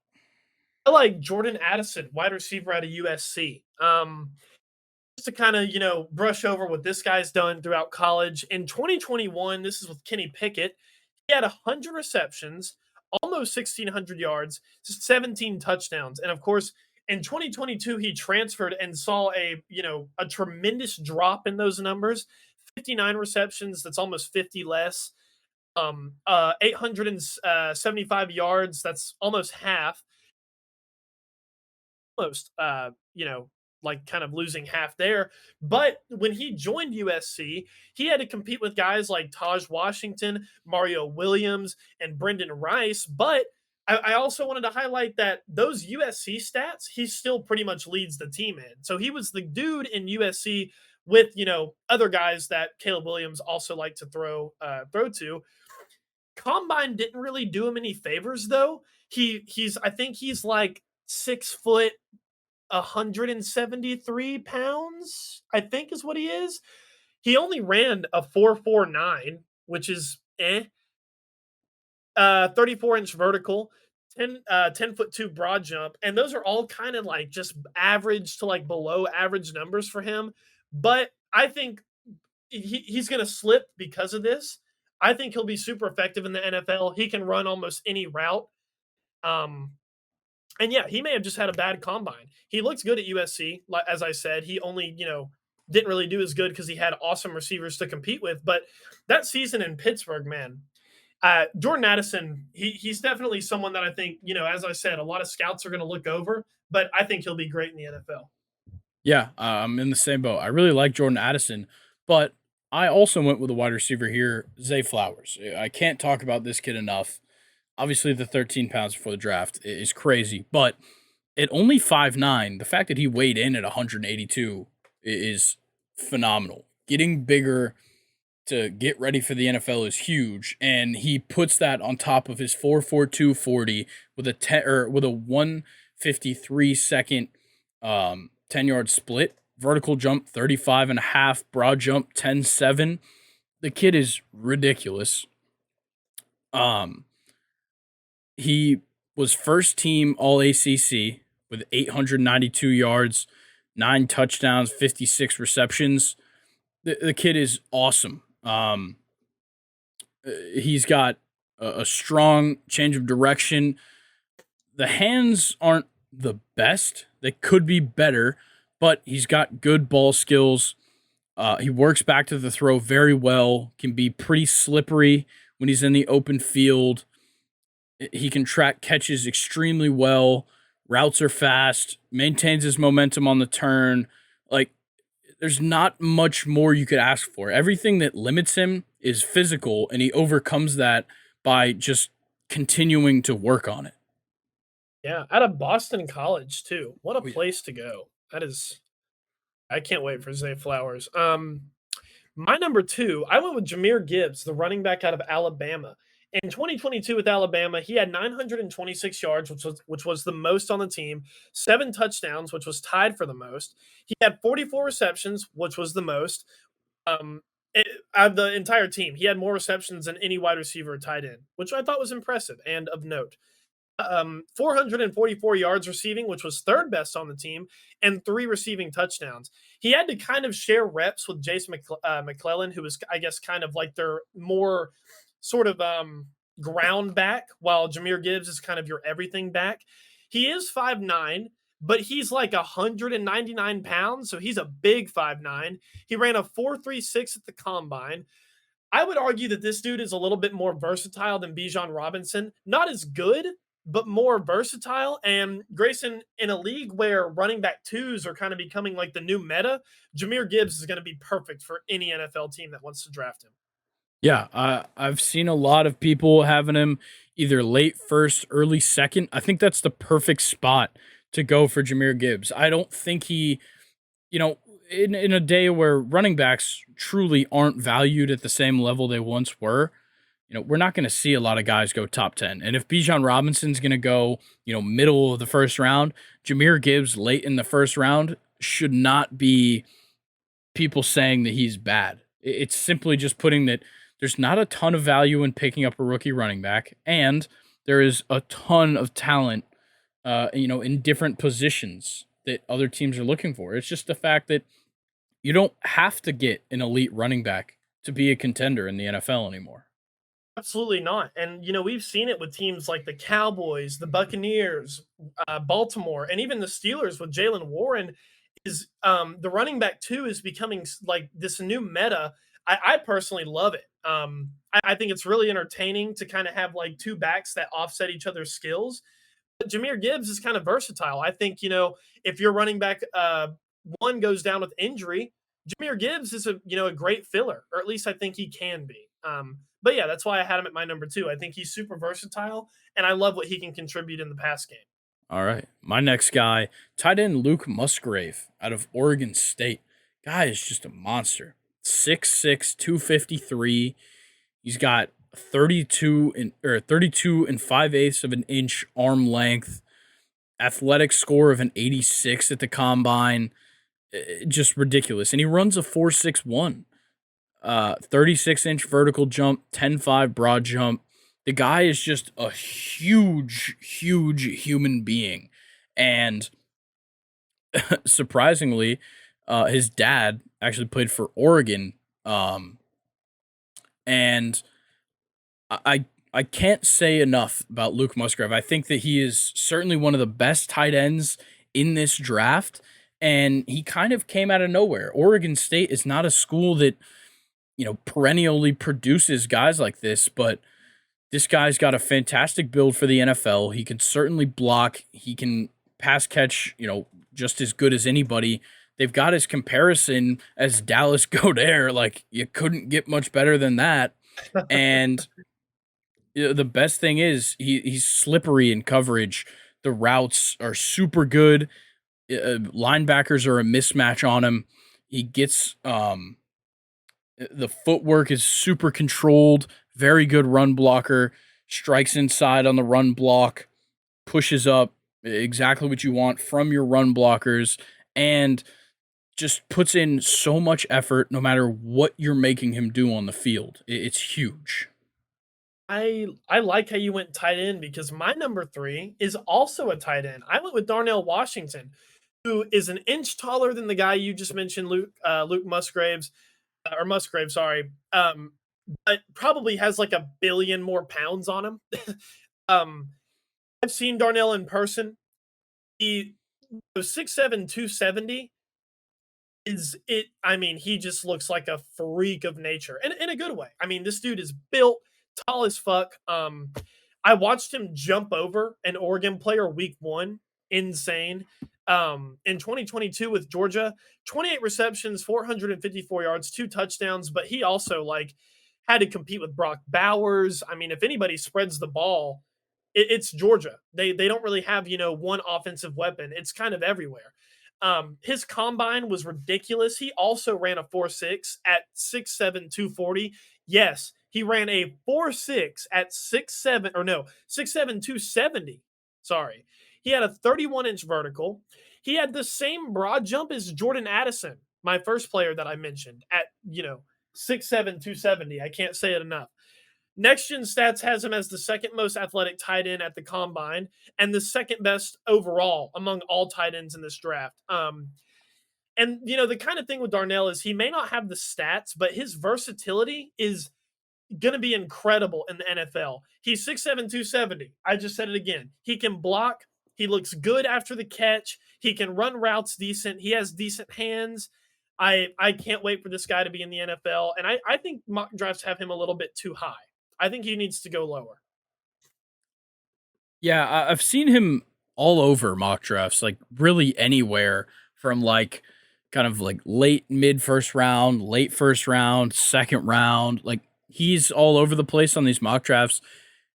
I like Jordan Addison, wide receiver out of USC. Just to kind of, brush over what this guy's done throughout college. In 2021, this is with Kenny Pickett. He had 100 receptions, almost 1,600 yards, 17 touchdowns. And of course, in 2022, he transferred and saw a tremendous drop in those numbers. 59 receptions, that's almost 50 less. 875 yards, that's almost half. Almost, like kind of losing half there. But when he joined USC, he had to compete with guys like Taj Washington, Mario Williams, and Brendan Rice. But I also wanted to highlight that those USC stats, he still pretty much leads the team in. So he was the dude in USC with other guys that Caleb Williams also like to throw to. Combine didn't really do him any favors though. I think he's like 6 foot 173 pounds, I think is what he is. He only ran a 4.49, which is 34-inch vertical, 10'2" broad jump. And those are all kind of like just average to like below average numbers for him. But I think he's going to slip because of this. I think he'll be super effective in the NFL. He can run almost any route. And yeah, he may have just had a bad combine. He looks good at USC. Like as I said, he only, didn't really do as good because he had awesome receivers to compete with. But that season in Pittsburgh, man, Jordan Addison, he's definitely someone that I think, as I said, a lot of scouts are going to look over, but I think he'll be great in the NFL. Yeah, I'm in the same boat. I really like Jordan Addison, but I also went with a wide receiver here, Zay Flowers. I can't talk about this kid enough. Obviously, the 13 pounds before the draft is crazy, but at only 5'9", the fact that he weighed in at 182 is phenomenal. Getting bigger to get ready for the NFL is huge, and he puts that on top of his 4.42 40 with a 153 second 10-yard split, vertical jump 35 and a half, broad jump 10.7. The kid is ridiculous. He was first team All ACC with 892 yards, 9 touchdowns, 56 receptions. The kid is awesome. He's got a strong change of direction. The hands aren't the best. They could be better, but he's got good ball skills. He works back to the throw very well, can be pretty slippery when he's in the open field. He can track catches extremely well. Routes are fast, maintains his momentum on the turn. Like, there's not much more you could ask for. Everything that limits him is physical, and he overcomes that by just continuing to work on it. Yeah, out of Boston College too. What a Oh, yeah. place to go. That is I can't wait for Zay Flowers. My number 2, I went with Jahmyr Gibbs, the running back out of Alabama. In 2022 with Alabama, he had 926 yards, which was the most on the team, 7 touchdowns, which was tied for the most. He had 44 receptions, which was the most. Um, Out of the entire team, he had more receptions than any wide receiver or tight end, which I thought was impressive and of note. 444 yards receiving, which was third best on the team, and 3 receiving touchdowns. He had to kind of share reps with McClellan, who was, I guess, kind of like their more sort of ground back, while Jahmyr Gibbs is kind of your everything back. He is 5'9", but he's like 199 pounds, so he's a big 5'9". He ran a 4.36 at the combine. I would argue that this dude is a little bit more versatile than Bijan Robinson. Not as good, but more versatile. And Grayson, in a league where running back twos are kind of becoming like the new meta, Jahmyr Gibbs is going to be perfect for any NFL team that wants to draft him. Yeah, I've seen a lot of people having him either late first, early second. I think that's the perfect spot to go for Jahmyr Gibbs. I don't think he, you know, in a day where running backs truly aren't valued at the same level they once were, we're not going to see a lot of guys go top 10. And if Bijan Robinson's going to go, middle of the first round, Jahmyr Gibbs late in the first round should not be people saying that he's bad. It's simply just putting that there's not a ton of value in picking up a rookie running back, and there is a ton of talent, in different positions that other teams are looking for. It's just the fact that you don't have to get an elite running back to be a contender in the NFL anymore. Absolutely not. And, we've seen it with teams like the Cowboys, the Buccaneers, Baltimore, and even the Steelers with Jalen Warren. Is the running back two is becoming like this new meta. I personally love it. I think it's really entertaining to kind of have like two backs that offset each other's skills. But Jahmyr Gibbs is kind of versatile. I think, if your running back one goes down with injury, Jahmyr Gibbs is a great filler, or at least I think he can be. But yeah, that's why I had him at my number 2. I think he's super versatile, and I love what he can contribute in the pass game. All right. My next guy, tight end Luke Musgrave out of Oregon State. Guy is just a monster. 6'6", 253. He's got 32 and 5/8 of an inch arm length. Athletic score of an 86 at the combine. Just ridiculous. And he runs a 4.61. 36-inch vertical jump, 10.5 broad jump. The guy is just a huge, huge human being. And surprisingly, his dad actually played for Oregon. And I can't say enough about Luke Musgrave. I think that he is certainly one of the best tight ends in this draft. And he kind of came out of nowhere. Oregon State is not a school that, perennially produces guys like this, but this guy's got a fantastic build for the NFL. He can certainly block. He can pass catch, just as good as anybody. They've got his comparison as Dallas Goedert. Like, you couldn't get much better than that. And the best thing is he's slippery in coverage. The routes are super good. Linebackers are a mismatch on him. He gets the footwork is super controlled, very good run blocker, strikes inside on the run block, pushes up exactly what you want from your run blockers, and just puts in so much effort no matter what you're making him do on the field. It's huge. I like how you went tight end because my number 3 is also a tight end. I went with Darnell Washington, who is an inch taller than the guy you just mentioned, Luke Musgraves, or Musgrave, sorry. But probably has like a billion more pounds on him. um, I've seen Darnell in person. He was 6'7", 270. Is it? I mean, he just looks like a freak of nature, and in a good way. I mean, this dude is built tall as fuck. I watched him jump over an Oregon player week 1. Insane. In 2022 with Georgia, 28 receptions, 454 yards, 2 touchdowns, but he also like had to compete with Brock Bowers. I mean, if anybody spreads the ball, it's Georgia. They don't really have, one offensive weapon. It's kind of everywhere. His combine was ridiculous. He also ran a 4.6 at 6'7", 240. Yes, he ran a 4.6 at 6'7", or no, 6'7", 270. Sorry. He had a 31-inch vertical. He had the same broad jump as Jordan Addison, my first player that I mentioned, at, 6'7", 270. I can't say it enough. Next Gen Stats has him as the second most athletic tight end at the combine and the second best overall among all tight ends in this draft. And the kind of thing with Darnell is he may not have the stats, but his versatility is going to be incredible in the NFL. He's 6'7", 270. I just said it again. He can block. He looks good after the catch. He can run routes decent. He has decent hands. I can't wait for this guy to be in the NFL. And I think mock drafts have him a little bit too high. I think he needs to go lower. Yeah, I've seen him all over mock drafts, like really anywhere from like kind of like late mid first round, late first round, second round. Like he's all over the place on these mock drafts.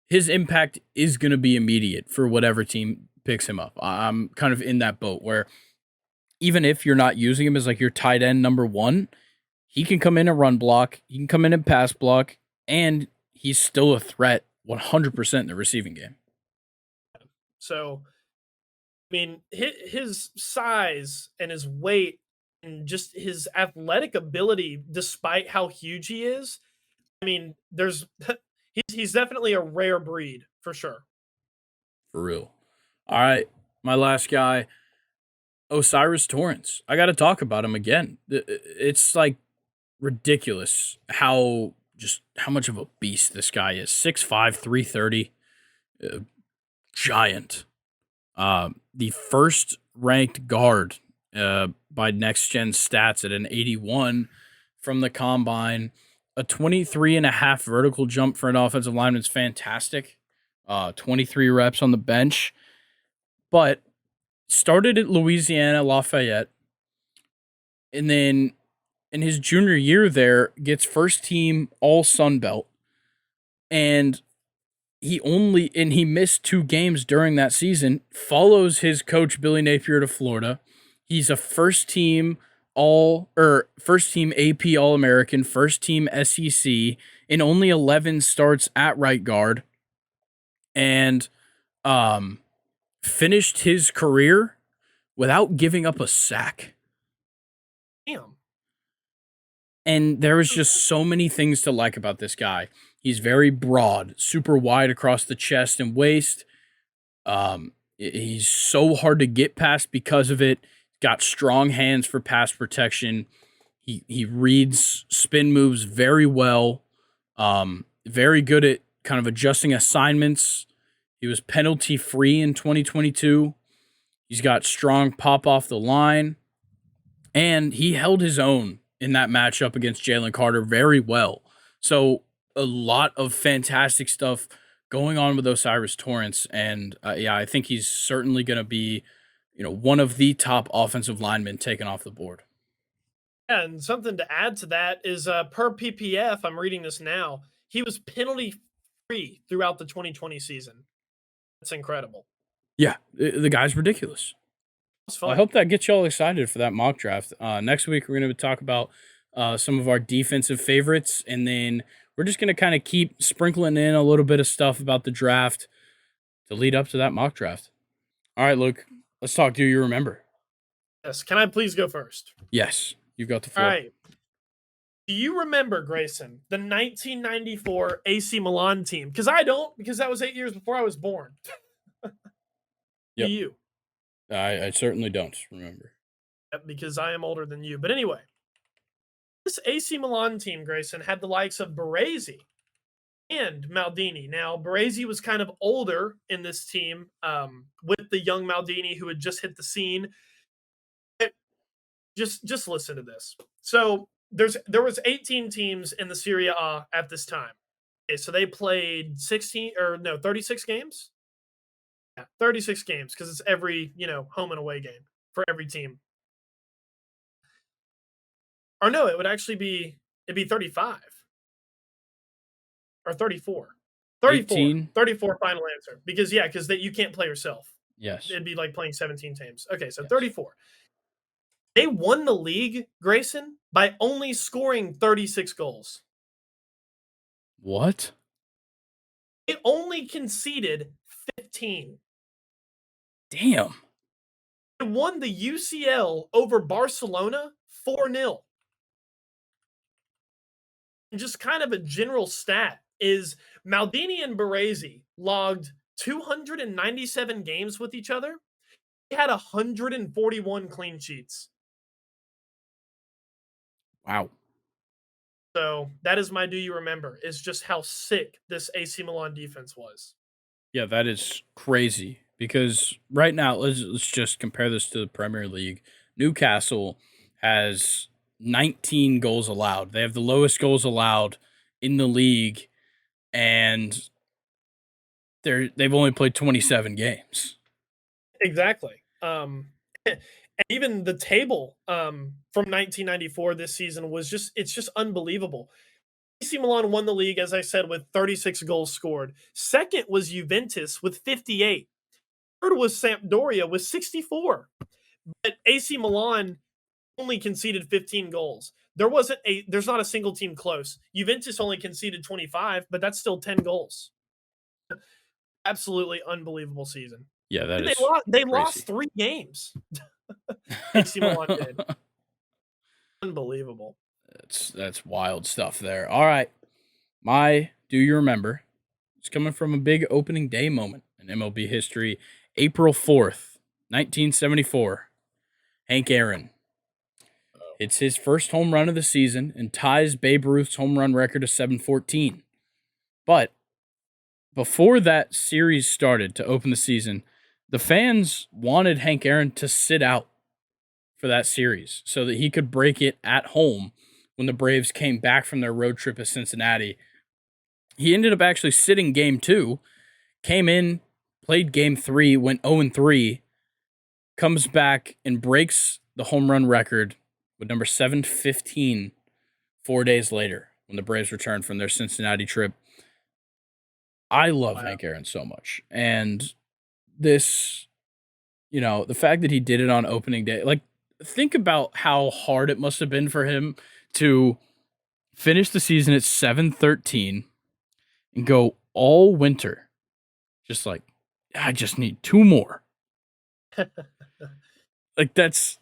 His impact is going to be immediate for whatever team picks him up. I'm kind of in that boat where even if you're not using him as like your tight end number one, he can come in and run block, he can come in and pass block, and he's still a threat 100% in the receiving game. So, I mean, his size and his weight and just his athletic ability, despite how huge he is, I mean, there's he's definitely a rare breed for sure. For real. All right, my last guy, Osiris Torrance. I got to talk about him again. It's like ridiculous how much of a beast this guy is. 6'5", 330, giant. The first ranked guard by Next Gen Stats at an 81 from the combine. A 23 and a half vertical jump for an offensive lineman is fantastic. 23 reps on the bench, but started at Louisiana Lafayette, and then in his junior year there gets first team All Sun Belt, and he missed 2 games during that season. Follows his coach Billy Napier to Florida. He's a first team AP All American, first team SEC in only 11 starts at right guard, and finished his career without giving up a sack. Damn. And there was just so many things to like about this guy. He's very broad, super wide across the chest and waist. He's so hard to get past because of it. Got strong hands for pass protection. He reads spin moves very well. Very good at kind of adjusting assignments. He was penalty free in 2022. He's got strong pop off the line, and he held his own in that matchup against Jalen Carter very well. So a lot of fantastic stuff going on with Osiris Torrance, and I think he's certainly going to be, one of the top offensive linemen taken off the board. Yeah, and something to add to that is per PPF, I'm reading this now, he was penalty free throughout the 2020 season. That's incredible. Yeah, the guy's ridiculous. Well, I hope that gets y'all excited for that mock draft. Next week, we're going to talk about some of our defensive favorites, and then we're just going to kind of keep sprinkling in a little bit of stuff about the draft to lead up to that mock draft. All right, Luke, let's talk. Do you remember? Yes. Can I please go first? Yes, you've got the floor. All right. Do you remember, Grayson, the 1994 AC Milan team? Because I don't, because that was 8 years before I was born. Yep. Do you? I certainly don't remember. Because I am older than you. But anyway, this AC Milan team, Grayson, had the likes of Baresi and Maldini. Now, Baresi was kind of older in this team with the young Maldini who had just hit the scene. Just listen to this. So there was 18 teams in the Serie A at this time. Okay, so they played 16 or no, 36 games? Yeah, 36 games because it's every, home and away game for every team. Or no, it'd be 35 or 34. 34. 18. 34 final answer. Because yeah, because that you can't play yourself. Yes. It'd be like playing 17 teams. Okay, so Yes. 34. They won the league, Grayson, by only scoring 36 goals. What? They only conceded 15. Damn. They won the UCL over Barcelona 4-0. And just kind of a general stat is Maldini and Baresi logged 297 games with each other. They had 141 clean sheets. Wow. So that is my do you remember, is just how sick this AC Milan defense was. Yeah, that is crazy because right now let's just compare this to the Premier League. Newcastle has 19 goals allowed. They have the lowest goals allowed in the league, and they've only played 27 games. Exactly. And even the table from 1994 this season was it's just unbelievable. AC Milan won the league, as I said, with 36 goals scored. Second was Juventus with 58. Third was Sampdoria with 64. But AC Milan only conceded 15 goals. There's not a single team close. Juventus only conceded 25, but that's still 10 goals. Absolutely unbelievable season. Yeah, that And is they crazy. lost 3 games. AC Milan did. Unbelievable. That's wild stuff there. All right. My do you remember? It's coming from a big opening day moment in MLB history. April 4th, 1974. Hank Aaron hits his first home run of the season and ties Babe Ruth's home run record of 714. But before that series started to open the season, the fans wanted Hank Aaron to sit out for that series so that he could break it at home when the Braves came back from their road trip to Cincinnati. He ended up actually sitting game 2, came in, played game 3, went 0-3, comes back and breaks the home run record with number 715 4 days later when the Braves returned from their Cincinnati trip. I love Wow. Hank Aaron so much. And this, the fact that he did it on opening day, like, think about how hard it must have been for him to finish the season at 713 and go all winter. Just like, I just need 2 more. Like, that's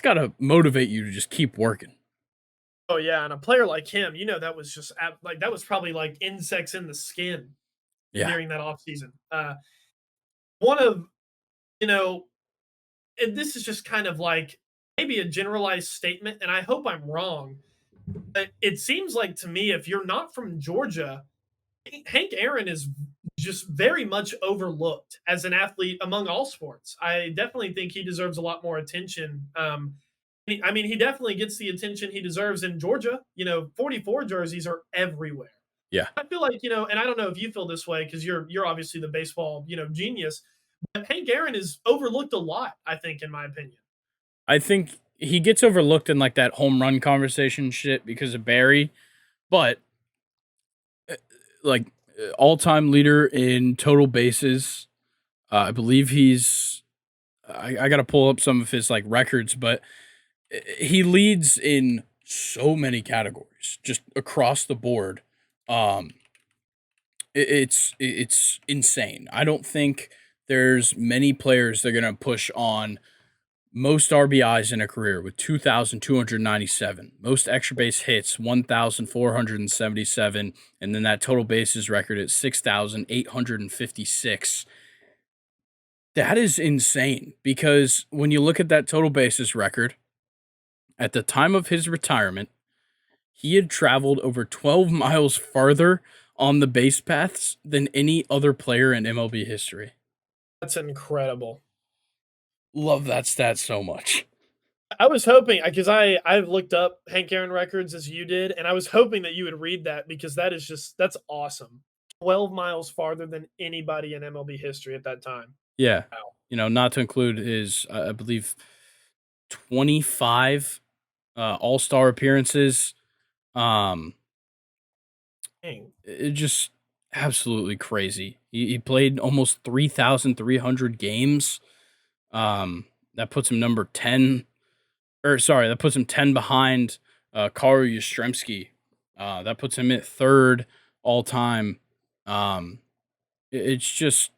got to motivate you to just keep working. Oh yeah, and a player like him, that was just that was probably like insects in the skin Yeah. during that offseason. One of, you know, and this is just kind of like maybe a generalized statement, and I hope I'm wrong, but it seems like to me, if you're not from Georgia, Hank Aaron is just very much overlooked as an athlete among all sports. I definitely think he deserves a lot more attention. I mean, he definitely gets the attention he deserves in Georgia. 44 jerseys are everywhere. Yeah. I feel like, and I don't know if you feel this way because you're obviously the baseball, genius. But Hank Aaron is overlooked a lot, I think, in my opinion. I think he gets overlooked in like that home run conversation shit because of Barry, but like all-time leader in total bases. I believe he's. I got to pull up some of his like records, but he leads in so many categories, just across the board. Um, it's insane. I don't think there's many players that are gonna push on most RBIs in a career with 2,297, most extra base hits 1,477, and then that total bases record at 6,856. That is insane because when you look at that total bases record, at the time of his retirement, he had traveled over 12 miles farther on the base paths than any other player in MLB history. That's incredible. Love that stat so much. I was hoping because I've looked up Hank Aaron records as you did, and I was hoping that you would read that because that's awesome. 12 miles farther than anybody in MLB history at that time. Yeah. Wow. Not to include his, I believe, 25 all-star appearances. Um, Dang. it just absolutely crazy. He played almost 3,300 games. That puts him number 10, or sorry, that puts him 10 behind Carl Yastrzemski. That puts him at third all time. Um, it's just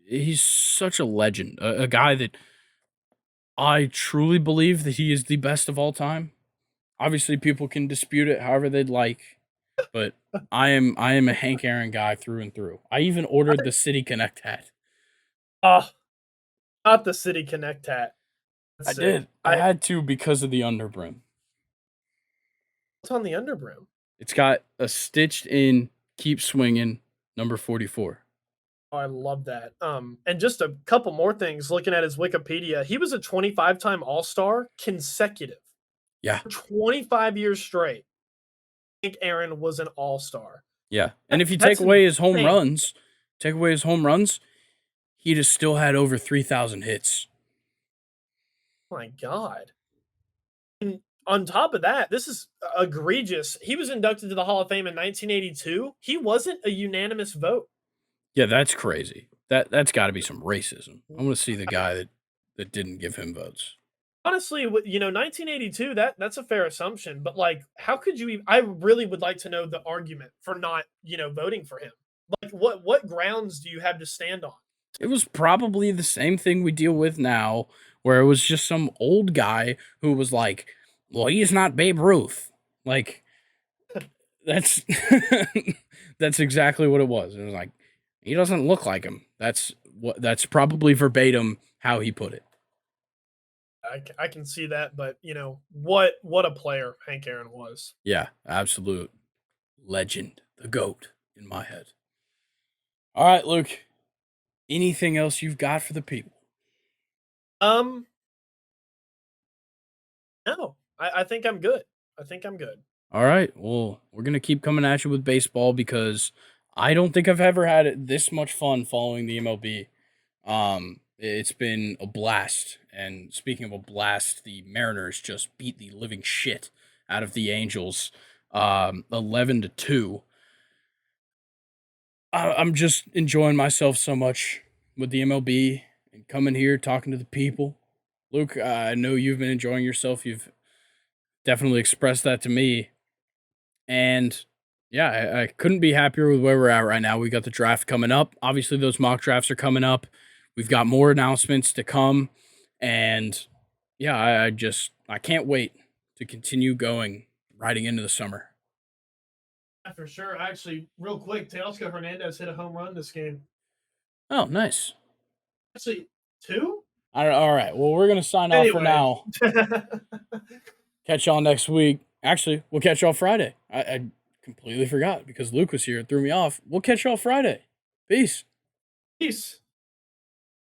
he's such a legend, a guy that I truly believe that he is the best of all time. Obviously, people can dispute it however they'd like, but I am a Hank Aaron guy through and through. I even ordered the City Connect hat. Oh, not the City Connect hat. I That's did. sick. I had to because of the underbrim. What's on the underbrim? It's got a stitched in "Keep Swinging" number 44. Oh, I love that. And just a couple more things. Looking at his Wikipedia, he was a 25-time All-Star consecutive, Yeah, 25 years straight. Hank Aaron was an All-Star. yeah. And if you That's take away his home insane. runs, he'd have still had over 3,000 hits. My God. And on top of that, this is egregious. He was inducted to the Hall of Fame in 1982. He wasn't a unanimous vote. Yeah, that's crazy. That's got to be some racism. I want to see the guy that didn't give him votes. Honestly, 1982, that's a fair assumption, but, like, how could you I really would like to know the argument for not, voting for him. Like, what grounds do you have to stand on? It was probably the same thing we deal with now, where it was just some old guy who was like, "Well, he's not Babe Ruth." Like that's that's exactly what it was. It was like he doesn't look like him. That's probably verbatim how he put it. I can see that, but, what a player Hank Aaron was. Yeah, absolute legend, the goat in my head. All right, Luke. Anything else you've got for the people? Um, no. I think I'm good. I think I'm good. All right. Well, we're going to keep coming at you with baseball because I don't think I've ever had this much fun following the MLB. It's been a blast. And speaking of a blast, the Mariners just beat the living shit out of the Angels, 11-2. I'm just enjoying myself so much with the MLB and coming here talking to the people. Luke, I know you've been enjoying yourself. You've definitely expressed that to me. And yeah, I couldn't be happier with where we're at right now. We got the draft coming up. Obviously, those mock drafts are coming up. We've got more announcements to come. And yeah, I can't wait to continue going riding into the summer. Yeah, for sure. Actually, real quick, Teoscar Hernandez hit a home run this game. Oh, nice. Actually, 2? All right. Well, we're going to sign off for Anyway. now. Catch y'all next week. Actually, we'll catch y'all Friday. I completely forgot because Luke was here. It threw me off. We'll catch y'all Friday. Peace. Peace.